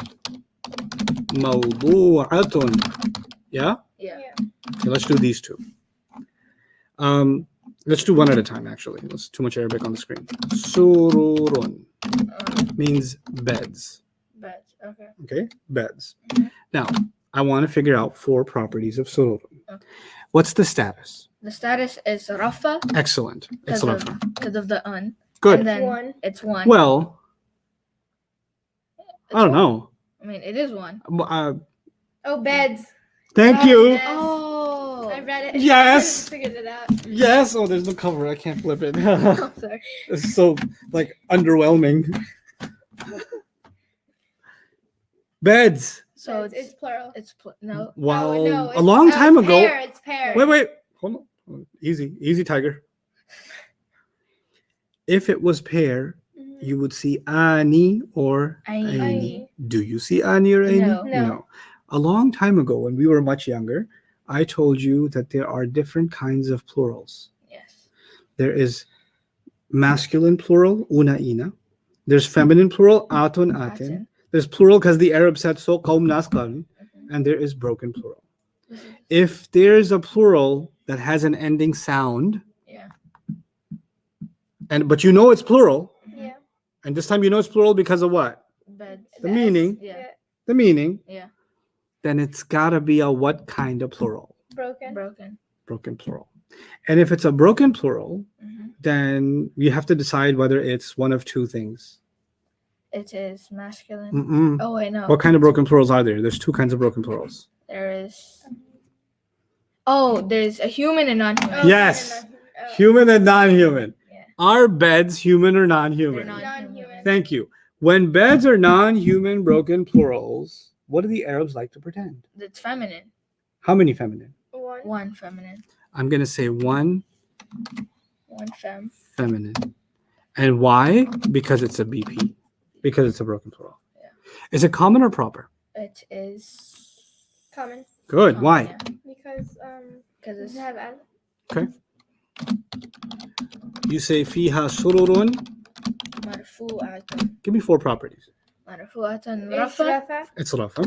Speaker 2: موضوعة. Yeah?
Speaker 1: Yeah.
Speaker 2: Okay, let's do these two. Let's do one at a time, actually. There's too much Arabic on the screen. Sururun means beds.
Speaker 1: Beds. Okay.
Speaker 2: Okay? Beds.
Speaker 1: Mhm.
Speaker 2: Now, I want to figure out four properties of sururun.
Speaker 1: Okay.
Speaker 2: What's the status?
Speaker 1: The status is rafa
Speaker 2: Excellent.
Speaker 1: because
Speaker 2: Excellent.
Speaker 1: of the un. And
Speaker 2: Good.
Speaker 1: then
Speaker 3: One.
Speaker 1: it's one.
Speaker 2: Well,
Speaker 1: It's
Speaker 2: I don't
Speaker 1: one.
Speaker 2: know.
Speaker 1: I mean, it is one.
Speaker 3: Oh, beds.
Speaker 2: Thank you.
Speaker 3: Yes.
Speaker 1: Oh.
Speaker 3: I read it.
Speaker 2: Yes.
Speaker 3: I figured it out.
Speaker 2: Yes. Oh, there's no cover. I can't flip it.
Speaker 1: I'm sorry.
Speaker 2: It's so like underwhelming. Beds.
Speaker 1: So
Speaker 3: It's plural.
Speaker 1: no.
Speaker 2: Wow.
Speaker 3: No,
Speaker 2: A long time ago.
Speaker 3: Pair. It's pair.
Speaker 2: Wait. Hold on. Easy, tiger. If it was pair,
Speaker 3: Mhm.
Speaker 2: you would see ani or
Speaker 1: Aini.
Speaker 2: aini. Do you see ani or aini?
Speaker 1: No.
Speaker 3: No.
Speaker 2: A long time ago, when we were much younger, I told you that there are different kinds of plurals.
Speaker 1: Yes.
Speaker 2: There is masculine plural, una ina. There's feminine plural, atun atin.
Speaker 1: Atin.
Speaker 2: There's plural because the Arab said so, qaum nas qalu.
Speaker 1: Mhm.
Speaker 2: And there is broken plural.
Speaker 1: This is-
Speaker 2: If there's a plural that has an ending sound,
Speaker 1: Yeah.
Speaker 2: but you know it's plural,
Speaker 3: Yeah.
Speaker 2: and this time you know it's plural because of what?
Speaker 1: Beds.
Speaker 2: The meaning.
Speaker 1: Yeah.
Speaker 2: The meaning.
Speaker 1: Yeah.
Speaker 2: Then it's gotta be a what kind of plural?
Speaker 3: Broken.
Speaker 1: Broken.
Speaker 2: Broken plural. And if it's a broken plural,
Speaker 1: Mm-hmm.
Speaker 2: then you have to decide whether it's one of two things.
Speaker 1: It is masculine.
Speaker 2: Mm-mm.
Speaker 1: Oh wait, no.
Speaker 2: What kind of broken plurals are there? There's two kinds of broken plurals.
Speaker 1: There is. Oh, there's a human and non-human.
Speaker 3: Oh,
Speaker 2: Yes.
Speaker 3: no, no, no.
Speaker 2: Human and non-human.
Speaker 1: Yeah.
Speaker 2: Are beds human or
Speaker 1: They're
Speaker 2: non-human?
Speaker 1: non-human.
Speaker 2: Thank you. When beds are non-human broken plurals, what do the Arabs like to pretend?
Speaker 1: It's feminine.
Speaker 2: How many feminine?
Speaker 3: One.
Speaker 1: One feminine.
Speaker 2: I'm gonna say one
Speaker 1: One fem.
Speaker 2: feminine. And why? Because it's a BP. Because it's a broken plural.
Speaker 1: Yeah.
Speaker 2: Is it common or proper?
Speaker 1: It is.
Speaker 3: Common.
Speaker 2: Good. Why?
Speaker 3: Because
Speaker 1: Because
Speaker 3: does
Speaker 1: it's
Speaker 3: it have al?
Speaker 2: You say fiha sururun.
Speaker 1: marfu'atun.
Speaker 2: Give me four properties.
Speaker 1: Marfu'atun
Speaker 3: It's
Speaker 1: rafa.
Speaker 3: rafa.
Speaker 2: It's rafa.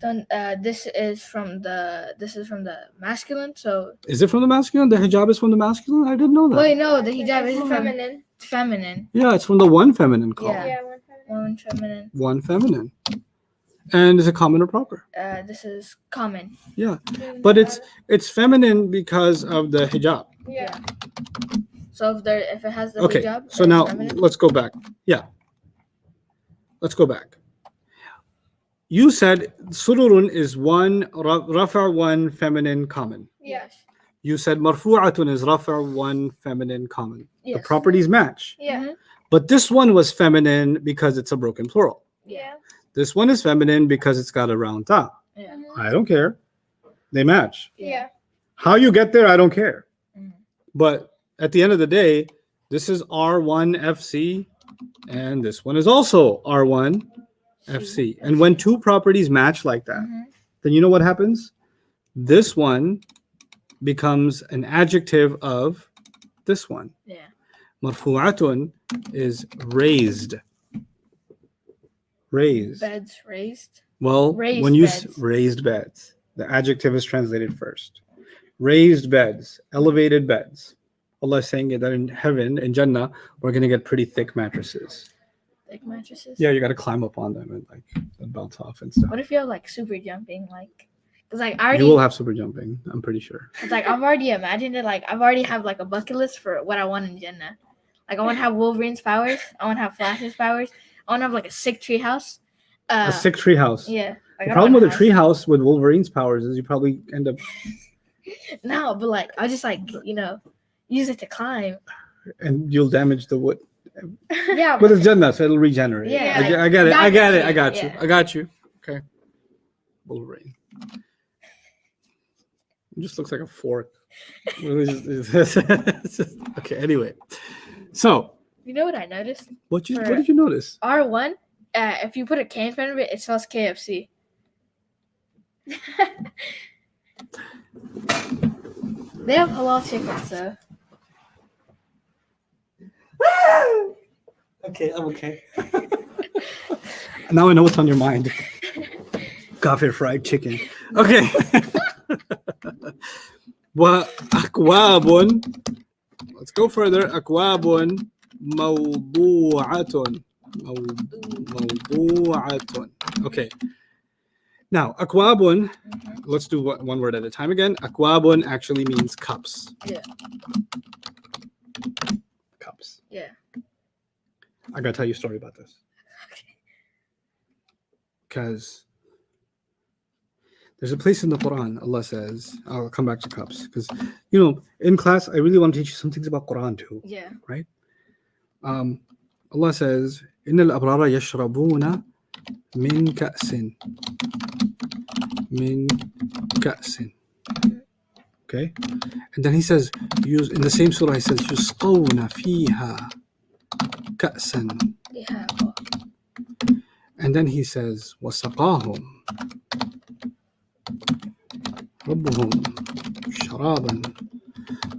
Speaker 1: Then this is from the masculine. So
Speaker 2: Is it from the masculine? The hijab is from the masculine? I didn't know that.
Speaker 1: wait, no, the hijab is
Speaker 3: It's
Speaker 1: from
Speaker 3: feminine.
Speaker 1: feminine.
Speaker 2: Yeah, it's from the one feminine column.
Speaker 1: Yeah.
Speaker 3: Yeah, one feminine.
Speaker 1: One feminine.
Speaker 2: One feminine. And is it common or proper?
Speaker 1: This is common.
Speaker 2: Yeah.
Speaker 3: And,
Speaker 2: But it's feminine because of the hijab.
Speaker 3: yeah.
Speaker 1: So if it has the
Speaker 2: Okay.
Speaker 1: hijab.
Speaker 2: So
Speaker 1: then
Speaker 2: now
Speaker 1: it's feminine.
Speaker 2: let's go back. Yeah. Let's go back. You said sururun is one rafa, one feminine common.
Speaker 3: Yeah.
Speaker 2: You said marfu'atun is rafa, one feminine common.
Speaker 1: Yes.
Speaker 2: The properties match.
Speaker 3: Yeah.
Speaker 1: Mhm.
Speaker 2: But this one was feminine because it's a broken plural.
Speaker 3: Yeah.
Speaker 2: This one is feminine because it's got a round ta.
Speaker 1: Yeah.
Speaker 3: Mhm.
Speaker 2: I don't care. They match.
Speaker 3: Yeah.
Speaker 2: How you get there, I don't care.
Speaker 1: Mhm.
Speaker 2: But at the end of the day, this is R1 FC, and this one is also R1 FC. And when two properties match like that,
Speaker 1: Mhm.
Speaker 2: then you know what happens? This one becomes an adjective of this one.
Speaker 1: Yeah.
Speaker 2: Marfu'atun is raised. Raised.
Speaker 1: Beds raised.
Speaker 2: Well,
Speaker 1: Raised
Speaker 2: when you
Speaker 1: beds.
Speaker 2: raised beds, the adjective is translated first. Raised beds, elevated beds. Allah is saying that in heaven, in Jannah, we're going to get pretty thick mattresses.
Speaker 1: Like mattresses.
Speaker 2: Yeah, you got to climb up on them and like bounce off and stuff.
Speaker 1: What if you're like super jumping? Like Cause like I
Speaker 2: You
Speaker 1: already,
Speaker 2: will have super jumping, I'm pretty sure.
Speaker 1: it's like I've already imagined it. Like I've already have like a bucket list for what I want in Jannah. Like I want to have Wolverine's powers. I want to have Flash's powers. I want to have like a sick tree house.
Speaker 2: A sick tree house.
Speaker 1: Yeah. Like,
Speaker 2: The
Speaker 1: I
Speaker 2: problem
Speaker 1: don't
Speaker 2: with a
Speaker 1: want
Speaker 2: tree house with Wolverine's powers is you probably end up
Speaker 1: No, but like I'll just like use it to climb.
Speaker 2: and you'll damage the wood.
Speaker 1: Yeah,
Speaker 2: But it's Jannah, so it'll regenerate.
Speaker 1: Yeah,
Speaker 2: I get it. I get it. I
Speaker 1: diamond,
Speaker 2: got you.
Speaker 1: yeah.
Speaker 2: I got you. Okay. Wolverine. It just looks like a fork. Okay, anyway. So,
Speaker 1: you know what I noticed?
Speaker 2: what did you notice?
Speaker 1: R1, if you put a can in front of it, it spells KFC. They have halal chicken, so
Speaker 2: Okay, I'm okay. Now I know what's on your mind. Kafir fried chicken. Okay. وأكواب. Let's go further. أكواب موضوعة. موضوعة. Okay. Now, أكواب. Let's do one word at a time again. أكواب actually means cups.
Speaker 1: Yeah.
Speaker 2: Cups.
Speaker 1: Yeah.
Speaker 2: I gotta tell you a story about this. Because there's a place in the Quran, Allah says, I'll come back to cups. Because, in class, I really want to teach you some things about Quran too.
Speaker 1: Yeah.
Speaker 2: Right? Allah says, إِنَّ الْأَبْرَارَ يَشْرَبُونَ مِنْ كَأْسٍ. مِنْ كَأْسٍ. Okay? And then he says, in the same surah, he says, يُسْقَوْنَ فِيهَا كَأْسًا.
Speaker 1: Yeah.
Speaker 2: And then he says, وَسَقَاهُمْ رَبُّهُمْ شَرَابًا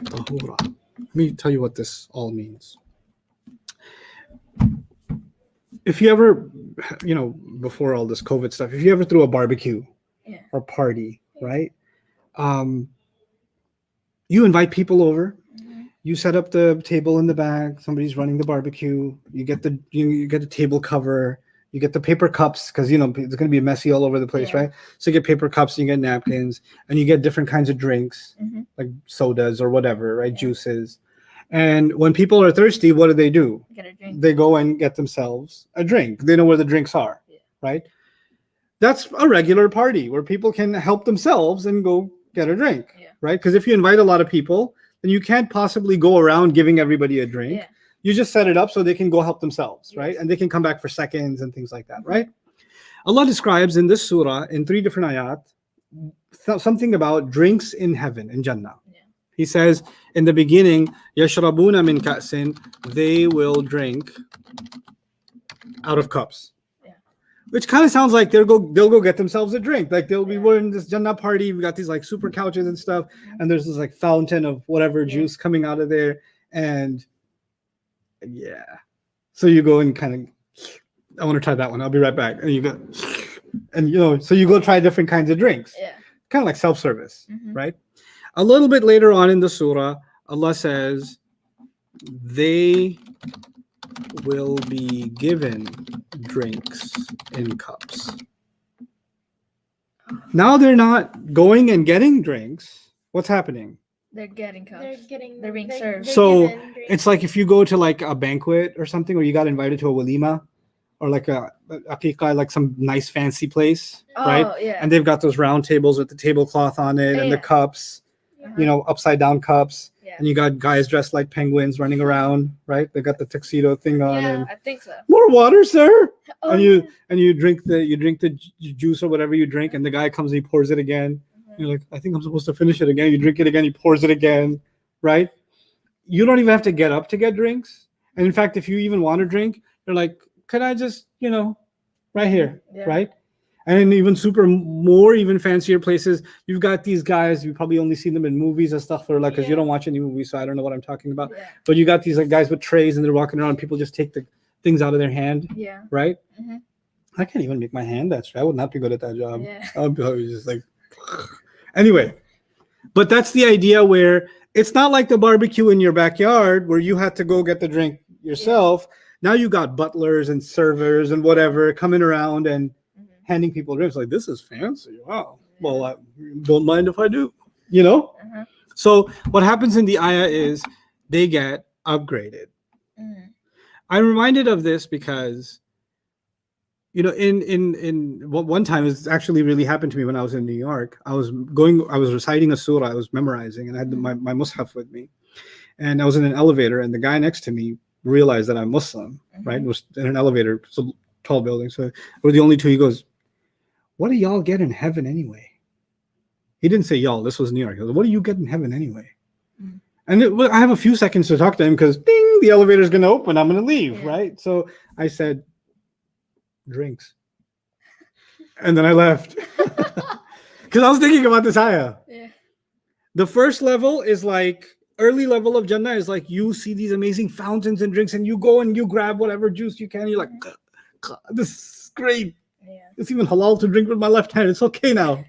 Speaker 2: طَهُورًا. Let me tell you what this all means. If you ever, before all this COVID stuff, if you ever threw a barbecue or party, right? You invite people over. You set up the table in the back. Somebody's running the barbecue. You get the table cover. You get the paper cups because it's going to be messy all over the place, right? So you get paper cups, you get napkins, and you get different kinds of drinks, like sodas or whatever, right? Juices. And when people are thirsty, what do?
Speaker 1: Get a drink.
Speaker 2: They go and get themselves a drink. They know where the drinks are, right? That's a regular party where people can help themselves and go get a drink, right? Because if you invite a lot of people, then you can't possibly go around giving everybody a drink. You just set it up so they can go help themselves, right? And they can come back for seconds and things like that, right? Allah describes in this surah, in 3 different ayat, something about drinks in heaven, in Jannah. He says, in the beginning, يَشْرَبُونَ مِنْ كَأْسٍ. They will drink out of cups. Which kind of sounds like they'll go get themselves a drink. Like they'll be wearing this Jannah party. We got these like super couches and stuff. And there's this like fountain of whatever juice coming out of there. And so you go and kind of, I want to try that one. I'll be right back. And you go, and so you go try different kinds of drinks. Kind of like self-service, right? A little bit later on in the surah, Allah says, they will be given drinks in cups. Now they're not going and getting drinks. What's happening?
Speaker 1: They're getting cups.
Speaker 3: They're
Speaker 1: being served.
Speaker 2: So it's like if you go to like a banquet or something, or you got invited to a walima, or like a aqiqah, like some nice fancy place, right?
Speaker 1: Yeah.
Speaker 2: And they've got those round tables with the tablecloth on it and the cups, upside down cups. And you got guys dressed like penguins running around, right? They got the tuxedo thing on.
Speaker 1: Yeah,
Speaker 2: and
Speaker 1: I think so.
Speaker 2: more water, sir. And you drink the juice or whatever you drink, and the guy comes and he pours it again. You're like, I think I'm supposed to finish it again. You drink it again, he pours it again, right? You don't even have to get up to get drinks. And in fact, if you even want to drink, you're like, could I just, right here, right? And in even even fancier places, you've got these guys, you probably only see them in movies and stuff, or like, because you don't watch any movies, so I don't know what I'm talking about. But you got these like guys with trays and they're walking around, people just take the things out of their hand, right? I can't even make my hand that straight. I would not be good at that job. I would be just like, anyway. But that's the idea where it's not like the barbecue in your backyard where you had to go get the drink yourself. Now you got butlers and servers and whatever coming around and handing people drinks. Like, this is fancy. Wow. Well, I don't mind if I do. You know.
Speaker 1: Uh-huh.
Speaker 2: So what happens in the ayah is they get upgraded.
Speaker 1: Mm.
Speaker 2: I'm reminded of this because, you know, in one time, it's actually really happened to me when I was in New York. I was reciting a surah, I was memorizing, and I had my mushaf with me, and I was in an elevator, and the guy next to me realized that I'm Muslim, right? It was in an elevator, it's a tall building, so we're the only two. He goes, "What do y'all get in heaven anyway?" He didn't say y'all. This was New York. He goes, "What do you get in heaven anyway?"
Speaker 1: Mm.
Speaker 2: And I have a few seconds to talk to him because ding, the elevator's going to open. I'm going to leave,
Speaker 1: Yeah.
Speaker 2: right? So I said, "Drinks." And then I left because I was thinking about this ayah.
Speaker 1: Yeah.
Speaker 2: The first level is like early level of Jannah is like you see these amazing fountains and drinks, and you go and you grab whatever juice you can. You're like, this is great.
Speaker 1: Yeah.
Speaker 2: It's even halal to drink with my left hand. It's okay now.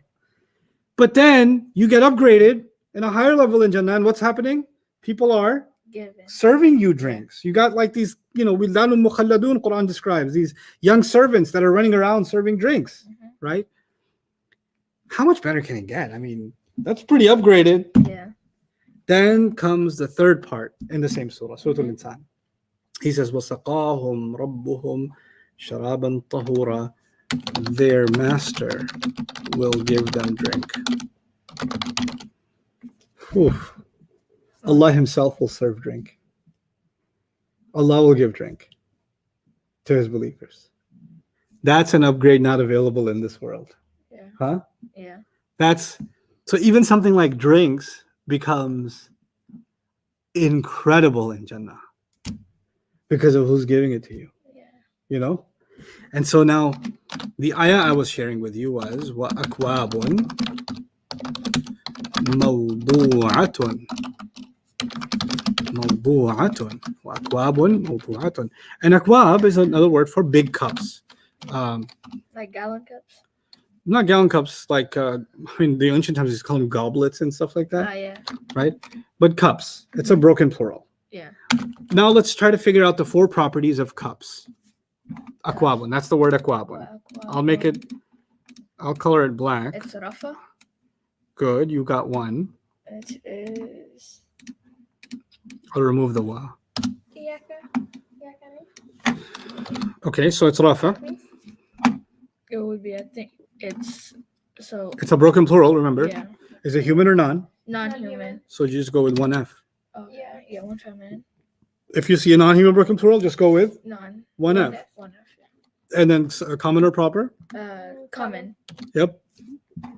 Speaker 2: But then you get upgraded in a higher level in Jannah, and what's happening? People are
Speaker 1: Given.
Speaker 2: serving you drinks. You got like these, you know, wildanun mukhalladun, Quran describes these young servants that are running around serving drinks, right? How much better can it get? I mean, that's pretty upgraded.
Speaker 1: Yeah.
Speaker 2: Then comes the third part in the same surah, Surah Al-Insan. He says, وَسَقَاهُمْ رَبُّهُمْ شَرَابًا طَهُورًا. Their master will give them drink. Whew. Allah himself will serve drink. Allah will give drink to his believers. That's an upgrade not available in this world.
Speaker 1: Yeah.
Speaker 2: Huh?
Speaker 1: Yeah.
Speaker 2: So even something like drinks becomes incredible in Jannah because of who's giving it to you.
Speaker 1: Yeah.
Speaker 2: You know? And so now the ayah I was sharing with you was وَأَكْوَابٌ مَوْضُوعَةٌ وَأَكْوَابٌ مَوْضُوعَةٌ. And akwab is another word for big cups.
Speaker 1: Like gallon cups.
Speaker 2: Not gallon cups, like I mean the ancient times used to call them goblets and stuff like that,
Speaker 1: Yeah.
Speaker 2: right? But cups. It's a broken plural.
Speaker 1: Yeah.
Speaker 2: Now let's try to figure out the four properties of cups. Akwabun. That's the word akwabun. I'll color it black.
Speaker 1: It's Rafa.
Speaker 2: Good. You got one.
Speaker 1: It is.
Speaker 2: I'll remove the wa.
Speaker 3: Yaka.
Speaker 2: Okay, so it's Rafa.
Speaker 1: It would be, I think, it's so.
Speaker 2: It's a broken plural, remember?
Speaker 1: Yeah.
Speaker 2: Is it human or non?
Speaker 1: Non-human.
Speaker 2: So you just go with one F.
Speaker 1: Oh yeah. Yeah. One feminine.
Speaker 2: If you see a non-human broken plural, just go with
Speaker 1: Non.
Speaker 2: one F.
Speaker 1: One F.
Speaker 2: And then common or proper?
Speaker 1: Common.
Speaker 2: Yep.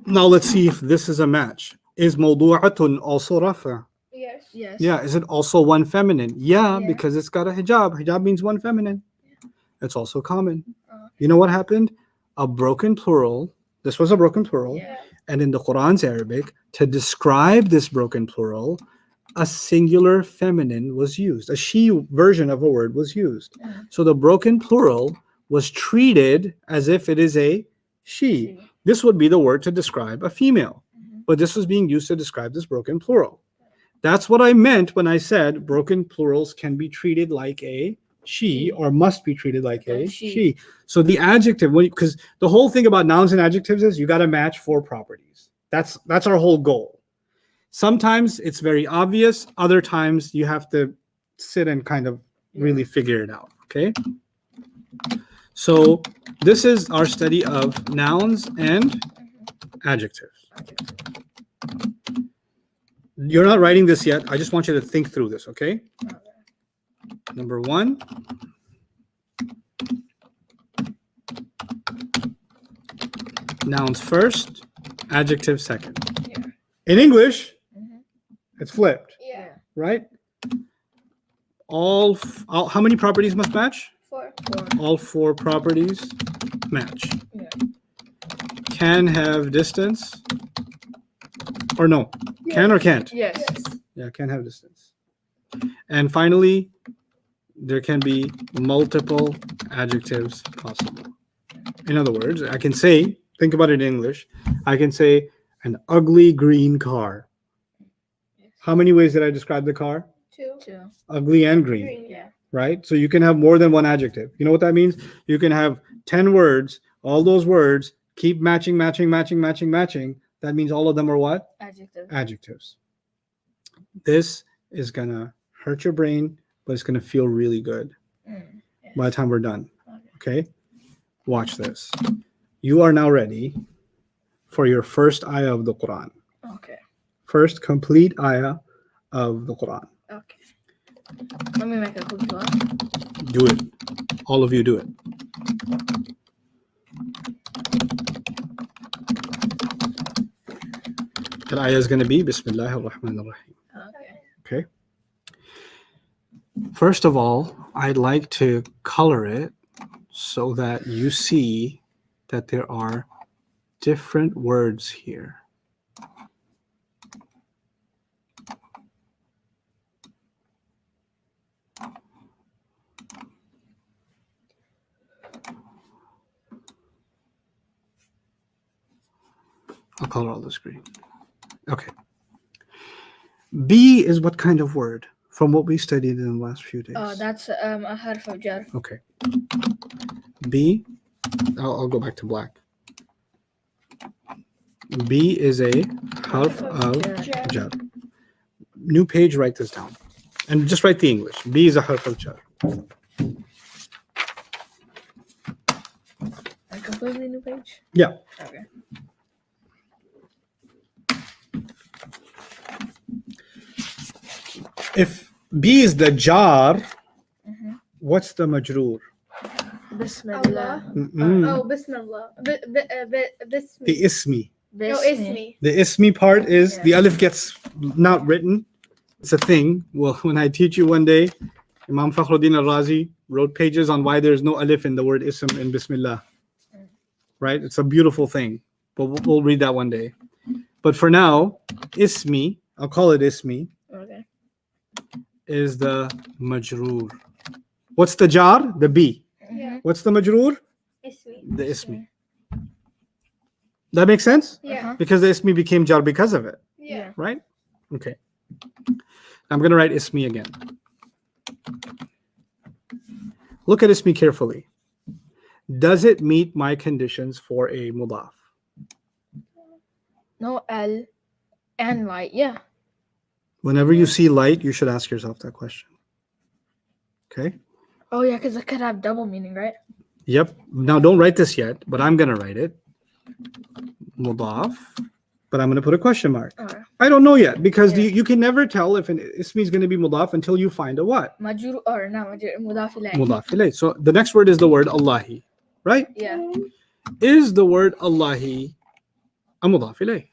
Speaker 2: Now let's see if this is a match. Is mawdu'atun also Rafa?
Speaker 3: Yes.
Speaker 1: Yes.
Speaker 2: Yeah. Is it also one feminine? Yeah,
Speaker 1: Yeah.
Speaker 2: because it's got a hijab. Hijab means one feminine. It's also common.
Speaker 1: Oh.
Speaker 2: You know what happened? A broken plural. This was a broken plural.
Speaker 1: Yeah.
Speaker 2: And in the Quran's Arabic, to describe this broken plural, a singular feminine was used. A she version of a word was used. So the broken plural was treated as if it is a she. This would be the word to describe a female. But this was being used to describe this broken plural. That's what I meant when I said broken plurals can be treated like a she or must be treated like a she. So the adjective, because the whole thing about nouns and adjectives is you got to match four properties. That's our whole goal. Sometimes it's very obvious. Other times you have to sit and kind of really figure it out. Okay. So this is our study of nouns and adjectives. You're not writing this yet. I just want you to think through this. Okay. Number one. Nouns first, adjectives second.
Speaker 1: Yeah.
Speaker 2: In English, it's flipped,
Speaker 3: Yeah.
Speaker 2: right? All how many properties must match?
Speaker 3: 4.
Speaker 2: All four properties match.
Speaker 1: Yeah.
Speaker 2: Can have distance or no? Can or can't?
Speaker 1: Yes.
Speaker 2: Yeah, can have distance. And finally, there can be multiple adjectives possible. In other words, I can say, think about it in English, I can say an ugly green car. How many ways did I describe the car?
Speaker 3: 2.
Speaker 2: Ugly and green,
Speaker 3: Green.
Speaker 1: Yeah.
Speaker 2: right? So you can have more than one adjective. You know what that means? You can have 10 words. All those words Keep matching. That means all of them are what?
Speaker 1: Adjective.
Speaker 2: Adjectives. This is gonna hurt your brain, but it's gonna feel really good
Speaker 1: Mm, yes.
Speaker 2: by the time we're done.
Speaker 1: Okay.
Speaker 2: Okay? Watch this. You are now ready for your first ayah of the Quran.
Speaker 1: Okay.
Speaker 2: First complete ayah of the Quran.
Speaker 1: Okay. Let me make a quick dua.
Speaker 2: Do it. All of you do it. The ayah is going to be Bismillah ar-Rahman ar-Rahim.
Speaker 1: Okay.
Speaker 2: Okay. First of all, I'd like to color it so that you see that there are different words here. I'll color all the screen. Okay. B is what kind of word from what we studied in the last few days?
Speaker 1: Oh, that's a harf of jar.
Speaker 2: Okay. B, I'll go back to black. B is a harf of jar. New page, write this down. And just write the English. B is a harf of jar.
Speaker 1: A completely new page?
Speaker 2: Yeah.
Speaker 1: Okay.
Speaker 2: If B is the jar,
Speaker 1: Mhm.
Speaker 2: what's the majroor?
Speaker 1: Bismillah.
Speaker 3: Oh, Bismillah. Bismi.
Speaker 2: The ismi.
Speaker 3: No, Ismi.
Speaker 2: The ismi part is
Speaker 1: Yeah.
Speaker 2: the alif gets not written. It's a thing. Well, when I teach you one day, Imam Fakhruddin al-Razi wrote pages on why there's no alif in the word ism in Bismillah. Right? It's a beautiful thing. But we'll read that one day. But for now, ismi, I'll call it ismi,
Speaker 1: Okay.
Speaker 2: is the majroor. What's the jar? The B.
Speaker 3: Yeah.
Speaker 2: What's the majroor?
Speaker 3: Ismi.
Speaker 2: The ismi. That makes sense?
Speaker 3: Yeah.
Speaker 1: Uh-huh.
Speaker 2: Because the ismi became jar because of it.
Speaker 3: Yeah.
Speaker 2: Right? Okay. I'm going to write ismi again. Look at ismi carefully. Does it meet my conditions for a mudaf?
Speaker 1: No L and light. Yeah.
Speaker 2: Whenever you see light, you should ask yourself that question. Okay?
Speaker 1: Oh, yeah, because it could have double meaning, right?
Speaker 2: Yep. Now, don't write this yet, but I'm going to write it. Mudaf. But I'm going to put a question mark.
Speaker 1: Okay.
Speaker 2: I don't know yet because
Speaker 1: Yeah.
Speaker 2: you can never tell if an ismi is going to be mudaf until you find a what?
Speaker 1: Majur or not majur, mudaf ilayh.
Speaker 2: Mudaf ilayh. So the next word is the word Allahi. Right?
Speaker 1: Yeah.
Speaker 2: Is the word Allahi a mudaf ilayh?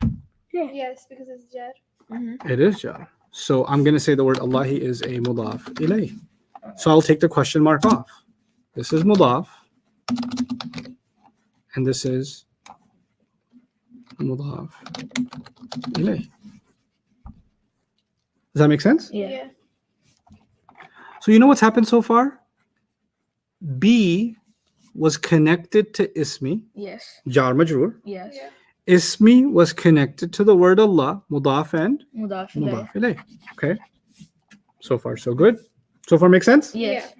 Speaker 3: Yes, because it's jar.
Speaker 1: Mm-hmm.
Speaker 2: It is jar. So I'm going to say the word Allahi is a mudaf ilayh. So I'll take the question mark off. This is mudaf. And this is mudaf ilayh. Does that make sense?
Speaker 1: Yeah.
Speaker 2: So you know what's happened so far? B was connected to ismi,
Speaker 1: Yes.
Speaker 2: jar majroor.
Speaker 1: Yes.
Speaker 3: Yeah.
Speaker 2: Ismi was connected to the word Allah, mudaf and
Speaker 1: Mudaf ilayh.
Speaker 2: mudaf ilayh. Okay. So far, so good. So far, makes sense?
Speaker 1: Yes.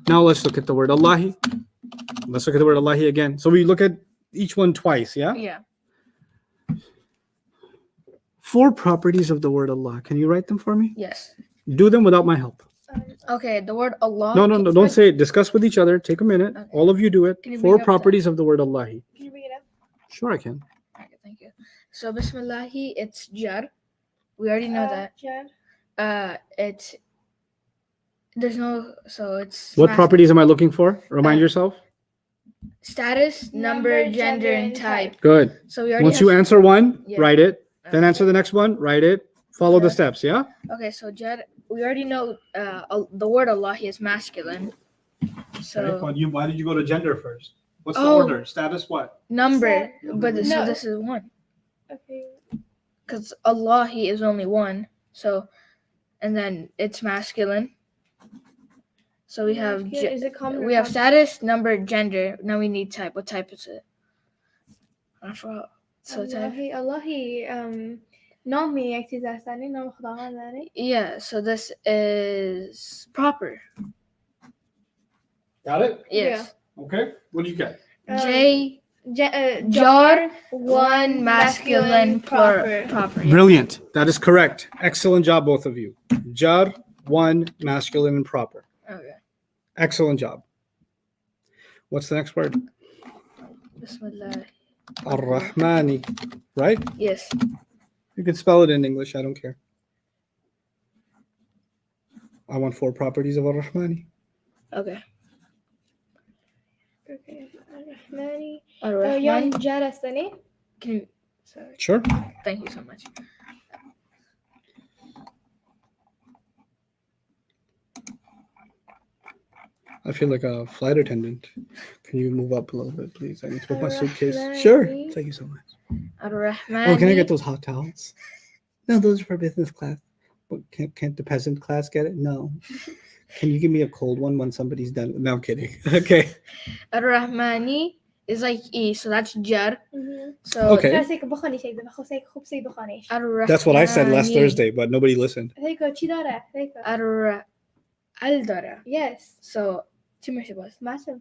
Speaker 2: Now let's look at the word Allahi. Let's look at the word Allahi again. So we look at each one twice, yeah?
Speaker 1: Yeah.
Speaker 2: 4 properties of the word Allah. Can you write them for me?
Speaker 1: Yes.
Speaker 2: Do them without my help.
Speaker 1: Okay. The word Allah.
Speaker 2: No, don't say it. Discuss with each other. Take a minute.
Speaker 1: Okay.
Speaker 2: All of you do it.
Speaker 1: Can you
Speaker 2: 4
Speaker 1: bring up
Speaker 2: properties of the word Allahi.
Speaker 3: Can you bring it up?
Speaker 2: Sure, I can.
Speaker 1: Okay, thank you. So Bismillahi, it's jar. We already know that.
Speaker 3: Jar.
Speaker 1: It's there's no so it's
Speaker 2: What
Speaker 1: mas-
Speaker 2: properties am I looking for? Remind yourself.
Speaker 1: status, number, gender, and type.
Speaker 2: Good.
Speaker 1: So we already
Speaker 2: Once
Speaker 1: have,
Speaker 2: you answer one,
Speaker 1: Yeah.
Speaker 2: write it. Then
Speaker 1: Okay.
Speaker 2: answer the next one, write it. Follow the
Speaker 1: Yeah.
Speaker 2: steps, yeah?
Speaker 1: Okay, so jar. We already know the word Allah is masculine. So
Speaker 2: why did you go to gender first? What's
Speaker 1: the order?
Speaker 2: Status what?
Speaker 1: number,
Speaker 3: Set-
Speaker 1: but so
Speaker 3: No.
Speaker 1: this is one
Speaker 3: Okay.
Speaker 1: because Allah is only one. So, and then it's masculine. So we have
Speaker 3: Is it common?
Speaker 1: we have status, number, gender. Now we need type. What type is it? I forgot. So type.
Speaker 3: Allahi نام یک چیز هستنی نام خداوند داری
Speaker 1: Yeah. So this is proper.
Speaker 2: Got it?
Speaker 1: Yes.
Speaker 2: Okay. What do you get?
Speaker 1: J
Speaker 3: Jar,
Speaker 1: jar
Speaker 3: one
Speaker 1: one masculine
Speaker 3: proper.
Speaker 1: proper.
Speaker 2: Brilliant. That is correct. Excellent job, both of you. Jar, one, masculine and proper.
Speaker 1: Okay.
Speaker 2: Excellent job. What's the next word?
Speaker 1: Bismillah.
Speaker 2: Ar-Rahmani. Right?
Speaker 1: Yes.
Speaker 2: You can spell it in English. I don't care. I want 4 properties of Ar-Rahmani.
Speaker 1: Okay.
Speaker 3: Okay. Ar-Rahmani.
Speaker 1: Ar-Rahman.
Speaker 3: يوم جلسني.
Speaker 1: Can you? Sorry.
Speaker 2: Sure.
Speaker 1: Thank you so much.
Speaker 2: I feel like a flight attendant. Can you move up a little bit, please? I need to put my suitcase.
Speaker 3: Ar-Rahmani.
Speaker 2: Sure. Thank you so much.
Speaker 1: Ar-Rahman.
Speaker 2: Oh, can I get those hot towels? No, those are for business class. But can't the peasant class get it? No. Can you give me a cold one when somebody's done? No, I'm kidding. Okay.
Speaker 1: Ar-Rahmani is like E, so that's jar. So
Speaker 2: Okay.
Speaker 3: جالسك بخوني شيء ده بخوسك خبسي بخونيش.
Speaker 1: Ar-Rahmani.
Speaker 2: That's what I said last Thursday, but nobody listened.
Speaker 3: هيك شي دارة هيك.
Speaker 1: Al-Dara.
Speaker 3: Yes.
Speaker 1: So two more syllables.
Speaker 3: ماشي.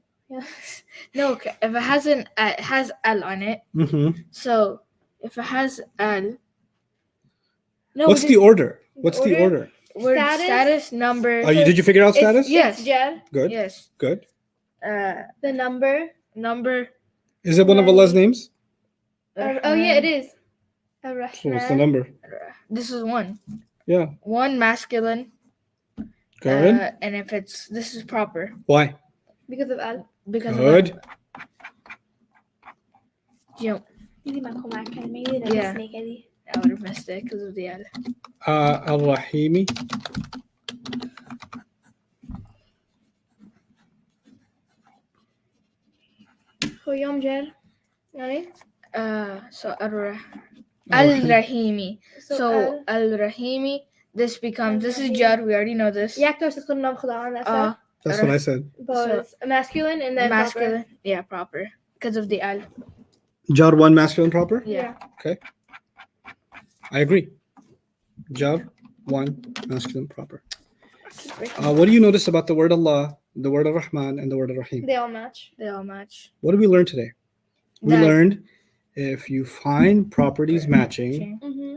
Speaker 1: No, okay. If it has it has Al on it.
Speaker 2: Mm-hmm.
Speaker 1: So if it has Al. No.
Speaker 2: What's the order? What's the order?
Speaker 1: Word
Speaker 3: Status?
Speaker 1: status number.
Speaker 2: Oh, did you figure out status?
Speaker 1: Yes.
Speaker 3: It's jar.
Speaker 2: Good.
Speaker 1: Yes.
Speaker 2: Good.
Speaker 3: The number.
Speaker 1: Number.
Speaker 2: Is it one of Allah's names?
Speaker 3: Oh yeah, it is.
Speaker 2: So what's the
Speaker 3: Ar-Rahman.
Speaker 2: number?
Speaker 1: This is one.
Speaker 2: Yeah.
Speaker 1: One masculine.
Speaker 2: Good.
Speaker 1: And if it's this is proper
Speaker 2: Why?
Speaker 3: Because of Al.
Speaker 1: because
Speaker 2: Good.
Speaker 1: of you.
Speaker 3: يدي معكم مع كلمة يدي
Speaker 1: Yeah.
Speaker 3: نفسني كذي.
Speaker 1: I would have missed it because of the Al.
Speaker 2: Al-Rahimi.
Speaker 3: هو يوم جار. يعني.
Speaker 1: So Al-Rahimi. So
Speaker 3: Al.
Speaker 1: Al-Rahimi. This becomes this is Jar. We already know this.
Speaker 3: ياك توصل كل نوم خضار on that stuff.
Speaker 2: That's what I said.
Speaker 3: Both masculine and then
Speaker 1: Masculine. Yeah, proper. Because of the Al.
Speaker 2: Jar one masculine proper?
Speaker 1: Yeah.
Speaker 2: I agree. Jar one masculine proper. What do you notice about the word Allah, the word Ar-Rahman, and the word Ar-Rahim?
Speaker 3: They all match.
Speaker 1: They all match.
Speaker 2: What did we learn today? We
Speaker 1: That-
Speaker 2: learned if you find properties matching,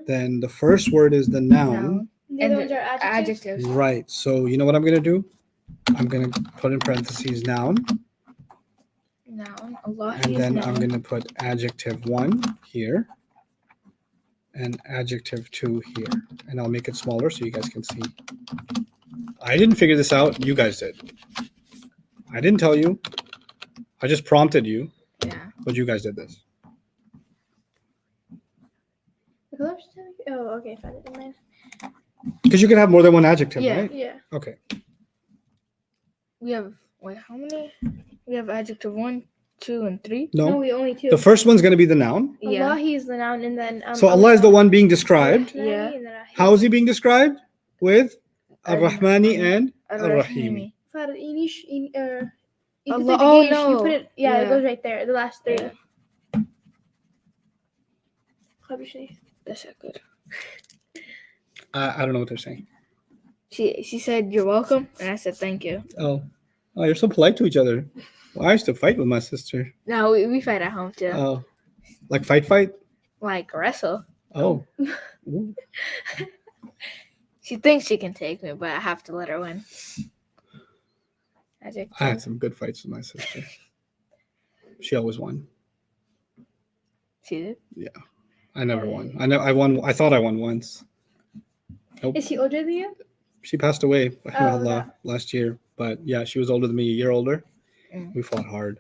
Speaker 2: then the first word is the noun.
Speaker 1: Noun.
Speaker 3: The
Speaker 1: And
Speaker 3: other ones
Speaker 1: the
Speaker 3: are adjectives.
Speaker 1: adjectives.
Speaker 2: Right. So you know what I'm going to do? I'm going to put in parentheses noun,
Speaker 1: Noun. Allah
Speaker 2: and
Speaker 1: is
Speaker 2: then
Speaker 1: noun.
Speaker 2: I'm going to put adjective 1 here and adjective 2 here. And I'll make it smaller so you guys can see. I didn't figure this out. You guys did. I didn't tell you. I just prompted you,
Speaker 1: Yeah.
Speaker 2: but you guys did this.
Speaker 3: Oh, okay, found it in mine.
Speaker 2: Because you can have more than one adjective,
Speaker 1: Yeah.
Speaker 2: right?
Speaker 3: Yeah.
Speaker 2: Okay.
Speaker 1: We have wait, how many? We have adjective 1, 2, and 3.
Speaker 3: No,
Speaker 2: No.
Speaker 3: we only two.
Speaker 2: The first one's going to be the noun.
Speaker 1: Yeah.
Speaker 3: Allah, he is the noun, and then
Speaker 2: So Allah is the one being described.
Speaker 1: Yeah.
Speaker 2: How is he being described? With Ar-Rahmani and
Speaker 1: Ar-Rahimi.
Speaker 3: Allah,
Speaker 1: Oh,
Speaker 3: You
Speaker 1: no.
Speaker 3: put it, yeah, it
Speaker 1: Yeah.
Speaker 3: goes right there. The last three.
Speaker 1: Yeah.
Speaker 3: Yeah.
Speaker 1: That's so good.
Speaker 2: I don't know what they're saying.
Speaker 1: She said you're welcome, and I said thank you.
Speaker 2: Oh, you're so polite to each other. Well, I used to fight with my sister.
Speaker 1: No, we fight at home too.
Speaker 2: Oh, like fight?
Speaker 1: Like wrestle.
Speaker 2: Oh. Ooh.
Speaker 1: She thinks she can take me, but I have to let her win. Adjective.
Speaker 2: I had some good fights with my sister. She always won.
Speaker 1: She did.
Speaker 2: I never won. I won. I thought I won once. Nope.
Speaker 3: Is he older than you?
Speaker 2: She passed away
Speaker 3: okay.
Speaker 2: last year. But yeah, she was older than me, a year older.
Speaker 1: Mm.
Speaker 2: We fought hard.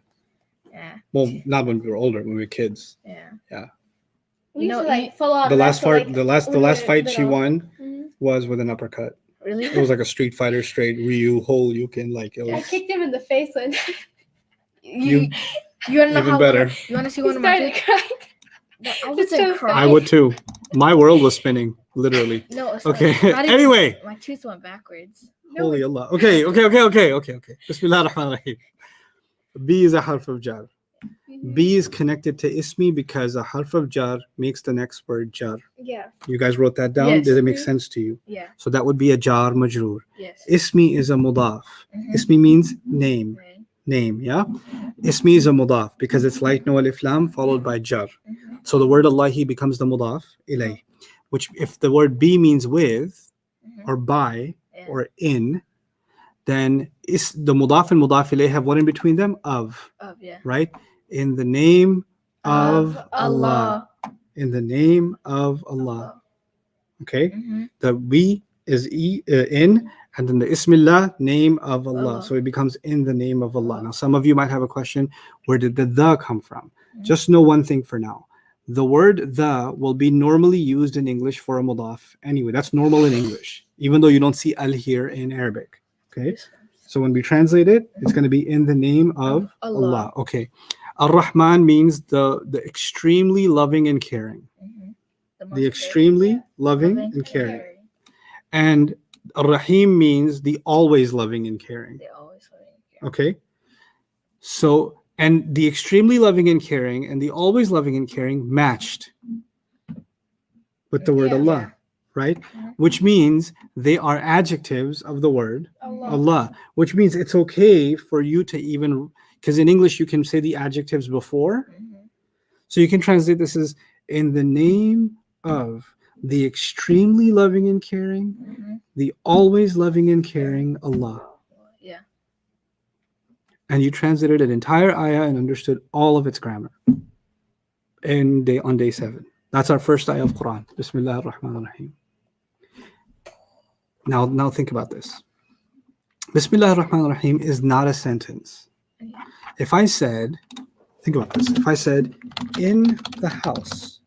Speaker 1: Yeah.
Speaker 2: Well, not when we were older, when we were kids.
Speaker 1: Yeah.
Speaker 3: We
Speaker 1: You
Speaker 3: used
Speaker 1: know,
Speaker 3: to like full on.
Speaker 2: The last
Speaker 3: wrestle,
Speaker 2: fight,
Speaker 3: like,
Speaker 2: the last
Speaker 3: when we were
Speaker 2: fight she
Speaker 3: little.
Speaker 2: won
Speaker 3: Mhm.
Speaker 2: was with an uppercut.
Speaker 1: Really?
Speaker 2: It was like a Street Fighter straight Ryu whole Yukin, like it
Speaker 3: I
Speaker 2: was
Speaker 3: kicked him in the face when
Speaker 1: You wanna know
Speaker 2: even
Speaker 1: how
Speaker 2: better.
Speaker 1: You wanna see
Speaker 3: he
Speaker 1: one of my
Speaker 3: started
Speaker 1: kids?
Speaker 3: crying.
Speaker 1: I
Speaker 3: It's
Speaker 1: wasn't
Speaker 3: so
Speaker 1: crying.
Speaker 2: I would too. My world was spinning, literally.
Speaker 1: No, it's
Speaker 2: Okay.
Speaker 1: not even-
Speaker 2: Anyway.
Speaker 1: my tooth went backwards.
Speaker 3: No,
Speaker 2: Holy Allah. Okay. Bismillah ar-Rahman ar-Rahim. B is a harf of jar.
Speaker 3: Mhm.
Speaker 2: B is connected to ismi because a harf of jar makes the next word jar.
Speaker 3: Yeah.
Speaker 2: You guys wrote that down?
Speaker 1: Yes.
Speaker 2: Did it make
Speaker 3: Mhm.
Speaker 2: sense to you?
Speaker 1: Yeah.
Speaker 2: So that would be a jar majroor.
Speaker 1: Yes.
Speaker 2: Ismi is a mudaf.
Speaker 1: Mhm.
Speaker 2: Ismi means name.
Speaker 1: Right.
Speaker 2: name. Yeah. Ismi is a mudaf because it's like no alif lam followed by jar.
Speaker 1: Mhm.
Speaker 2: So the word Allahi becomes the mudaf ilay, which if the word be means with
Speaker 1: Mhm.
Speaker 2: or by
Speaker 1: Yeah.
Speaker 2: or in, then is the mudaf and mudaf ilay have what in between them? Of,
Speaker 1: Yeah.
Speaker 2: right? In the name of Allah.
Speaker 3: Allah.
Speaker 2: In the name of Allah. Okay.
Speaker 1: Mhm.
Speaker 2: The we is in, and then the Ismillah, name of Allah.
Speaker 1: Allah.
Speaker 2: So it becomes in the name of Allah. Now, some of you might have a question, where did the come from? Just know one thing for now. The word the will be normally used in English for a mudaf. Anyway, that's normal in English, even though you don't see al here in Arabic. Okay. So when we translate it, it's going to be in the name of Allah. Okay. Ar-Rahman means the extremely loving and caring.
Speaker 1: Mhm.
Speaker 2: The extremely loving and caring. And Ar-Rahim means the always loving and caring.
Speaker 1: They always loving and caring.
Speaker 2: Okay. So, and the extremely loving and caring and the always loving and caring matched with the word
Speaker 3: Yeah.
Speaker 2: Allah, right? Which means they are adjectives of the word Allah, which means it's okay for you to even, because in English you can say the adjectives before.
Speaker 1: Mhm.
Speaker 2: So you can translate this as in the name of the extremely loving and caring,
Speaker 1: Mhm.
Speaker 2: the always loving and caring Allah.
Speaker 1: Yeah.
Speaker 2: And you translated an entire ayah and understood all of its grammar on day 7. That's our first ayah of Quran. Bismillah ar-Rahman ar-Rahim. Now think about this. Bismillah ar-Rahman ar-Rahim is not a sentence. If I said, think about this. If I said, in the house,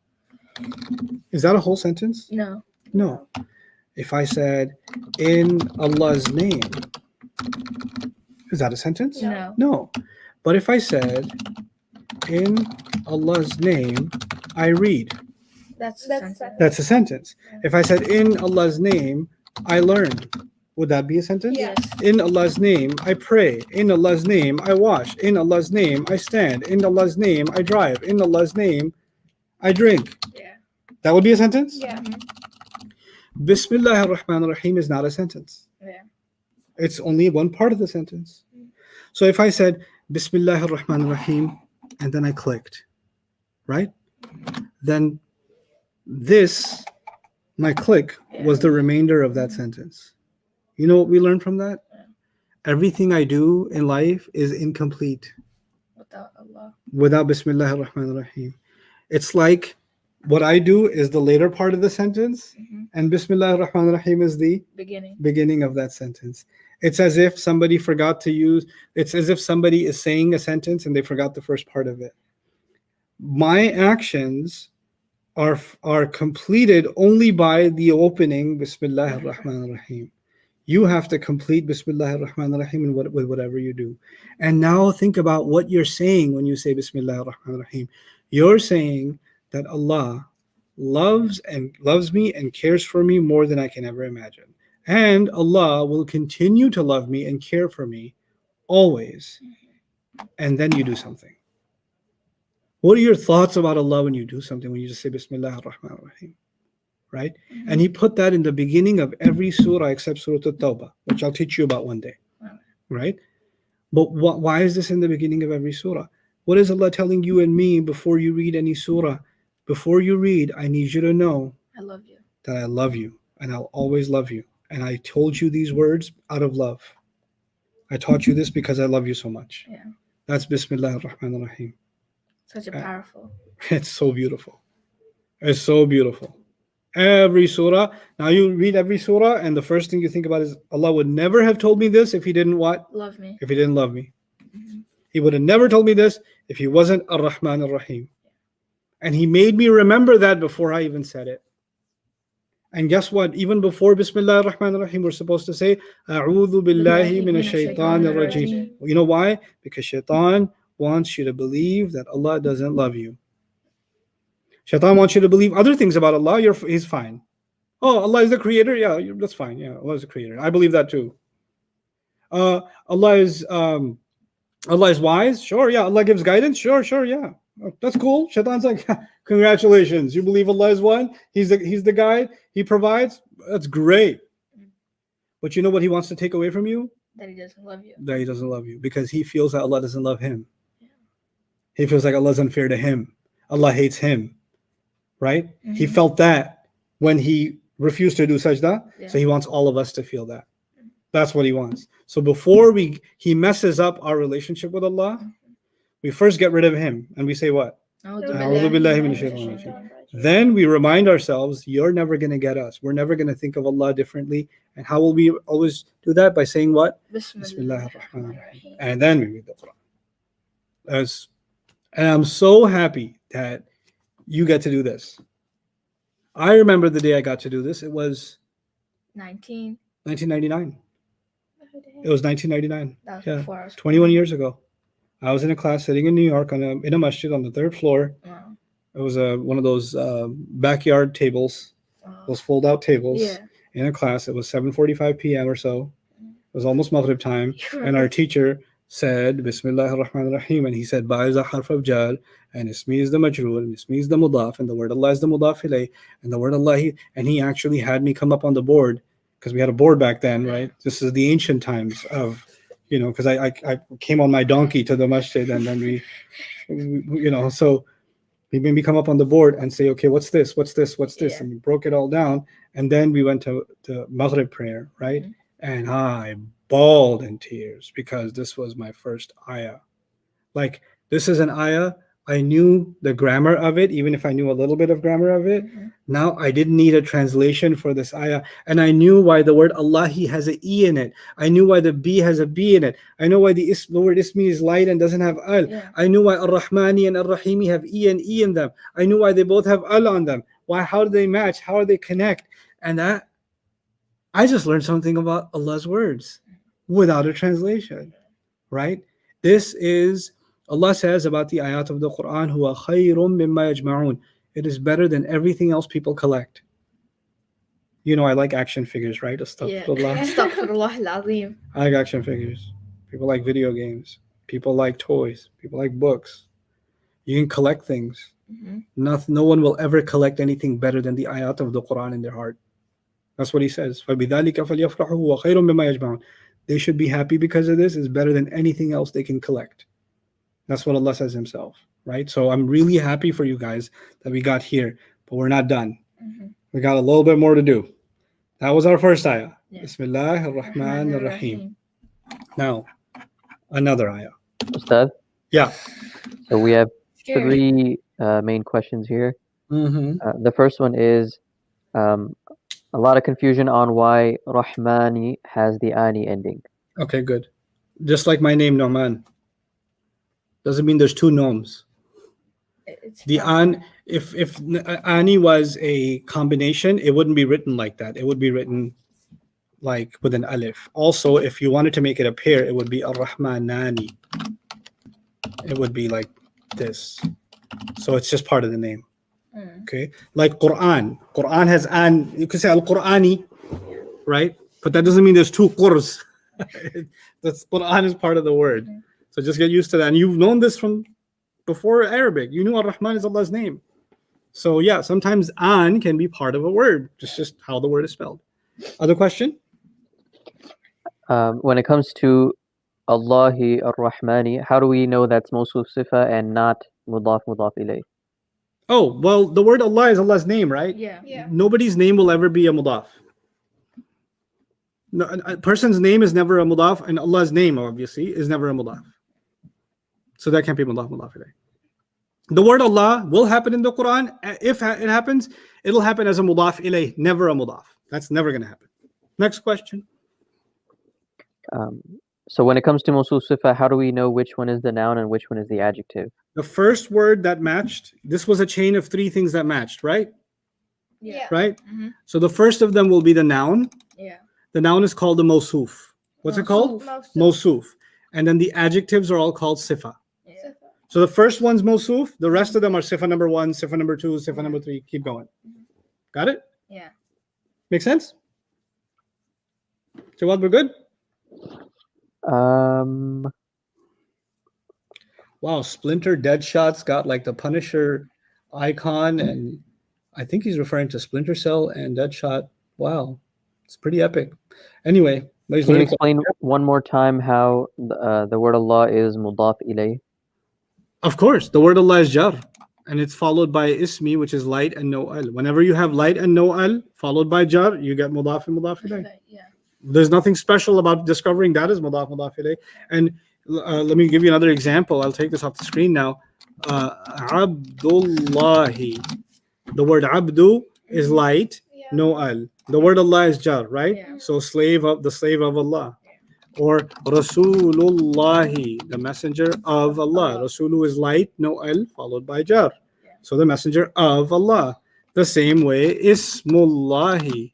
Speaker 2: is that a whole sentence?
Speaker 1: No.
Speaker 2: No. If I said, in Allah's name, is that a sentence?
Speaker 1: No.
Speaker 2: No. But if I said, in Allah's name, I read,
Speaker 1: That's
Speaker 3: That's
Speaker 1: sentence.
Speaker 2: that's a sentence. If I said, in Allah's name, I learn, would that be a sentence?
Speaker 3: Yes.
Speaker 2: In Allah's name, I pray. In Allah's name, I wash. In Allah's name, I stand. In Allah's name, I drive. In Allah's name, I drink.
Speaker 1: Yeah.
Speaker 2: That would be a sentence?
Speaker 3: Yeah.
Speaker 2: Bismillah ar-Rahman ar-Rahim is not a sentence.
Speaker 1: Yeah.
Speaker 2: It's only one part of the sentence. So if I said Bismillah ar-Rahman ar-Rahim and then I clicked, right? Then this, my click, was the remainder of that sentence. You know what we learned from that? Everything I do in life is incomplete
Speaker 1: Without Allah.
Speaker 2: without Bismillah ar-Rahman ar-Rahim. It's like what I do is the later part of the sentence, and Bismillah ar-Rahman ar-Rahim is the beginning of that sentence. It's as if somebody forgot to use, it's as if somebody is saying a sentence and they forgot the first part of it. My actions are completed only by the opening Bismillah ar-Rahman ar-Rahim. You have to complete Bismillah ar-Rahman ar-Rahim with whatever you do. And now think about what you're saying when you say Bismillah ar-Rahman ar-Rahim. You're saying that Allah loves me and cares for me more than I can ever imagine. And Allah will continue to love me and care for me always. And then you do something. What are your thoughts about Allah when you do something, when you just say Bismillah ar-Rahman ar-Rahim? Right? And He put that in the beginning of every surah except Surah At-Tawbah, which I'll teach you about one day. Right? But why is this in the beginning of every surah? What is Allah telling you and me before you read any surah? Before you read, I need you to know
Speaker 1: I love you.
Speaker 2: that I love you and I'll always love you. And I told you these words out of love. I taught you this because I love you so much.
Speaker 1: Yeah.
Speaker 2: That's Bismillah ar-Rahman ar-Rahim.
Speaker 1: Such a powerful.
Speaker 2: It's so beautiful. It's so beautiful. Every surah. Now you read every surah and the first thing you think about is Allah would never have told me this if He didn't what?
Speaker 1: Love me.
Speaker 2: If He didn't love me. He would have never told me this if He wasn't ar-Rahman ar-Rahim. And He made me remember that before I even said it. And guess what? Even before Bismillah ar-Rahman ar-Rahim, we're supposed to say, A'udhu billahi minash shaitanir rajim. You know why? Because shaitan wants you to believe that Allah doesn't love you. Shaitan wants you to believe other things about Allah. He's fine. Oh, Allah is the creator? Yeah, that's fine. Yeah, Allah is the creator. I believe that too. Allah is wise? Sure, yeah. Allah gives guidance? Sure, yeah. That's cool. Shaitan's like, congratulations. You believe Allah is one? He's the guide. He provides. That's great. But you know what He wants to take away from you?
Speaker 1: That he doesn't love you.
Speaker 5: that he doesn't love you because he feels that Allah doesn't love him.
Speaker 1: Yeah.
Speaker 5: He feels like Allah is unfair to him. Allah hates him, right? He
Speaker 1: Mhm.
Speaker 5: felt that when he refused to do sajda,
Speaker 1: Yeah.
Speaker 5: so he wants all of us to feel that. That's what he wants. So before he messes up our relationship with Allah, we first get rid of him and we say what?
Speaker 1: A'udhu
Speaker 5: billahi
Speaker 1: minash
Speaker 5: minash
Speaker 1: shaitanir
Speaker 5: shaitanir
Speaker 1: rajim.
Speaker 5: Then we remind ourselves, you're never going to get us. We're never going to think of Allah differently. And how will we always do that? By saying what?
Speaker 1: Bismillahirrahmanirrahim.
Speaker 5: And then we read the Quran. And I'm so happy that you get to do this. I remember the day I got to do this. It was
Speaker 1: 19.
Speaker 5: 1999. It was 1999.
Speaker 1: That was
Speaker 5: Yeah,
Speaker 1: before I was
Speaker 5: 21 years ago. I was in a class sitting in New York in a masjid on the 3rd floor.
Speaker 1: Wow.
Speaker 5: It was one of those backyard tables,
Speaker 1: Wow.
Speaker 5: those fold-out tables.
Speaker 1: Yeah.
Speaker 5: In a class. It was 7:45 p.m. or so. It was almost Maghrib time. And our teacher said, Bismillah ar-Rahman ar-Rahim. And he said, Ba is a harf of jar, and Ismi is the majroor, and Ismi is the mudaf, and the word Allah is the mudaf ilayh, and the word Allah. And he actually had me come up on the board, because we had a board back then, right? This is the ancient times of, because I came on my donkey to the masjid, and then we so he made me come up on the board and say, okay, what's this? What's this? What's this?
Speaker 1: Yeah.
Speaker 5: And we broke it all down. And then we went to Maghrib prayer, right?
Speaker 1: Mhm.
Speaker 5: And I bawled in tears because this was my first ayah. Like, this is an ayah. I knew the grammar of it, even if I knew a little bit of grammar of it.
Speaker 1: Mhm.
Speaker 5: Now I didn't need a translation for this ayah. And I knew why the word Allahi has an E in it. I knew why the B has a B in it. I know why the word Ismi is light and doesn't have Al.
Speaker 1: Yeah.
Speaker 5: I knew why Ar-Rahmani and Ar-Rahimi have E and E in them. I knew why they both have Al on them. Why? How do they match? How do they connect? And that, I just learned something about Allah's words without a translation, right? This is, Allah says about the ayat of the Quran, Huwa khayrum mimma yajma'un. It is better than everything else people collect. I like action figures, right?
Speaker 1: Yeah.
Speaker 5: Astaghfirullah.
Speaker 1: Astaghfirullah al-azim.
Speaker 5: I like action figures. People like video games. People like toys. People like books. You can collect things.
Speaker 1: Mhm.
Speaker 5: No one will ever collect anything better than the ayat of the Quran in their heart. That's what he says. فَبِذَلِكَ فَلْيَفْرَحُوا وَخَيْرٌ مِمَّا يَجْمَعُونَ. They should be happy because of this. It's better than anything else they can collect. That's what Allah says himself, right? So I'm really happy for you guys that we got here, but we're not done.
Speaker 1: Mhm.
Speaker 5: We got a little bit more to do. That was our first ayah.
Speaker 1: Yeah.
Speaker 5: Bismillah ar-Rahman ar-Rahim. Now, another ayah.
Speaker 4: Ustad?
Speaker 5: Yeah.
Speaker 4: So we have
Speaker 1: Scary.
Speaker 4: 3 main questions here.
Speaker 5: Mm-hmm.
Speaker 4: The first one is a lot of confusion on why Rahmani has the Ani ending.
Speaker 5: Okay, good. Just like my name, Noman. Doesn't mean there's two noms.
Speaker 1: It's
Speaker 5: The
Speaker 1: fine.
Speaker 5: an, if Ani was a combination, it wouldn't be written like that. It would be written like with an alif. Also, if you wanted to make it a pair, it would be Ar-Rahmanani. It would be like this. So it's just part of the name.
Speaker 1: Mm.
Speaker 5: Okay, like Quran. Quran has an. You could say Al-Qurani, right? But that doesn't mean there's two Qurs. That's Quran is part of the word.
Speaker 1: Mhm.
Speaker 5: So just get used to that. And you've known this from before Arabic. You knew Ar-Rahman is Allah's name. So yeah, sometimes an can be part of a word. Just how the word is spelled. Other question?
Speaker 4: When it comes to Allahi ar-Rahmani, how do we know that's Mawsuf Sifa and not Mudaf ilayh?
Speaker 5: Oh, well, the word Allah is Allah's name, right?
Speaker 1: Yeah.
Speaker 3: Yeah.
Speaker 5: Nobody's name will ever be a mudaf. No, a person's name is never a mudaf, and Allah's name, obviously, is never a mudaf. So that can't be mudaf ilayh. The word Allah will happen in the Quran. If it happens, it'll happen as a mudaf ilayh, never a mudaf. That's never going to happen. Next question.
Speaker 4: So when it comes to Mawsuf Sifa, how do we know which one is the noun and which one is the adjective?
Speaker 5: The first word that matched, this was a chain of 3 things that matched, right?
Speaker 3: Yeah.
Speaker 5: Right?
Speaker 1: Mhm.
Speaker 5: So the first of them will be the noun.
Speaker 1: Yeah.
Speaker 5: The noun is called the mawsuf. What's it called?
Speaker 3: Most
Speaker 5: Mawsuf. And then the adjectives are all called sifa.
Speaker 1: Yeah.
Speaker 5: So the first one's mawsuf. The rest of them are sifa number 1, sifa number 2, sifa number 3. Keep going. Got it?
Speaker 1: Yeah.
Speaker 5: Make sense? Jawad, we're good? Wow, Splinter Deadshot's got like the Punisher icon, and I think he's referring to Splinter Cell and Deadshot. Wow, it's pretty epic. Anyway, He's
Speaker 4: Can you
Speaker 5: learning
Speaker 4: explain one more time how the word Allah is mudaf ilayh?
Speaker 5: Of course, the word Allah is jar, and it's followed by ismi, which is light and no al. Whenever you have light and no al followed by jar, you get mudaf and mudaf ilayh.
Speaker 1: Yeah.
Speaker 5: There's nothing special about discovering that is mudaf ilayh. And let me give you another example. I'll take this off the screen now. Abdullahi. The word abdu is light,
Speaker 3: Yeah.
Speaker 5: no al. The word Allah is jar, right?
Speaker 1: Yeah.
Speaker 5: So slave of Allah. Or Rasulullahi, the messenger of Allah. Rasulu is light, no al, followed by jar. So the messenger of Allah. The same way, Ismullahi.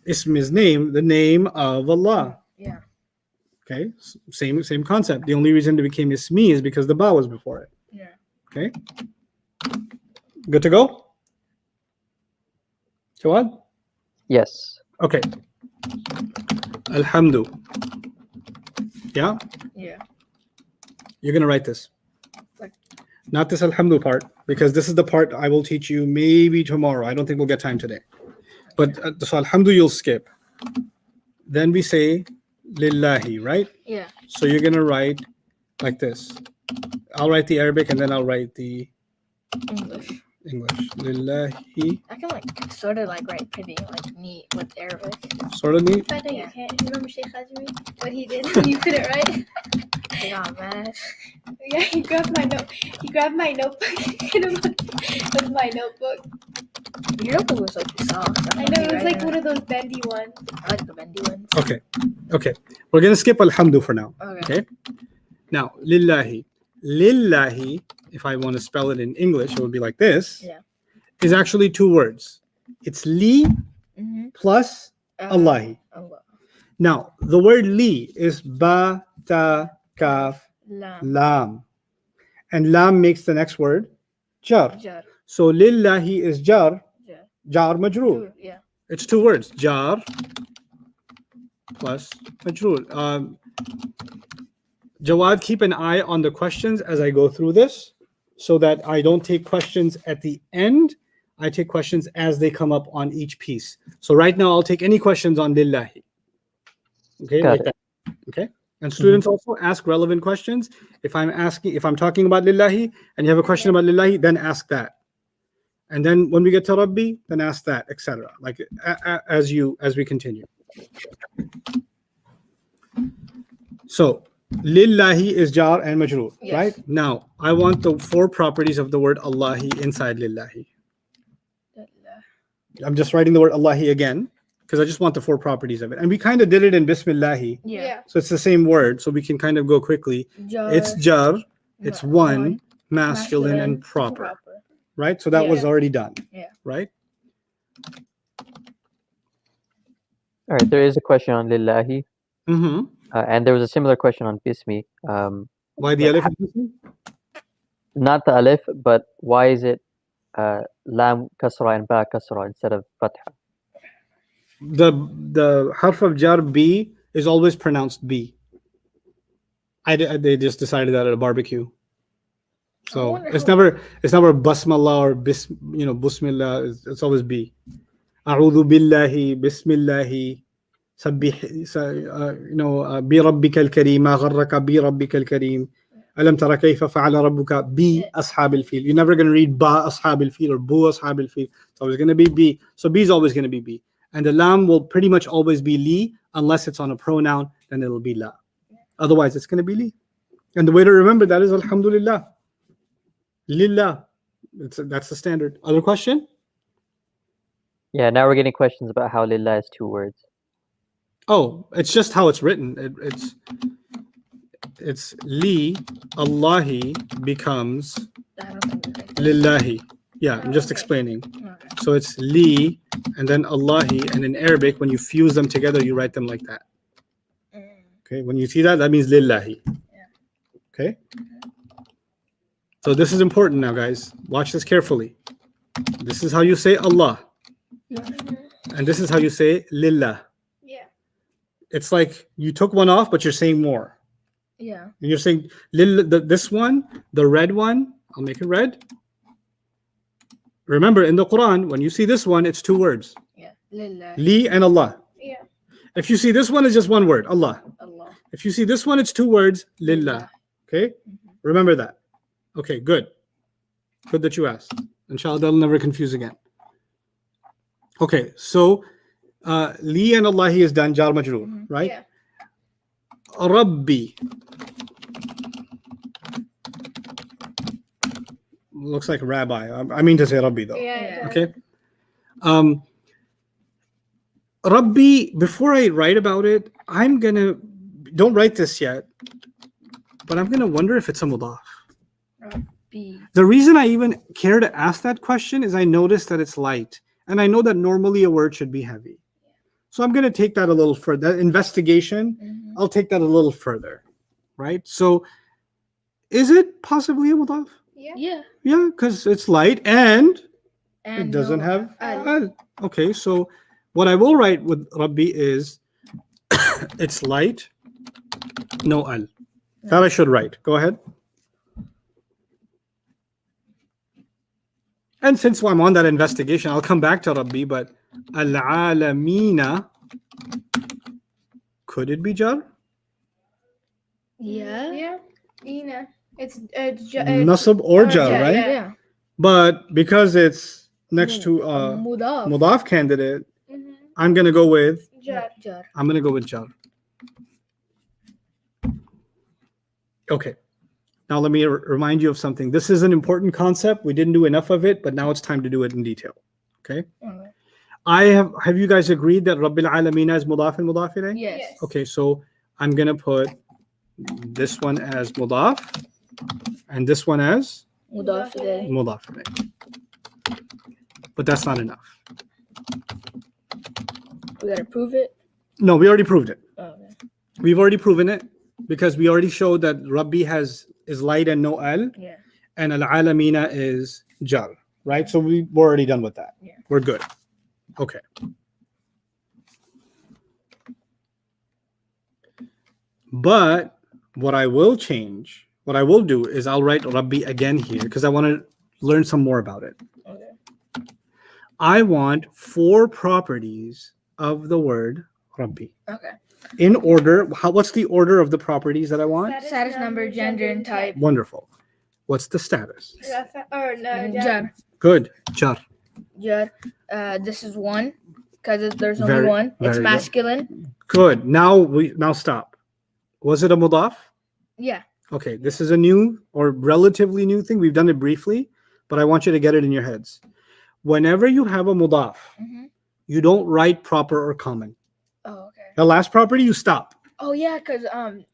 Speaker 5: Ism is name, the name of Allah.
Speaker 1: Yeah.
Speaker 5: Okay, same concept. The only reason it became Ismi is because the ba was before it.
Speaker 1: Yeah.
Speaker 5: Okay, good to go? Jawad?
Speaker 4: Yes.
Speaker 5: Okay. Alhamdu. Yeah?
Speaker 1: Yeah.
Speaker 5: You're going to write this.
Speaker 1: Like-
Speaker 5: Not this Alhamdu part, because this is the part I will teach you maybe tomorrow. I don't think we'll get time today. But so Alhamdu you'll skip. Then we say Lillahi, right?
Speaker 1: Yeah.
Speaker 5: So you're going to write like this. I'll write the Arabic and then I'll write the
Speaker 1: English.
Speaker 5: English. Lillahi.
Speaker 1: I can like sort of like write pretty like neat with Arabic.
Speaker 5: Sort of neat.
Speaker 3: I know
Speaker 1: Yeah.
Speaker 3: you can't. You remember Sheikh Azmi? What he did? You couldn't write.
Speaker 1: I got mad.
Speaker 3: Yeah, he grabbed my note. He grabbed my notebook. Hit him with my notebook.
Speaker 1: Your notebook was like soft.
Speaker 3: I know it was like one of those bendy ones.
Speaker 1: I like the bendy ones.
Speaker 5: Okay. Okay. We're going to skip Alhamdu for now.
Speaker 1: Okay.
Speaker 5: Okay. Now, Lillahi. Lillahi, if I want to spell it in English, it would be like this.
Speaker 1: Yeah.
Speaker 5: Is actually two words. It's li
Speaker 1: Mm-hmm.
Speaker 5: plus Allahi.
Speaker 1: Allah.
Speaker 5: Now, the word li is ba, ta, kaf,
Speaker 1: Lam.
Speaker 5: lam. And lam makes the next word jar.
Speaker 1: Jar.
Speaker 5: So lillahi is jar,
Speaker 1: Jar.
Speaker 5: jar majroor.
Speaker 1: Yeah.
Speaker 5: It's two words, jar plus majroor. Jawad, keep an eye on the questions as I go through this so that I don't take questions at the end. I take questions as they come up on each piece. So right now I'll take any questions on lillahi. Okay,
Speaker 4: Got
Speaker 5: like
Speaker 4: it.
Speaker 5: that. Okay. And students also ask relevant questions. If I'm talking about lillahi and you have a question about lillahi, then ask that. And then when we get to Rabbi, then ask that, etc. Like as we continue. So lillahi is jar and majroor,
Speaker 1: Yes.
Speaker 5: right? Now I want the four properties of the word Allahi inside lillahi. I'm just writing the word Allahi again because I just want the four properties of it. And we kind of did it in Bismillahi.
Speaker 1: Yeah.
Speaker 5: So it's the same word, so we can kind of go quickly.
Speaker 1: Jar.
Speaker 5: It's jar, it's
Speaker 1: Ma-
Speaker 5: one, masculine and proper, right? So that was
Speaker 1: Yeah.
Speaker 5: already done.
Speaker 1: Yeah.
Speaker 5: Right?
Speaker 4: All right. There is a question on lillahi,
Speaker 5: Mm-hmm.
Speaker 4: and there was a similar question on bismi.
Speaker 5: Why the alif is missing?
Speaker 4: Not the alif, but why is it lam kasra and ba kasra instead of fatha?
Speaker 5: The harf of jar B is always pronounced B. They just decided that at a barbecue. So
Speaker 1: wonder
Speaker 5: it's
Speaker 1: how-
Speaker 5: never basmallah or bismillah. It's always B. A'udhu billahi, bismillahi, sabbih, bi rabbikal kareem, ma gharraka bi rabbikal kareem. Alam tara kayfa fa'ala rabbuka bi ashabil fil. You're never going to read ba ashabil fil or bu ashabil fil. It's always going to be B. So B is always going to be B. And the lam will pretty much always be li unless it's on a pronoun, then it'll be la. Otherwise, it's going to be li. And the way to remember that is alhamdulillah. Lillah. That's the standard. Other question?
Speaker 4: Yeah. Now we're getting questions about how lillah is two words.
Speaker 5: Oh, it's just how it's written. It's li, Allahi becomes
Speaker 1: I don't think it's like that.
Speaker 5: lillahi. Yeah, I'm just
Speaker 3: Okay.
Speaker 5: explaining.
Speaker 1: Okay.
Speaker 5: So it's li and then Allahi, and in Arabic, when you fuse them together, you write them like that. Okay, when you see that, that means lillahi. Okay. So this is important now, guys. Watch this carefully. This is how you say Allah, and this is how you say lillah.
Speaker 3: Yeah.
Speaker 5: It's like you took one off, but you're saying more.
Speaker 1: Yeah.
Speaker 5: And you're saying this one, the red one, I'll make it red. Remember, in the Quran, when you see this one, it's two words,
Speaker 1: Yeah. Lillah.
Speaker 5: li and Allah.
Speaker 3: Yeah.
Speaker 2: If you see this one, it's just one word, Allah.
Speaker 1: Allah.
Speaker 2: If you see this one, it's two words, Lillah. Okay? Remember that. Okay, good. Good that you asked. Inshallah, that'll never confuse again. Okay, so Li and Allahi is done, Jar Majroor, right?
Speaker 3: Yeah.
Speaker 2: Rabbi. Looks like rabbi. I mean to say Rabbi though.
Speaker 3: Yeah.
Speaker 2: Okay. Rabbi, before I write about it, don't write this yet, but I'm gonna wonder if it's a mudaf.
Speaker 1: B.
Speaker 2: The reason I even care to ask that question is I noticed that it's light, and I know that normally a word should be heavy. So I'm gonna take that a little further. That investigation, I'll take that a little further, right? So, is it possibly a mudaf?
Speaker 1: Yeah.
Speaker 2: Yeah, because it's light and
Speaker 1: And
Speaker 2: it doesn't
Speaker 1: no
Speaker 2: have
Speaker 1: al.
Speaker 2: al. Okay, so what I will write with Rabbi is it's light, no al. That I should write. Go ahead. And since I'm on that investigation, I'll come back to Rabbi, but al-alamina, could it be jar?
Speaker 1: Yeah.
Speaker 3: Yeah. Ina. It's
Speaker 2: Nasab or jar,
Speaker 3: jar,
Speaker 2: right?
Speaker 3: yeah.
Speaker 1: Yeah.
Speaker 2: But because it's next to
Speaker 1: Mudaf.
Speaker 2: mudaf candidate,
Speaker 3: Mhm.
Speaker 2: I'm gonna go with
Speaker 3: Jar.
Speaker 1: Jar.
Speaker 2: jar. Okay. Now let me remind you of something. This is an important concept. We didn't do enough of it, but now it's time to do it in detail. Okay.
Speaker 1: Okay.
Speaker 2: Have you guys agreed that Rabbil Alamina is mudaf and mudaf ilayh?
Speaker 1: Yes.
Speaker 2: Okay, so I'm gonna put this one as mudaf and this one as
Speaker 1: Mudaf ilayh.
Speaker 2: mudaf ilayh. But that's not enough.
Speaker 1: We gotta prove it.
Speaker 2: No, we already proved it.
Speaker 1: Oh, okay.
Speaker 2: We've already proven it because we already showed that Rabbi is light and no al,
Speaker 1: Yeah.
Speaker 2: and al alamina is jar, right? So we're already done with that.
Speaker 1: Yeah.
Speaker 2: We're good. Okay. But what I will do is I'll write Rabbi again here because I want to learn some more about it.
Speaker 1: Okay.
Speaker 2: I want 4 properties of the word Rabbi.
Speaker 1: Okay.
Speaker 2: In order, what's the order of the properties that I want?
Speaker 1: Status number, gender, and type.
Speaker 2: Wonderful. What's the status?
Speaker 3: Or no, jar.
Speaker 1: Jar.
Speaker 2: Good. Jar.
Speaker 1: Jar. This is 1 because there's only
Speaker 2: Very-
Speaker 1: one. It's
Speaker 2: very good.
Speaker 1: masculine.
Speaker 2: Good. Now stop. Was it a mudaf?
Speaker 1: Yeah.
Speaker 2: Okay, this is a new or relatively new thing. We've done it briefly, but I want you to get it in your heads. Whenever you have a mudaf,
Speaker 1: Mm-hmm.
Speaker 2: you don't write proper or common.
Speaker 1: Oh, okay.
Speaker 2: The last property, you stop.
Speaker 1: Oh yeah, because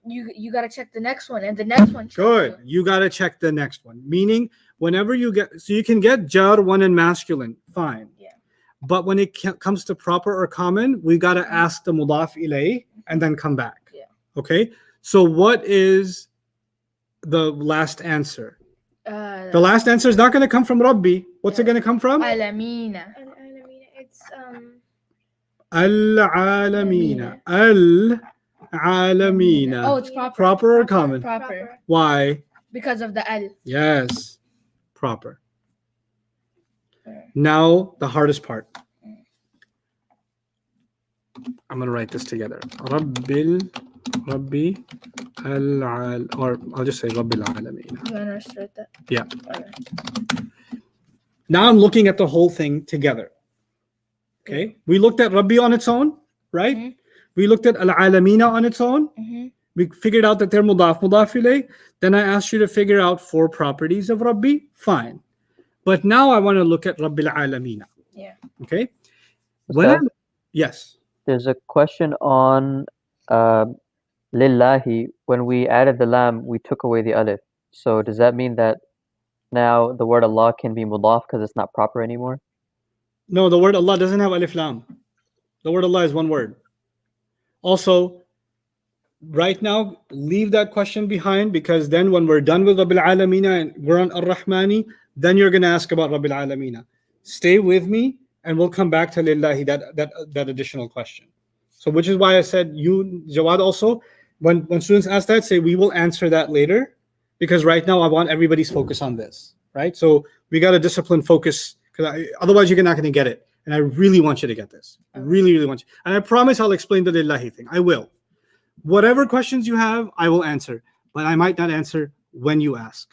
Speaker 1: you gotta check the next one and the next one. checks
Speaker 2: Good.
Speaker 1: it.
Speaker 2: You got to check the next one. Meaning, whenever you get, so you can get jar, one, and masculine, fine.
Speaker 1: Yeah.
Speaker 2: But when it comes to proper or common, we got to ask the mudaf ilay and then come back.
Speaker 1: Yeah.
Speaker 2: Okay. So what is the last answer? The last answer is not going to come from Rabbi. What's it going to come from?
Speaker 1: Alamina.
Speaker 3: It's
Speaker 2: Al-alamina. Al-alamina.
Speaker 1: Oh, it's proper.
Speaker 2: Proper or common?
Speaker 1: Proper.
Speaker 2: Why?
Speaker 1: Because of the al.
Speaker 2: Yes. Proper.
Speaker 1: Yeah.
Speaker 2: Now the hardest part. I'm going to write this together. Rabbi al or I'll just say Rabbil Alameen.
Speaker 1: You wanna start that?
Speaker 2: Yeah.
Speaker 1: Okay.
Speaker 2: Now I'm looking at the whole thing together. Okay. We looked at Rabbi on its own, right?
Speaker 1: Mhm.
Speaker 2: We looked at Al Alamina on its own.
Speaker 1: Mm-hmm.
Speaker 2: We figured out that they're mudaf ilayh. Then I asked you to figure out 4 properties of Rabbi. Fine. But now I want to look at Rabbil Alamina.
Speaker 1: Yeah.
Speaker 2: Okay.
Speaker 4: Ustaz,
Speaker 2: Yes.
Speaker 4: there's a question on lillahi. When we added the lam, we took away the alif. So does that mean that now the word Allah can be mudaf because it's not proper anymore?
Speaker 2: No, the word Allah doesn't have alif lam. The word Allah is one word. Also, right now, leave that question behind because then when we're done with Rabbil Alamina and we're on Ar-Rahmani, then you're going to ask about Rabbil Alamina. Stay with me and we'll come back to Lillahi, that additional question. So which is why I said you, Jawad, also, when students ask that, say we will answer that later because right now I want everybody's focus on this, right? So we got to discipline focus because otherwise you're not going to get it.
Speaker 5: And I really want you to get this. Really, really want you. And I promise I'll explain the lillahi thing. I will. Whatever questions you have, I will answer. But I might not answer when you ask.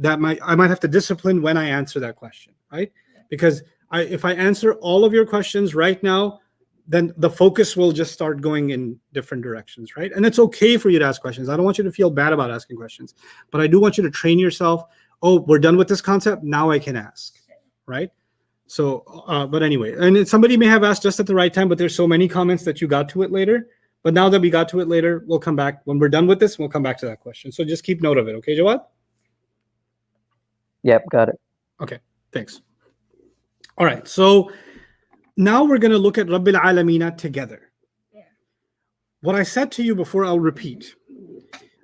Speaker 5: I might have to discipline when I answer that question, right? Because if I answer all of your questions right now, then the focus will just start going in different directions, right? And it's okay for you to ask questions. I don't want you to feel bad about asking questions, but I do want you to train yourself. Oh, we're done with this concept. Now I can ask, right? So, but anyway, and somebody may have asked just at the right time, but there's so many comments that you got to it later. But now that we got to it later, we'll come back. When we're done with this, we'll come back to that question. So just keep note of it. Okay, Jawad?
Speaker 4: Yep, got it.
Speaker 5: Okay, thanks. All right, so now we're going to look at Rabbil Alameen together.
Speaker 1: Yeah.
Speaker 5: What I said to you before, I'll repeat.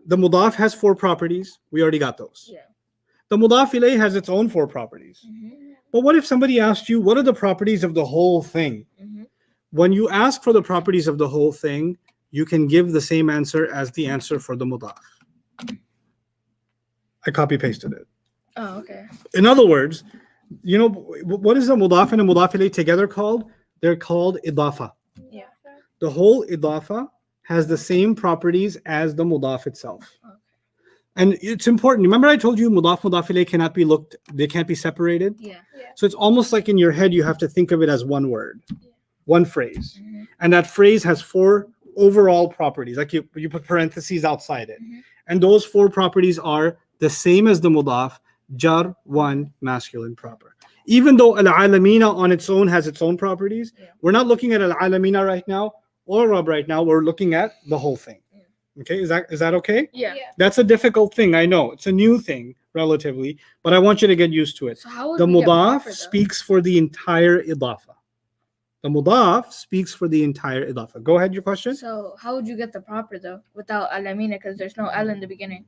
Speaker 5: The mudaf has 4 properties. We already got those.
Speaker 1: Yeah.
Speaker 5: The mudaf ilayh has its own 4 properties. But what if somebody asked you, what are the properties of the whole thing? When you ask for the properties of the whole thing, you can give the same answer as the answer for the mudaf. I copy-pasted it.
Speaker 1: Oh, okay.
Speaker 5: In other words, you know, what is a mudaf and a mudaf ilayh together called? They're called idafa.
Speaker 1: Yeah.
Speaker 5: The whole idafa has the same properties as the mudaf itself.
Speaker 1: Okay.
Speaker 5: And it's important. Remember I told you mudaf ilayh cannot be looked, they can't be separated?
Speaker 1: Yeah.
Speaker 5: So it's almost like in your head, you have to think of it as one word, one phrase.
Speaker 1: Mhm.
Speaker 5: And that phrase has 4 overall properties. Like you put parentheses outside it.
Speaker 1: Mhm.
Speaker 5: And those 4 properties are the same as the mudaf, jar, one, masculine, proper. Even though al-alamina on its own has its own properties, we're not looking at al-alamina right now or Rabb right now. We're looking at the whole thing. Okay, is that okay?
Speaker 1: Yeah.
Speaker 5: That's a difficult thing. I know it's a new thing relatively, but I want you to get used to it.
Speaker 1: So how would
Speaker 5: The
Speaker 1: we get
Speaker 5: mudaf
Speaker 1: proper, though?
Speaker 5: speaks for the entire idafa. The mudaf speaks for the entire idafa. Go ahead, your question.
Speaker 1: So how would you get the proper though without alamina because there's no al in the beginning?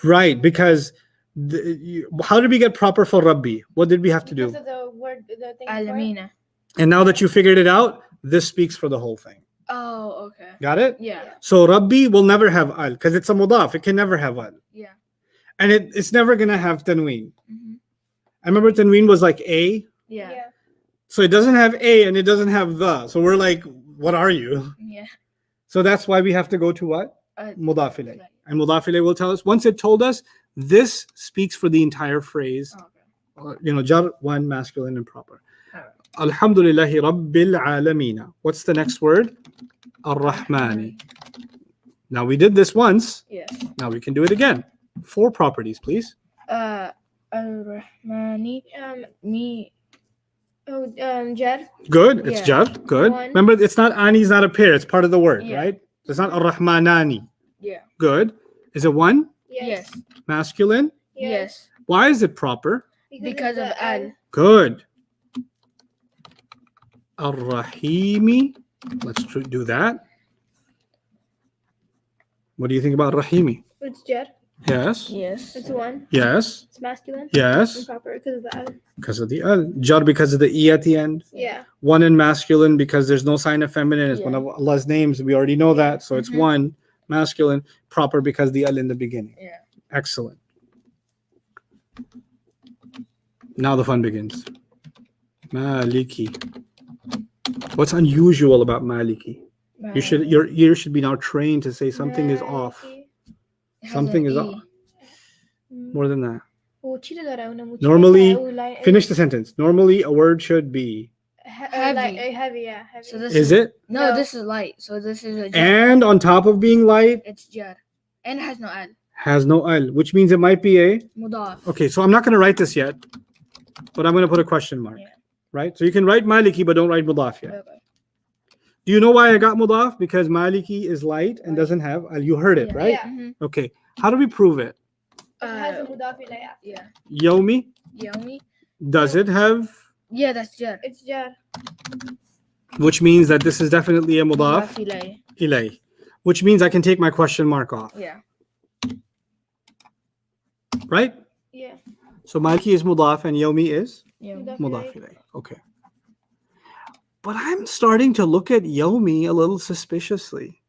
Speaker 5: Right, because how did we get proper for Rabbi? What did we have to
Speaker 3: Because
Speaker 5: do?
Speaker 3: of the word, the thing before it.
Speaker 1: Alamina.
Speaker 5: And now that you figured it out, this speaks for the whole thing.
Speaker 1: Oh, okay.
Speaker 5: Got it?
Speaker 1: Yeah.
Speaker 5: So Rabbi will never have al because it's a mudaf. It can never have al.
Speaker 1: Yeah.
Speaker 5: And it's never going to have tanween.
Speaker 1: Hmm.
Speaker 5: I remember tanween was like a.
Speaker 1: Yeah.
Speaker 3: Yeah.
Speaker 5: So it doesn't have a and it doesn't have the. So we're like, what are you?
Speaker 1: Yeah.
Speaker 5: So that's why we have to go to what?
Speaker 1: Uh,
Speaker 5: Mudaf ilayh. And mudaf ilayh will tell us. Once it told us, this speaks for the entire phrase.
Speaker 1: okay.
Speaker 5: Jar, one, masculine and proper. Alhamdulillahi Rabbil Alameen. What's the next word? Ar-Rahmani. Now we did this once.
Speaker 1: Yes.
Speaker 5: Now we can do it again. 4 properties, please.
Speaker 1: Al-Rahmani. Me.
Speaker 3: Jar.
Speaker 5: Good. It's
Speaker 1: Yeah.
Speaker 5: jar. Good.
Speaker 3: One.
Speaker 5: Remember, it's not ani is not a pair. It's part of the word,
Speaker 1: Yeah.
Speaker 5: right? It's not Ar-Rahmanani.
Speaker 1: Yeah.
Speaker 5: Good. Is it one?
Speaker 1: Yes.
Speaker 5: Masculine?
Speaker 1: Yes.
Speaker 5: Why is it proper?
Speaker 1: Because of
Speaker 3: the
Speaker 1: al.
Speaker 5: Good. Ar-Rahimi. Let's do that. What do you think about Rahimi?
Speaker 3: It's jar.
Speaker 5: Yes.
Speaker 1: Yes.
Speaker 3: It's one.
Speaker 5: Yes.
Speaker 3: It's masculine.
Speaker 5: Yes.
Speaker 3: Improper because of the al.
Speaker 5: Because of the al. Jar because of the e at the end.
Speaker 3: Yeah.
Speaker 5: One in masculine because there's no sign of feminine. It's one of Allah's names. We already know that. So it's
Speaker 1: Mhm.
Speaker 5: one. Masculine. Proper because the al in the beginning.
Speaker 1: Yeah.
Speaker 5: Excellent. Now the fun begins. Maliki. What's unusual about Maliki? Your ear should be now trained to say something is off. Something is off. More than that. Normally, finish the sentence. Normally, a word should be.
Speaker 1: Heavy.
Speaker 3: Heavy, yeah. Heavy.
Speaker 1: So this
Speaker 5: Is it?
Speaker 1: No,
Speaker 3: No.
Speaker 1: this is light. So this is a jar.
Speaker 5: And on top of being light,
Speaker 1: It's jar. And it has no al.
Speaker 5: has no al, which means it might be a.
Speaker 1: Mudaf.
Speaker 5: Okay, so I'm not going to write this yet, but I'm going to put a question mark.
Speaker 1: Yeah.
Speaker 5: Right? So you can write Maliki, but don't write Mudaf yet.
Speaker 1: Okay.
Speaker 5: Do you know why I got Mudaf? Because Maliki is light and doesn't have al. You heard it,
Speaker 1: Yeah.
Speaker 5: right?
Speaker 3: Yeah.
Speaker 1: Mhm.
Speaker 5: Okay. How do we prove it?
Speaker 3: It has a mudaf ilayh.
Speaker 1: Yeah.
Speaker 5: Yomi,
Speaker 1: Yomi.
Speaker 5: does it have?
Speaker 1: Yeah, that's jar.
Speaker 3: It's jar.
Speaker 5: Which means that this is definitely a Mudaf
Speaker 1: Ilay.
Speaker 5: ilay. Which means I can take my question mark off.
Speaker 1: Yeah.
Speaker 5: Right?
Speaker 3: Yeah.
Speaker 5: So Maliki is Mudaf and Yomi is
Speaker 1: Yomi.
Speaker 5: Mudaf ilay. Okay. But I'm starting to look at Yomi a little suspiciously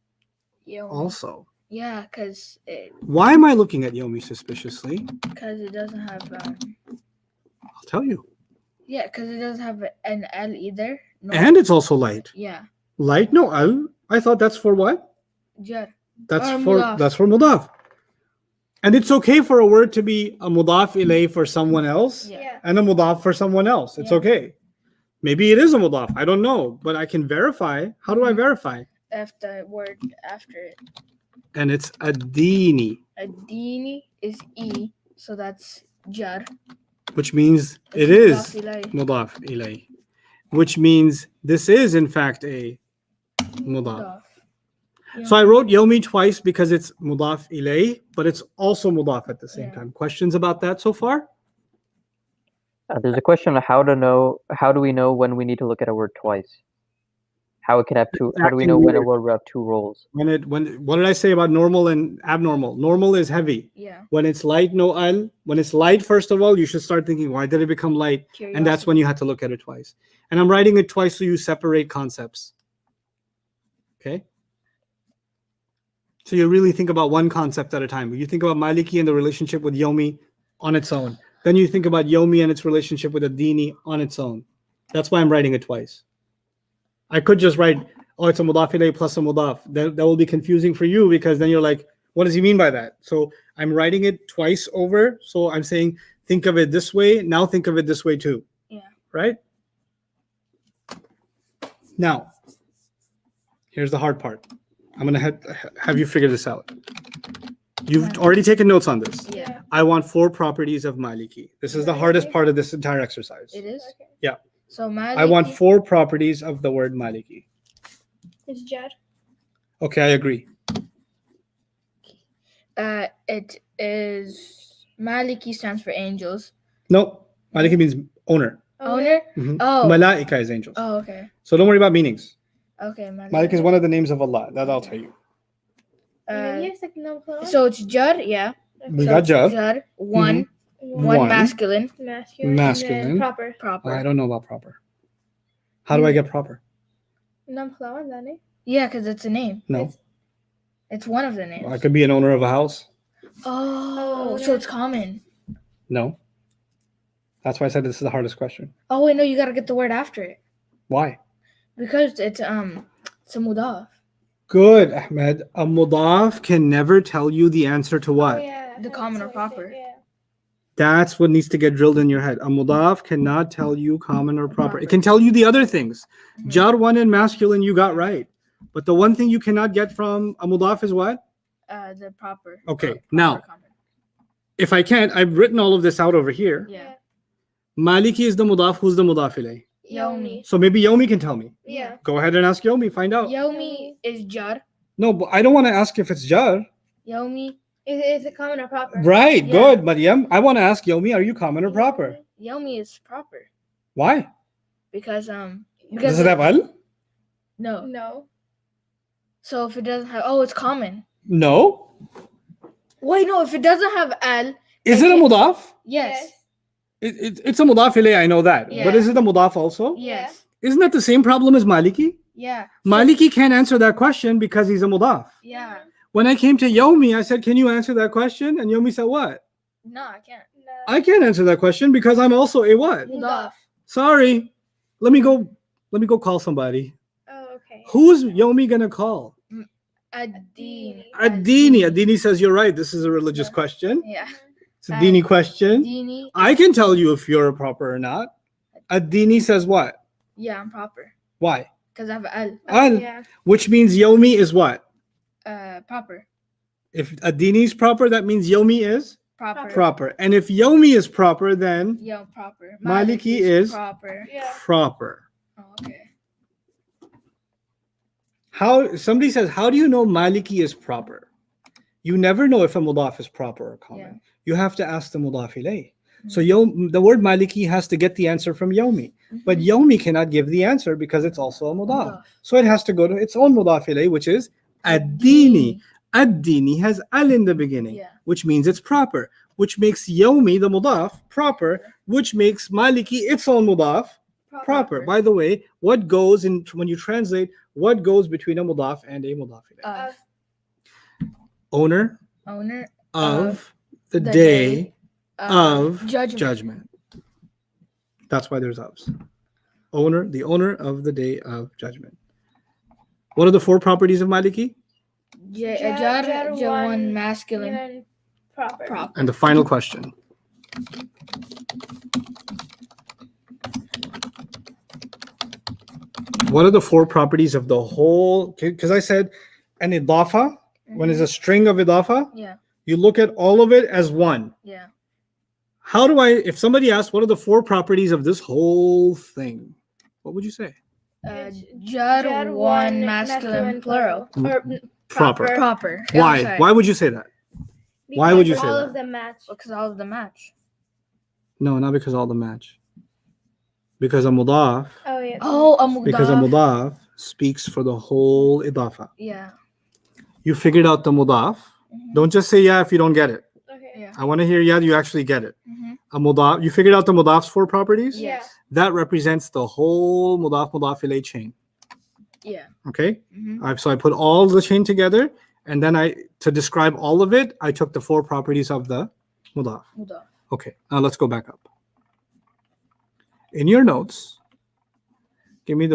Speaker 1: Yomi.
Speaker 5: also.
Speaker 1: Yeah, because it
Speaker 5: Why am I looking at Yomi suspiciously?
Speaker 1: doesn't have
Speaker 5: I'll tell you.
Speaker 1: yeah, because it doesn't have an L either. No.
Speaker 5: And it's also light.
Speaker 1: Yeah.
Speaker 5: Light, no, al. I thought that's for what?
Speaker 1: Jar.
Speaker 5: That's
Speaker 1: Or
Speaker 5: for
Speaker 1: mudaf.
Speaker 5: that's for mudaf. And it's okay for a word to be a mudaf ilay for someone else
Speaker 1: Yeah.
Speaker 3: Yeah.
Speaker 5: and a mudaf for someone else. It's
Speaker 1: Yeah.
Speaker 5: okay. Maybe it is a mudaf. I don't know, but I can verify. How do I
Speaker 1: Mhm.
Speaker 5: verify?
Speaker 1: If the word after it.
Speaker 5: And it's adini,
Speaker 1: Adini is E, so that's jar.
Speaker 5: which means it
Speaker 1: It's
Speaker 5: is
Speaker 1: mudaf ilay.
Speaker 5: mudaf ilay, which means this is in fact a mudaf.
Speaker 1: Mudaf.
Speaker 5: So I wrote yomi twice because it's mudaf ilay, but it's also mudaf at the same
Speaker 1: Yeah.
Speaker 5: time. Questions about that so far?
Speaker 4: There's a question on how do we know when we need to look at a word twice? How it can have two, how do we
Speaker 5: Acting
Speaker 4: know when a
Speaker 5: weird.
Speaker 4: word will have two roles?
Speaker 5: When what did I say about normal and abnormal? Normal is heavy.
Speaker 1: Yeah.
Speaker 5: When it's light, no al. When it's light, first of all, you should start thinking, why did it become light? And that's when you have to look at it twice. And I'm writing it twice so you separate concepts. Okay? So you really think about one concept at a time. You think about Maliki and the relationship with Yomi on its own. Then you think about Yomi and its relationship with Adini on its own. That's why I'm writing it twice. I could just write, oh, it's a mudaf ilayh plus a mudaf. That will be confusing for you because then you're like, what does he mean by that? So I'm writing it twice over. So I'm saying, think of it this way. Now think of it this way too.
Speaker 1: Yeah.
Speaker 5: Right? Now, here's the hard part. I'm going to have you figure this out. You've already taken notes on this.
Speaker 1: Yeah.
Speaker 5: I want 4 properties of Maliki. This is the hardest part of this entire exercise.
Speaker 1: It is.
Speaker 3: Okay.
Speaker 5: Yeah.
Speaker 1: So Maliki.
Speaker 5: I want 4 properties of the word Maliki.
Speaker 3: It's jar.
Speaker 5: Okay, I agree.
Speaker 1: It is Maliki stands for angels.
Speaker 5: No, Maliki means owner.
Speaker 1: Owner.
Speaker 5: Mhm.
Speaker 1: Oh.
Speaker 5: Malaika is angels.
Speaker 1: Oh, okay.
Speaker 5: So don't worry about meanings.
Speaker 1: Okay, Maliki.
Speaker 5: Malik is one of the names of Allah. That I'll tell you.
Speaker 1: So it's jar, yeah.
Speaker 5: We
Speaker 1: So
Speaker 5: got
Speaker 1: it's
Speaker 5: jar.
Speaker 1: jar. One
Speaker 5: One.
Speaker 1: masculine,
Speaker 3: Masculine.
Speaker 5: Masculine.
Speaker 3: And then proper.
Speaker 1: proper.
Speaker 5: I don't know about proper. How do I get proper?
Speaker 1: Yeah, because it's a name.
Speaker 5: No.
Speaker 1: It's one of the names.
Speaker 5: I could be an owner of a house.
Speaker 1: Oh, so
Speaker 3: owner.
Speaker 1: it's common.
Speaker 5: No. That's why I said this is the hardest question.
Speaker 1: Oh wait, no, you gotta get the word after it
Speaker 5: Why?
Speaker 1: because it's a mudaf.
Speaker 5: Good, Ahmed. A mudaf can never tell you the answer to what?
Speaker 1: The common or proper.
Speaker 3: Yeah.
Speaker 5: That's what needs to get drilled in your head. A mudaf cannot tell you common or proper. It
Speaker 1: Proper.
Speaker 5: can tell you the other things.
Speaker 1: Mhm.
Speaker 5: Jar one and masculine, you got right. But the one thing you cannot get from a mudaf is what?
Speaker 1: The proper.
Speaker 5: Okay,
Speaker 1: or proper
Speaker 5: now-
Speaker 1: common.
Speaker 5: If I can't, I've written all of this out over here.
Speaker 1: Yeah.
Speaker 5: Maliki is the mudaf. Who's the mudaf ilayh?
Speaker 1: Yomi.
Speaker 5: So maybe Yomi can tell me.
Speaker 3: Yeah.
Speaker 5: Go ahead and ask Yomi. Find out.
Speaker 1: Yomi is jar.
Speaker 5: No, but I don't want to ask if it's jar.
Speaker 1: Yomi.
Speaker 3: Is it common or proper?
Speaker 5: Right.
Speaker 1: Yeah.
Speaker 5: Good, Mariam. I want to ask Yomi, are you common or proper?
Speaker 1: Yomi is proper
Speaker 5: Why?
Speaker 1: because
Speaker 5: Does it have al?
Speaker 1: no.
Speaker 3: No.
Speaker 1: So if it doesn't have it's common.
Speaker 5: No.
Speaker 1: Wait, no, if it doesn't have al,
Speaker 5: Is it a mudaf?
Speaker 1: yes.
Speaker 5: It's a mudaf ilayh, I know that.
Speaker 1: Yeah.
Speaker 5: But is it a mudaf also?
Speaker 1: Yes.
Speaker 5: Isn't that the same problem as Maliki?
Speaker 1: Yeah. So-
Speaker 5: Maliki can't answer that question because he's a mudaf.
Speaker 1: Yeah.
Speaker 5: When I came to Yomi, I said, can you answer that question? And Yomi said, what?
Speaker 1: No, I can't.
Speaker 3: No.
Speaker 5: I can't answer that question because I'm also a what?
Speaker 1: Mudaf.
Speaker 5: Sorry. Let me go call somebody.
Speaker 3: Oh, okay.
Speaker 5: Who's Yomi gonna call?
Speaker 1: Adini.
Speaker 5: Adini. Adini says you're right. This is a religious
Speaker 1: Yeah.
Speaker 5: question.
Speaker 1: Yeah.
Speaker 5: It's a Dini question.
Speaker 1: Adini.
Speaker 5: I can tell you if you're proper or not. Adini says what?
Speaker 1: Yeah, I'm proper
Speaker 5: Why?
Speaker 1: because I have al.
Speaker 5: Al,
Speaker 3: Yeah.
Speaker 5: which means Yomi is what?
Speaker 1: Proper.
Speaker 5: If Adini is proper, that means Yomi is
Speaker 1: Proper.
Speaker 5: proper. And if Yomi is proper, then
Speaker 1: Yeah, proper.
Speaker 5: Maliki is
Speaker 1: proper.
Speaker 3: Yeah.
Speaker 5: proper.
Speaker 1: Oh, okay.
Speaker 5: How somebody says, how do you know Maliki is proper? You never know if a mudaf is proper or common.
Speaker 1: Yeah.
Speaker 5: You have to ask the mudaf ilayh. So the word Maliki has to get the answer from Yomi. But Yomi cannot give the answer because it's also a mudaf.
Speaker 1: Mudaf.
Speaker 5: So it has to go to its own mudaf ilayh, which is ad-dini. Ad-dini has al in the beginning,
Speaker 1: Yeah.
Speaker 5: which means it's proper, which makes Yomi, the mudaf, proper, which makes Maliki its own mudaf proper. By the way, what goes in when you translate, what goes between a mudaf and a mudaf ilayh?
Speaker 1: Of
Speaker 5: Owner
Speaker 1: owner
Speaker 5: of the
Speaker 1: the
Speaker 5: day
Speaker 1: of
Speaker 5: of
Speaker 1: judgment.
Speaker 5: judgment. That's why there's ofs. the owner of the day of judgment. What are the four properties of Maliki?
Speaker 1: Jar, Jawan, masculine,
Speaker 3: Proper.
Speaker 1: proper.
Speaker 5: And the final question. What are the four properties of the whole? Because I said an idafa, when it's a string of idafa,
Speaker 1: Yeah,
Speaker 5: you look at all of it as one.
Speaker 1: yeah.
Speaker 5: How do I, if somebody asks, what are the four properties of this whole thing? What would you say?
Speaker 1: Jar, one, masculine, plural.
Speaker 3: Or
Speaker 5: Proper.
Speaker 1: Proper.
Speaker 5: Why?
Speaker 1: Sorry.
Speaker 5: Why would you say that? Why would you
Speaker 3: because
Speaker 5: say
Speaker 3: all
Speaker 5: that?
Speaker 3: of them match.
Speaker 1: Because all of the match.
Speaker 5: No, not because all the match. Because a mudaf,
Speaker 3: Oh yeah.
Speaker 1: Oh, a mudaf.
Speaker 5: because a mudaf speaks for the whole idafa.
Speaker 1: Yeah.
Speaker 5: You figured out the mudaf.
Speaker 1: Mhm.
Speaker 5: Don't just say yeah if you don't get it.
Speaker 3: Okay.
Speaker 1: Yeah.
Speaker 5: I want to hear yeah, you actually get it.
Speaker 1: Mhm.
Speaker 5: A mudaf, you figured out the mudaf's four properties?
Speaker 1: Yes.
Speaker 5: That represents the whole mudaf ilayh chain.
Speaker 1: Yeah.
Speaker 5: Okay?
Speaker 1: Mhm.
Speaker 5: So I put all the chain together, and then to describe all of it, I took the four properties of the mudaf.
Speaker 1: Mudaf.
Speaker 5: Okay, now let's go back up. In your notes, give me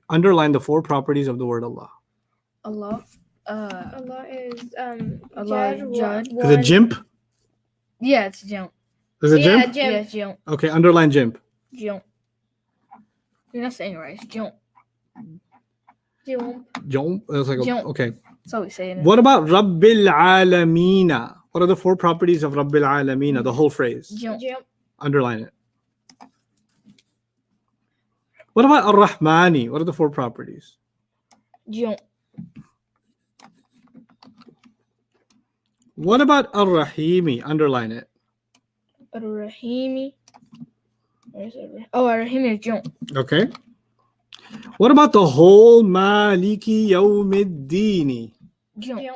Speaker 5: underline the four properties of the word Allah.
Speaker 1: Allah.
Speaker 3: Allah is
Speaker 1: Allah, Jad.
Speaker 5: Is it jimp?
Speaker 1: Yeah, it's jump.
Speaker 5: Is it
Speaker 3: Yeah,
Speaker 5: jimp?
Speaker 3: Jim.
Speaker 1: Yeah, jump.
Speaker 5: Okay, underline jimp.
Speaker 1: Jump. You're not saying it right. It's jump.
Speaker 3: Jim.
Speaker 5: Jump. It's like
Speaker 1: Jump.
Speaker 5: okay.
Speaker 1: That's how we say it.
Speaker 5: What about Rabbil Alamina? What are the four properties of Rabbil Alamina? The whole phrase.
Speaker 1: Jump.
Speaker 3: Jim.
Speaker 5: Underline it. What about Ar-Rahmani? What are the four properties?
Speaker 1: Jump.
Speaker 5: What about Ar-Rahimi? Underline it.
Speaker 1: Ar-Rahimi. Where's it? Oh, Ar-Rahimi is jump.
Speaker 5: Okay. What about the whole Maliki Yawmiddini?
Speaker 1: Jump.
Speaker 3: Jim.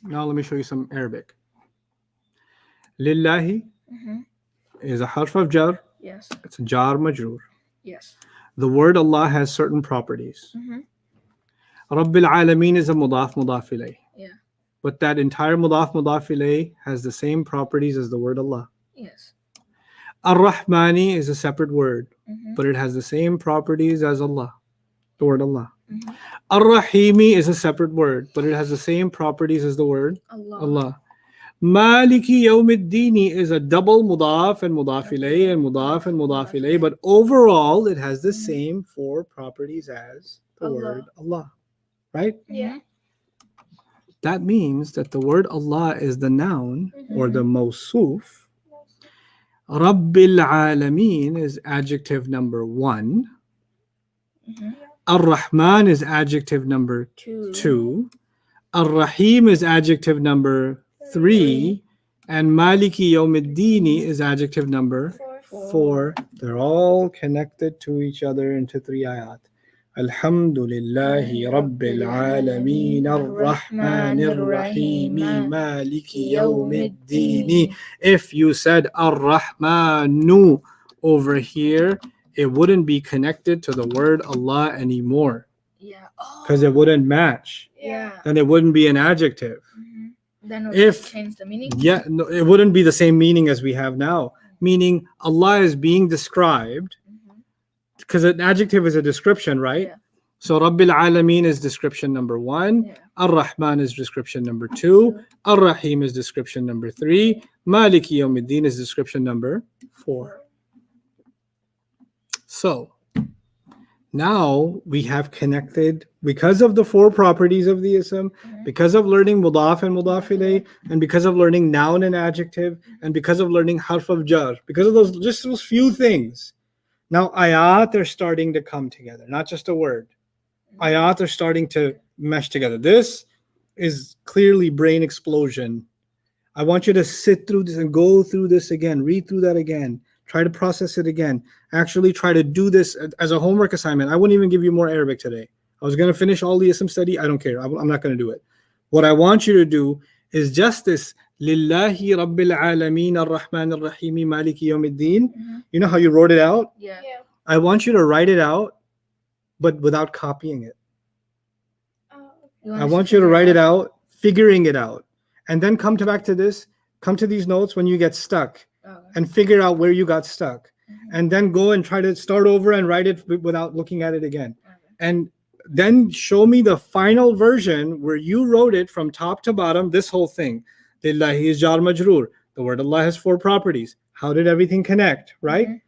Speaker 5: Now let me show you some Arabic. Lillahi
Speaker 1: Mm-hmm.
Speaker 5: is a harf of jar.
Speaker 1: Yes.
Speaker 5: It's a jar majroor.
Speaker 1: Yes.
Speaker 5: The word Allah has certain properties.
Speaker 1: Mm-hmm.
Speaker 5: Rabbil Alameen is a mudaf ilayh.
Speaker 1: Yeah.
Speaker 5: But that entire mudaf ilayh has the same properties as the word Allah.
Speaker 1: Yes.
Speaker 5: Ar-Rahmani is a separate word,
Speaker 1: Mm-hmm.
Speaker 5: but it has the same properties as Allah, the word Allah.
Speaker 1: Mm-hmm.
Speaker 5: Ar-Rahimi is a separate word, but it has the same properties as the word
Speaker 1: Allah.
Speaker 5: Allah. Maliki Yawmiddini is a double mudaf and mudaf ilayh and mudaf and mudaf ilayh, but overall it has the same four properties as the
Speaker 1: Allah.
Speaker 5: word Allah, right?
Speaker 3: Yeah.
Speaker 5: That means that the word Allah is the noun or the mawsuf. Rabbil Alameen is adjective number 1.
Speaker 1: Mm-hmm.
Speaker 5: Ar-Rahman is adjective number 2. Ar-Rahim is adjective number 3. And Maliki Yawmiddini is adjective number 4. They're all connected to each other into 3 ayat. Alhamdulillahi Rabbil Alameen Ar-Rahmanir Rahim Maliki Yawmiddini. If you said Ar-Rahmanu over here, it wouldn't be connected to the word Allah anymore
Speaker 1: Yeah.
Speaker 5: because it wouldn't match.
Speaker 1: Yeah.
Speaker 5: Then it wouldn't be an adjective.
Speaker 1: Mm-hmm. Then it
Speaker 5: If-
Speaker 1: would change the meaning.
Speaker 5: Yeah, no, it wouldn't be the same meaning as we have now. Meaning Allah is being described
Speaker 1: Mm-hmm.
Speaker 5: because an adjective is a description, right?
Speaker 1: Yeah.
Speaker 5: So Rabbil Alameen is description number 1.
Speaker 1: Yeah.
Speaker 5: Ar-Rahman is description number 2. Ar-Rahim is description number 3. Maliki Yawmiddin is description number 4. So now we have connected because of the 4 properties of the ism, because of learning mudaf and mudaf ilayh, and because of learning noun and adjective, and because of learning harf of jar, because of those few things. Now ayat are starting to come together, not just a word. Ayat are starting to mesh together. This is clearly brain explosion. I want you to sit through this and go through this again, read through that again, try to process it again. Actually try to do this as a homework assignment. I wouldn't even give you more Arabic today. I was going to finish all the ism study. I don't care. I'm not going to do it. What I want you to do is just this Lillahi Rabbil Alameen Ar-Rahman Ar-Rahim Maliki Yawmiddin. You know how you wrote it out?
Speaker 1: Yeah.
Speaker 3: Yeah.
Speaker 5: I want you to write it out, but without copying it.
Speaker 3: Oh,
Speaker 1: You
Speaker 5: I want you to write it out, figuring it out, and then come back to this,
Speaker 2: come to these notes when you get stuck
Speaker 1: Okay.
Speaker 2: and figure out where you got stuck,
Speaker 1: Mhm.
Speaker 2: and then go and try to start over and write it without looking at it again.
Speaker 1: Okay.
Speaker 2: And then show me the final version where you wrote it from top to bottom, this whole thing. Lillahi is jar majroor. The word Allah has 4 properties. How did everything connect, right?
Speaker 1: Mhm.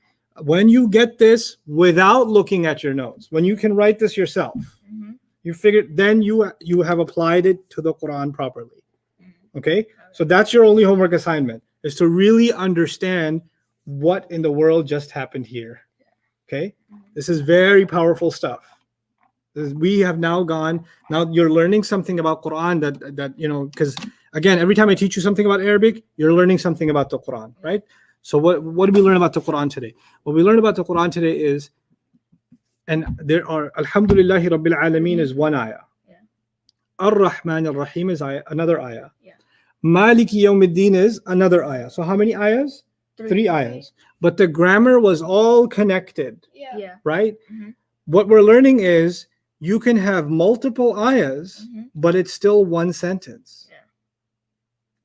Speaker 2: When you get this without looking at your notes, when you can write this yourself,
Speaker 1: Mhm.
Speaker 2: you figure, then you have applied it to the Quran properly. Okay? So that's your only homework assignment, is to really understand what in the world just happened here. Okay? This is very powerful stuff. We have now you're learning something about Quran that because again, every time I teach you something about Arabic, you're learning something about the Quran, right? So what did we learn about the Quran today? What we learned about the Quran today is, and there are, Alhamdulillahi Rabbil Alameen is one ayah.
Speaker 1: Yeah.
Speaker 2: Ar-Rahman Ar-Rahim is another ayah.
Speaker 1: Yeah.
Speaker 2: Maliki Yawmiddin is another ayah. So how many ayahs? 3 ayahs. But the grammar was all connected,
Speaker 3: Yeah.
Speaker 1: Yeah.
Speaker 2: right?
Speaker 1: Mhm.
Speaker 2: What we're learning is you can have multiple ayahs,
Speaker 1: Mhm.
Speaker 2: but it's still one sentence.
Speaker 1: Yeah.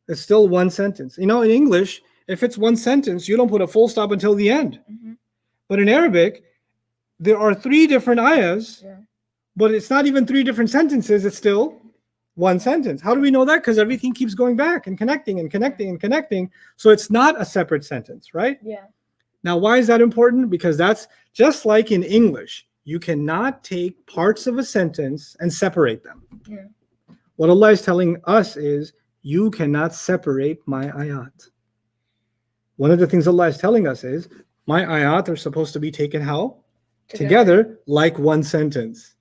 Speaker 2: It's still one sentence. In English, if it's one sentence, you don't put a full stop until the end.
Speaker 1: Mhm.
Speaker 2: But in Arabic, there are 3 different ayahs,
Speaker 1: Yeah.
Speaker 2: but it's not even 3 different sentences. It's still one sentence. How do we know that? Because everything keeps going back and connecting and connecting and connecting. So it's not a separate sentence, right?
Speaker 1: Yeah.
Speaker 2: Now, why is that important? Because that's just like in English. You cannot take parts of a sentence and separate them.
Speaker 1: Yeah.
Speaker 2: What Allah is telling us is, you cannot separate my ayat. One of the things Allah is telling us is, my ayat are supposed to be taken how? Together, like one sentence.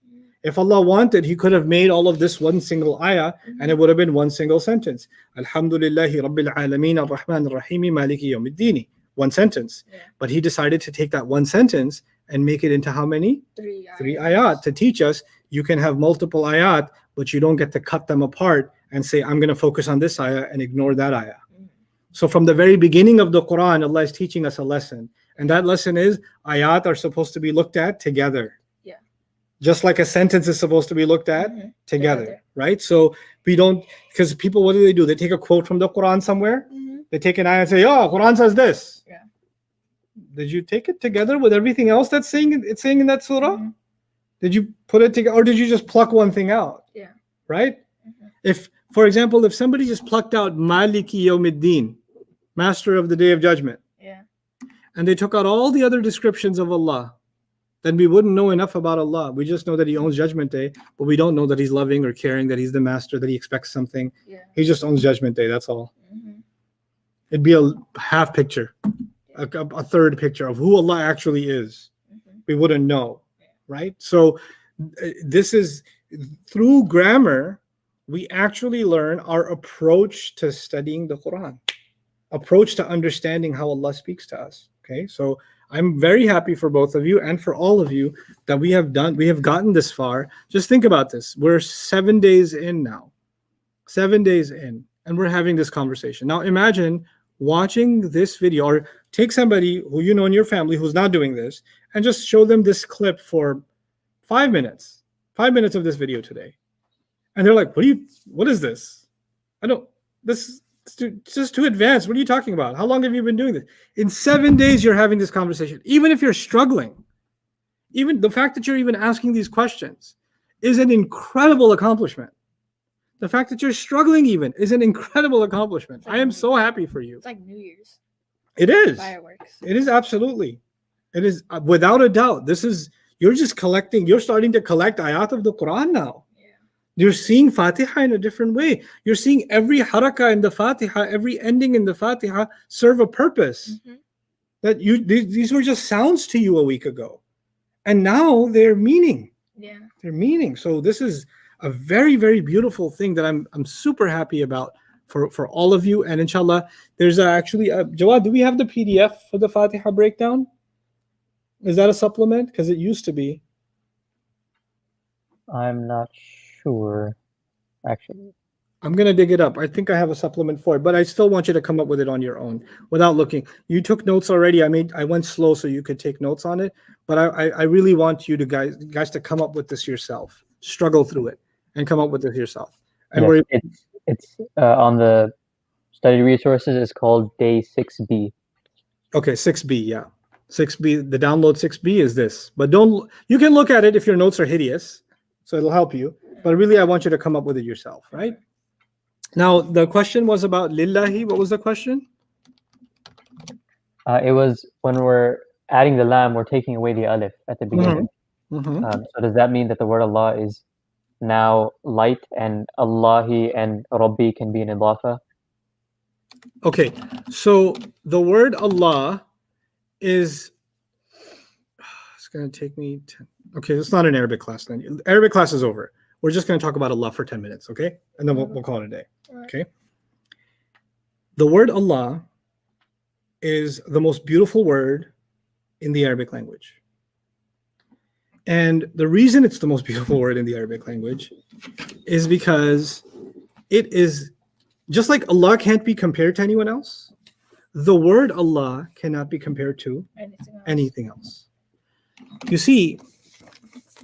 Speaker 2: If Allah wanted, He could have made all of this one single ayah, and it would have been one single sentence. Alhamdulillahi Rabbil Alameen Ar-Rahman Ar-Rahim Maliki Yawmiddin. One sentence.
Speaker 1: Yeah.
Speaker 2: But He decided to take that one sentence and make it into how many? 3 ayat, to teach us you can have multiple ayat, but you don't get to cut them apart and say, I'm going to focus on this ayah and ignore that ayah. So from the very beginning of the Quran, Allah is teaching us a lesson. And that lesson is, ayat are supposed to be looked at together.
Speaker 1: Yeah.
Speaker 2: Just like a sentence is supposed to be looked at
Speaker 1: Mhm.
Speaker 2: together,
Speaker 1: Together.
Speaker 2: right? So we don't, because people, what do? They take a quote from the Quran somewhere,
Speaker 3: Mhm.
Speaker 2: they take an ayah and say, oh, Quran says this.
Speaker 1: Yeah.
Speaker 2: Did you take it together with everything else that's saying in that surah?
Speaker 1: Mhm.
Speaker 2: Did you put it together, or did you just pluck one thing out?
Speaker 1: Yeah.
Speaker 2: Right?
Speaker 1: Mhm.
Speaker 2: If, for example, if somebody just plucked out Maliki Yawmiddin, Master of the Day of Judgment,
Speaker 1: Yeah.
Speaker 2: and they took out all the other descriptions of Allah, then we wouldn't know enough about Allah. We just know that He owns Judgment Day, but we don't know that He's loving or caring, that He's the Master, that He expects something.
Speaker 1: Yeah.
Speaker 2: He just owns Judgment Day, that's all.
Speaker 1: Mhm.
Speaker 2: It'd be a half picture, a third picture of who Allah actually is.
Speaker 1: Mhm.
Speaker 2: We wouldn't know, right? So this is, through grammar, we actually learn our approach to studying the Quran, approach to understanding how Allah speaks to us. Okay, so I'm very happy for both of you and for all of you that we have gotten this far. Just think about this. We're 7 days in now, 7 days in, and we're having this conversation. Now imagine watching this video, or take somebody who you know in your family who's not doing this, and just show them this clip for 5 minutes, 5 minutes of this video today. And they're like, what is this? This is just too advanced. What are you talking about? How long have you been doing this? In 7 days, you're having this conversation. Even if you're struggling, even the fact that you're even asking these questions is an incredible accomplishment. The fact that you're struggling even is an incredible accomplishment. I am so happy for you.
Speaker 1: It's like New Year's
Speaker 2: It is.
Speaker 1: fireworks.
Speaker 2: It is absolutely. It is without a doubt. You're starting to collect ayat of the Quran now.
Speaker 1: Yeah.
Speaker 2: You're seeing Fatiha in a different way. You're seeing every harakah in the Fatiha, every ending in the Fatiha serve a purpose.
Speaker 1: Mhm.
Speaker 2: That these were just sounds to you a week ago. And now they're meaning.
Speaker 1: Yeah.
Speaker 2: They're meaning. So this is a very, very beautiful thing that I'm super happy about for all of you. And inshallah, there's actually Jawad, do we have the PDF for the Fatiha breakdown? Is that a supplement? Because it used to be.
Speaker 4: I'm not sure, actually.
Speaker 2: I'm gonna dig it up. I think I have a supplement for it, but I still want you to come up with it on your own without looking. You took notes already. I went slow so you could take notes on it, but I really want you to guys to come up with this yourself. Struggle through it and come up with it yourself. And
Speaker 4: Yes,
Speaker 2: we're
Speaker 4: it's on the study resources is called Day 6B.
Speaker 2: Okay, 6B, yeah. 6B, the download 6B is this. But you can look at it if your notes are hideous, so it'll help you. But really, I want you to come up with it yourself, right? Now, the question was about lillahi. What was the question?
Speaker 4: It was when we're adding the lam, we're taking away the alif at the beginning.
Speaker 2: Mhm.
Speaker 4: So does that mean that the word Allah is now light, and Allahi and Rabbi can be an idafa?
Speaker 2: Okay, so the word Allah is, it's going to take me 10. Okay, it's not an Arabic class then. Arabic class is over. We're just going to talk about Allah for 10 minutes, okay? And then we'll call it a day, okay? The word Allah is the most beautiful word in the Arabic language. And the reason it's the most beautiful word in the Arabic language is because it is, just like Allah can't be compared to anyone else, the word Allah cannot be compared to anything else. You see,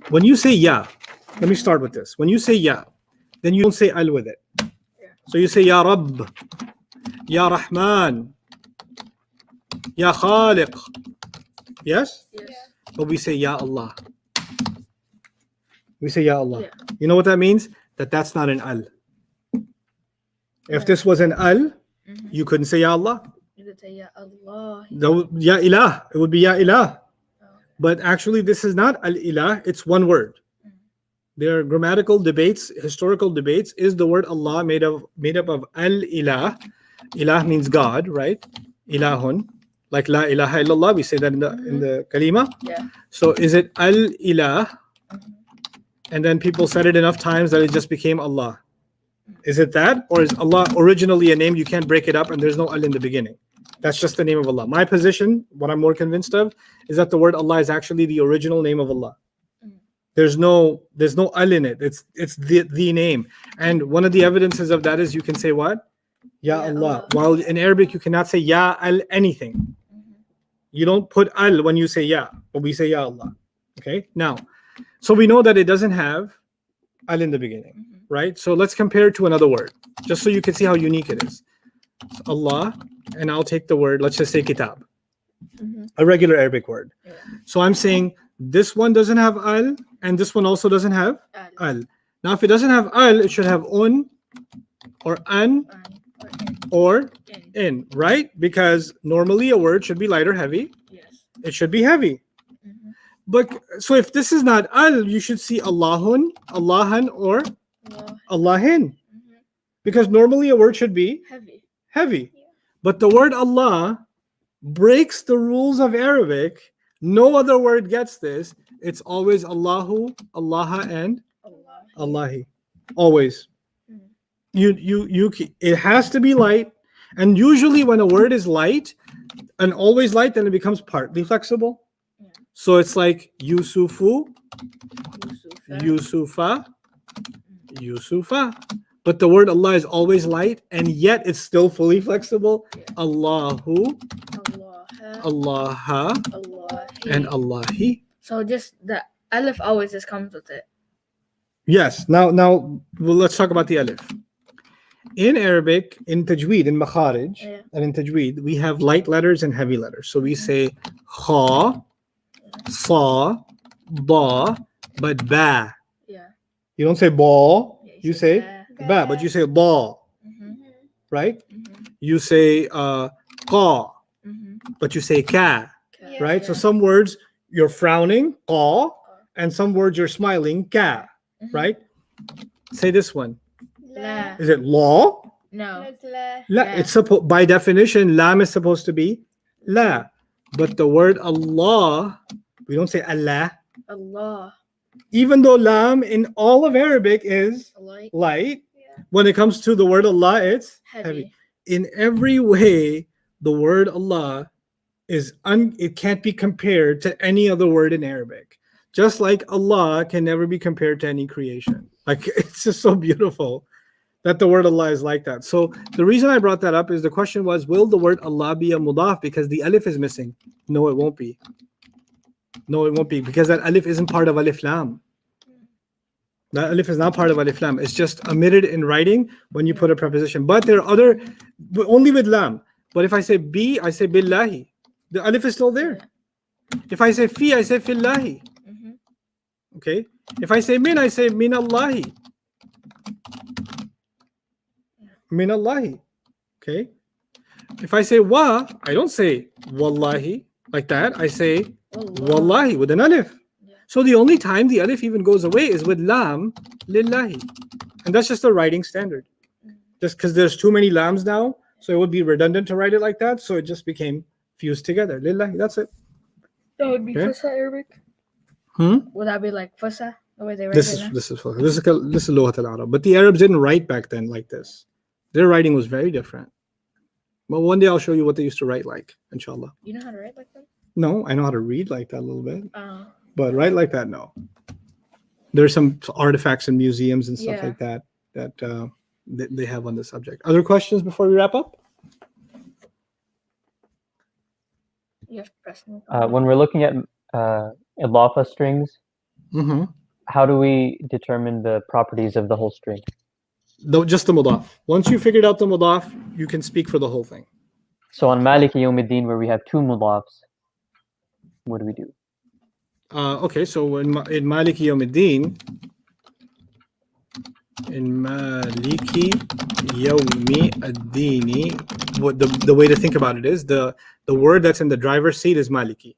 Speaker 2: when you say Ya, let me start with this. When you say Ya, then you don't say Al with it. So you say Ya Rabb, Ya Rahman, Ya Khaliq. Yes?
Speaker 1: Yes.
Speaker 2: But we say Ya Allah. We say Ya Allah.
Speaker 1: Yeah.
Speaker 2: You know what that means? That's not an Al. If this was an Al, you couldn't say Ya Allah.
Speaker 1: You could say Ya Allah.
Speaker 2: Ya Ilah. It would be Ya Ilah. But actually, this is not Al Ilah. It's one word. There are grammatical debates, historical debates. Is the word Allah made up of Al Ilah? Ilah means God, right? Ilahun. Like La ilaha illallah, we say that in the kalima.
Speaker 1: Yeah.
Speaker 2: So is it Al Ilah? And then people said it enough times that it just became Allah. Is it that? Or is Allah originally a name? You can't break it up and there's no Al in the beginning. That's just the name of Allah. My position, what I'm more convinced of, is that the word Allah is actually the original name of Allah. There's no Al in it. It's the name. And one of the evidences of that is you can say what? Ya Allah. While in Arabic you cannot say Ya Al anything. You don't put Al when you say Ya, but we say Ya Allah. Okay? Now, so we know that it doesn't have Al in the beginning, right? So let's compare it to another word, just so you can see how unique it is. So Allah, and I'll take the word, let's just say Kitab, a regular Arabic word.
Speaker 1: Yeah.
Speaker 2: So I'm saying this one doesn't have Al, and this one also doesn't have Al. Now, if it doesn't have Al, it should have Un, or An, or In, right? Because normally a word should be light or heavy.
Speaker 1: Yes.
Speaker 2: It should be heavy. But so if this is not Al, you should see Allahun, Allahan, or Allahin. Because normally a word should be heavy. But the word Allah breaks the rules of Arabic. No other word gets this. It's always Allahu, Allaha, and Allahi. Always. It has to be light. And usually when a word is light and always light, then it becomes partly flexible. So it's like Yusufu, Yusufa, Yusufa. But the word Allah is always light, and yet it's still fully flexible. Allahu, Allaha, and Allahi.
Speaker 1: So just the alif always just comes with it.
Speaker 2: Yes. Now, well, let's talk about the alif. In Arabic, in tajweed, in makharij, and in tajweed, we have light letters and heavy letters. So we say kha, sa, ba, but ba.
Speaker 1: Yeah.
Speaker 2: You don't say ba, you say
Speaker 1: ba.
Speaker 2: ba, but you say ba, right? You say ka, but you say ka, right? So some words you're frowning, ka, and some words you're smiling, ka, right? Say this one.
Speaker 1: La.
Speaker 2: Is it law?
Speaker 1: No.
Speaker 3: It's la.
Speaker 2: La.
Speaker 1: Yeah.
Speaker 2: It's by definition, lam is supposed to be la. But the word Allah, we don't say Allah.
Speaker 1: Allah.
Speaker 2: Even though lam in all of Arabic is
Speaker 1: Like
Speaker 2: light, when it comes to the word Allah, it's
Speaker 1: heavy.
Speaker 2: In every way, the word Allah is it can't be compared to any other word in Arabic. Just like Allah can never be compared to any creation. Like, it's just so beautiful that the word Allah is like that. So the reason I brought that up is the question was, will the word Allah be a mudaf because the alif is missing? No, it won't be. No, it won't be, because that alif isn't part of alif lam. That alif is not part of alif lam. It's just omitted in writing when you put a preposition. But there are other, but only with lam. But if I say bi, I say billahi. The alif is still there. If I say fi, I say fillahi.
Speaker 1: Mhm.
Speaker 2: Okay. If I say min, I say min Allahi. Min Allahi. Okay. If I say wa, I don't say wallahi like that. I say wallahi with an alif. So the only time the alif even goes away is with lam lillahi. And that's just a writing standard. Just because there's too many lams now, so it would be redundant to write it like that. So it just became fused together. Lillahi, that's it.
Speaker 1: That would be
Speaker 2: Okay.
Speaker 1: Fusa Arabic.
Speaker 2: Hmm?
Speaker 1: Would that be like Fusa? The way they write
Speaker 2: This
Speaker 1: it
Speaker 2: is
Speaker 1: now?
Speaker 2: this is Lughat al-Arab. But the Arabs didn't write back then like this. Their writing was very different. But one day I'll show you what they used to write like, inshallah.
Speaker 1: You know how to write like that?
Speaker 2: No, I know how to read like that a little bit,
Speaker 1: Oh.
Speaker 2: but write like that, no. There's some artifacts in museums and stuff
Speaker 1: Yeah.
Speaker 2: like that that they have on the subject. Other questions before we wrap up?
Speaker 1: You have to press no.
Speaker 4: When we're looking at idafa strings,
Speaker 2: Mm-hmm.
Speaker 4: how do we determine the properties of the whole string?
Speaker 2: Just the mudaf. Once you figured out the mudaf, you can speak for the whole thing.
Speaker 4: So on Maliki Yawmiddin, where we have two mudafs, what do we do?
Speaker 2: Okay, so in Maliki Yawmiddin, in Maliki Yawmi ad-Dini, what the way to think about it is the word that's in the driver's seat is Maliki.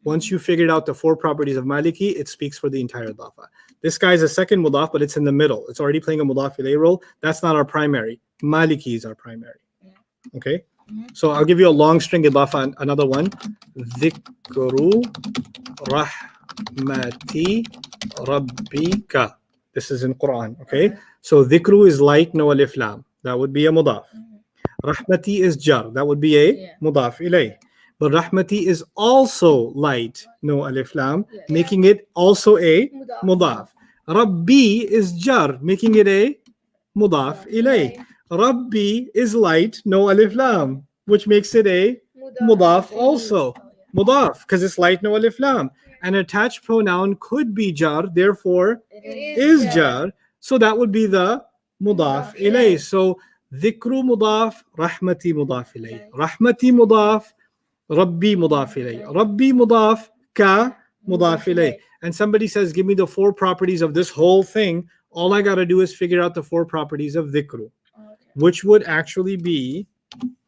Speaker 2: Once you figured out the four properties of Maliki, it speaks for the entire idafa. This guy is a second mudaf, but it's in the middle. It's already playing a mudaf ilayh role. That's not our primary. Maliki is our primary. Okay? So I'll give you a long string idafa, another one. Dhikru rahmati rabbika. This is in Quran, okay? So dhikru is light, no alif lam. That would be a mudaf. Rahmati is jar. That would be a mudaf ilayh. But rahmati is also light, no alif lam, making it also a mudaf. Rabbi is jar, making it a mudaf ilayh. Rabbi is light, no alif lam, which makes it a mudaf also. Mudaf, because it's light, no alif lam. An attached pronoun could be jar, therefore is jar. So that would be the mudaf ilayh. So dhikru mudaf, rahmati mudaf ilayh. Rahmati mudaf, Rabbi mudaf ilayh. Rabbi mudaf, ka mudaf ilayh. And somebody says, give me the four properties of this whole thing. All I got to do is figure out the four properties of dhikru, which would actually be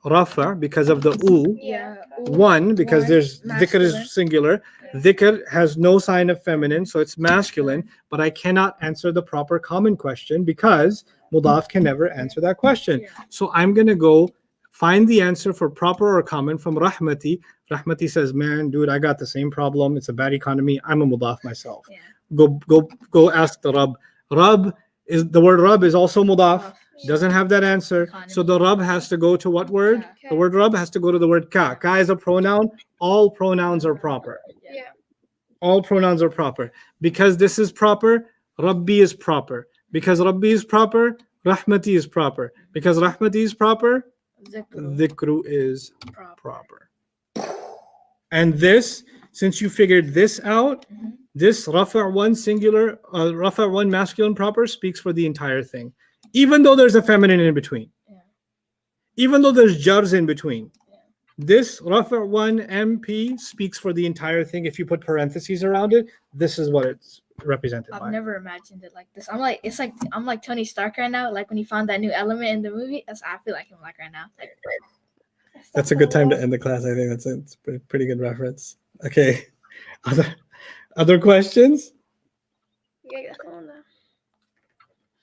Speaker 2: rafa because of the u.
Speaker 1: Yeah.
Speaker 2: One, because there's dhikr
Speaker 1: Masculine.
Speaker 2: is singular. Dhikr has no sign of feminine, so it's masculine. But I cannot answer the proper common question because mudaf can never answer that question. So I'm going to go find the answer for proper or common from Rahmati. Rahmati says, man, dude, I got the same problem. It's a bad economy. I'm a mudaf myself. Go ask the Rabb. Rabb is the word Rabb is also mudaf. Doesn't have that answer. So the Rabb has to go to what word? The word Rabb has to go to the word ka. Ka is a pronoun. All pronouns are proper. All pronouns are proper. Because this is proper, Rabbi is proper. Because Rabbi is proper, Rahmati is proper. Because Rahmati is proper, Dhikru is proper. And this, since you figured this out, this Rafa' one singular, Rafa' one masculine proper speaks for the entire thing. Even though there's a feminine in between. Even though there's jars in between. This Rafa' one MP speaks for the entire thing. If you put parentheses around it, this is what it's represented by.
Speaker 1: I've never imagined it like this. I'm like Tony Stark right now. Like when he found that new element in the movie, I feel like him like right now. Like,
Speaker 5: That's a good time to end the class. I think it's a pretty good reference. Okay. Other questions?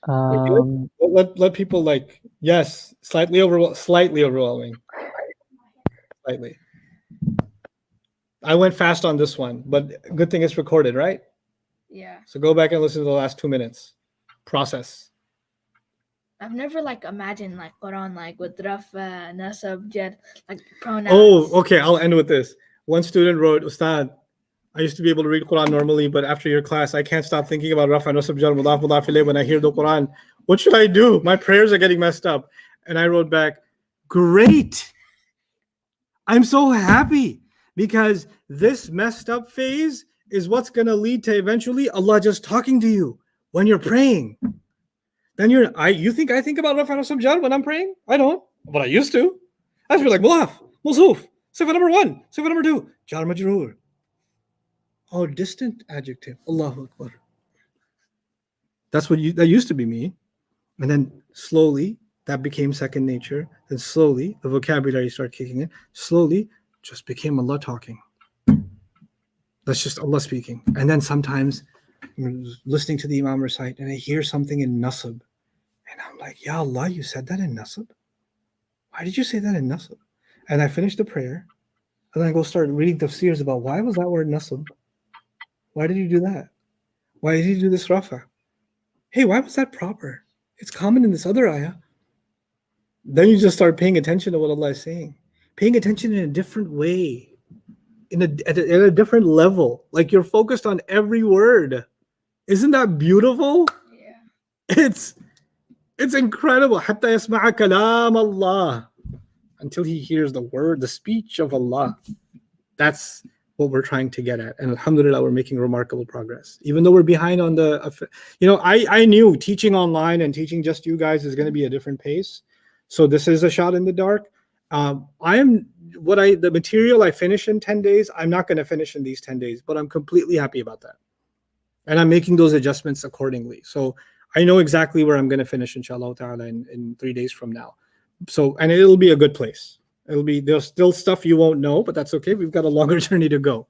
Speaker 5: Let people like, yes, slightly overwhelming. Slightly. I went fast on this one, but good thing it's recorded, right?
Speaker 1: yeah.
Speaker 5: So go back and listen to the last 2 minutes. Process.
Speaker 1: I've never like imagined like Quran like with Rafa, Nasab, Jad, like pronouns.
Speaker 5: Oh, okay. I'll end with this. One student wrote, Ustad, I used to be able to read Quran normally, but after your class, I can't stop thinking about Rafa, Nasab, Jar, Mudaf, Mudaf ilayh when I hear the Quran. What should I do? My prayers are getting messed up. And I wrote back, great. I'm so happy because this messed up phase is what's going to lead to eventually Allah just talking to you.
Speaker 2: when you're praying. Then you think I think about Rafa Samjar when I'm praying? I don't, but I used to. I used to be like, Mulaf, Mawsuf, Sifa number 1, Sifa number 2, Jar Majroor. Oh, distant adjective. Allahu Akbar. That used to be me. And then slowly that became second nature. Then slowly the vocabulary started kicking in. Slowly just became Allah talking. That's just Allah speaking. And then sometimes I'm listening to the Imam recite and I hear something in Nasab. And I'm like, Ya Allah, you said that in Nasab? Why did you say that in Nasab? And I finish the prayer. And then I go start reading tafsirs about why was that word Nasab? Why did you do that? Why did you do this Rafa? Hey, why was that proper? It's common in this other ayah. Then you just start paying attention to what Allah is saying. Paying attention in a different way. At a different level. Like you're focused on every word. Isn't that beautiful?
Speaker 1: Yeah.
Speaker 2: It's incredible. حَتَّى يَسْمَعَ كَلَامَ اللَّهِ. Until he hears the word, the speech of Allah. That's what we're trying to get at. And alhamdulillah, we're making remarkable progress. Even though we're behind on I knew teaching online and teaching just you guys is going to be a different pace. So this is a shot in the dark. The material I finish in 10 days, I'm not going to finish in these 10 days, but I'm completely happy about that. And I'm making those adjustments accordingly. So I know exactly where I'm going to finish, inshallah ta'ala, in 3 days from now. So, and it'll be a good place. There's still stuff you won't know, but that's okay. We've got a longer journey to go,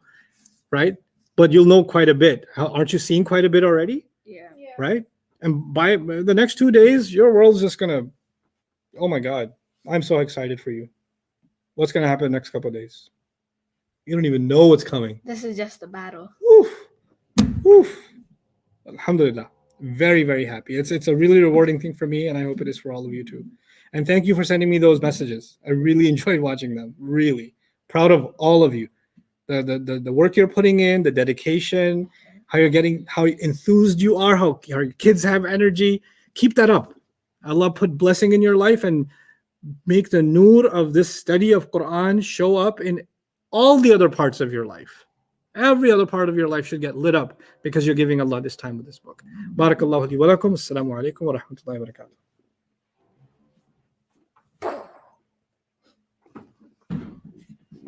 Speaker 2: right? But you'll know quite a bit. Aren't you seeing quite a bit already?
Speaker 1: Yeah.
Speaker 2: Right? And by the next 2 days, your world's just going to, oh my God, I'm so excited for you. What's going to happen the next couple of days? You don't even know what's coming.
Speaker 1: This is just the battle.
Speaker 2: Oof. Oof. Alhamdulillah. Very, very happy. It's a really rewarding thing for me, and I hope it is for all of you too. And thank you for sending me those messages. I really enjoyed watching them. Really proud of all of you. The work you're putting in, the dedication, how enthused you are, how your kids have energy. Keep that up. Allah put blessing in your life and make the nur of this study of Quran show up in all the other parts of your life. Every other part of your life should get lit up because you're giving Allah this time with this book. Barakallahu li wa lakum. Assalamu alaikum wa rahmatullahi wa barakatuh.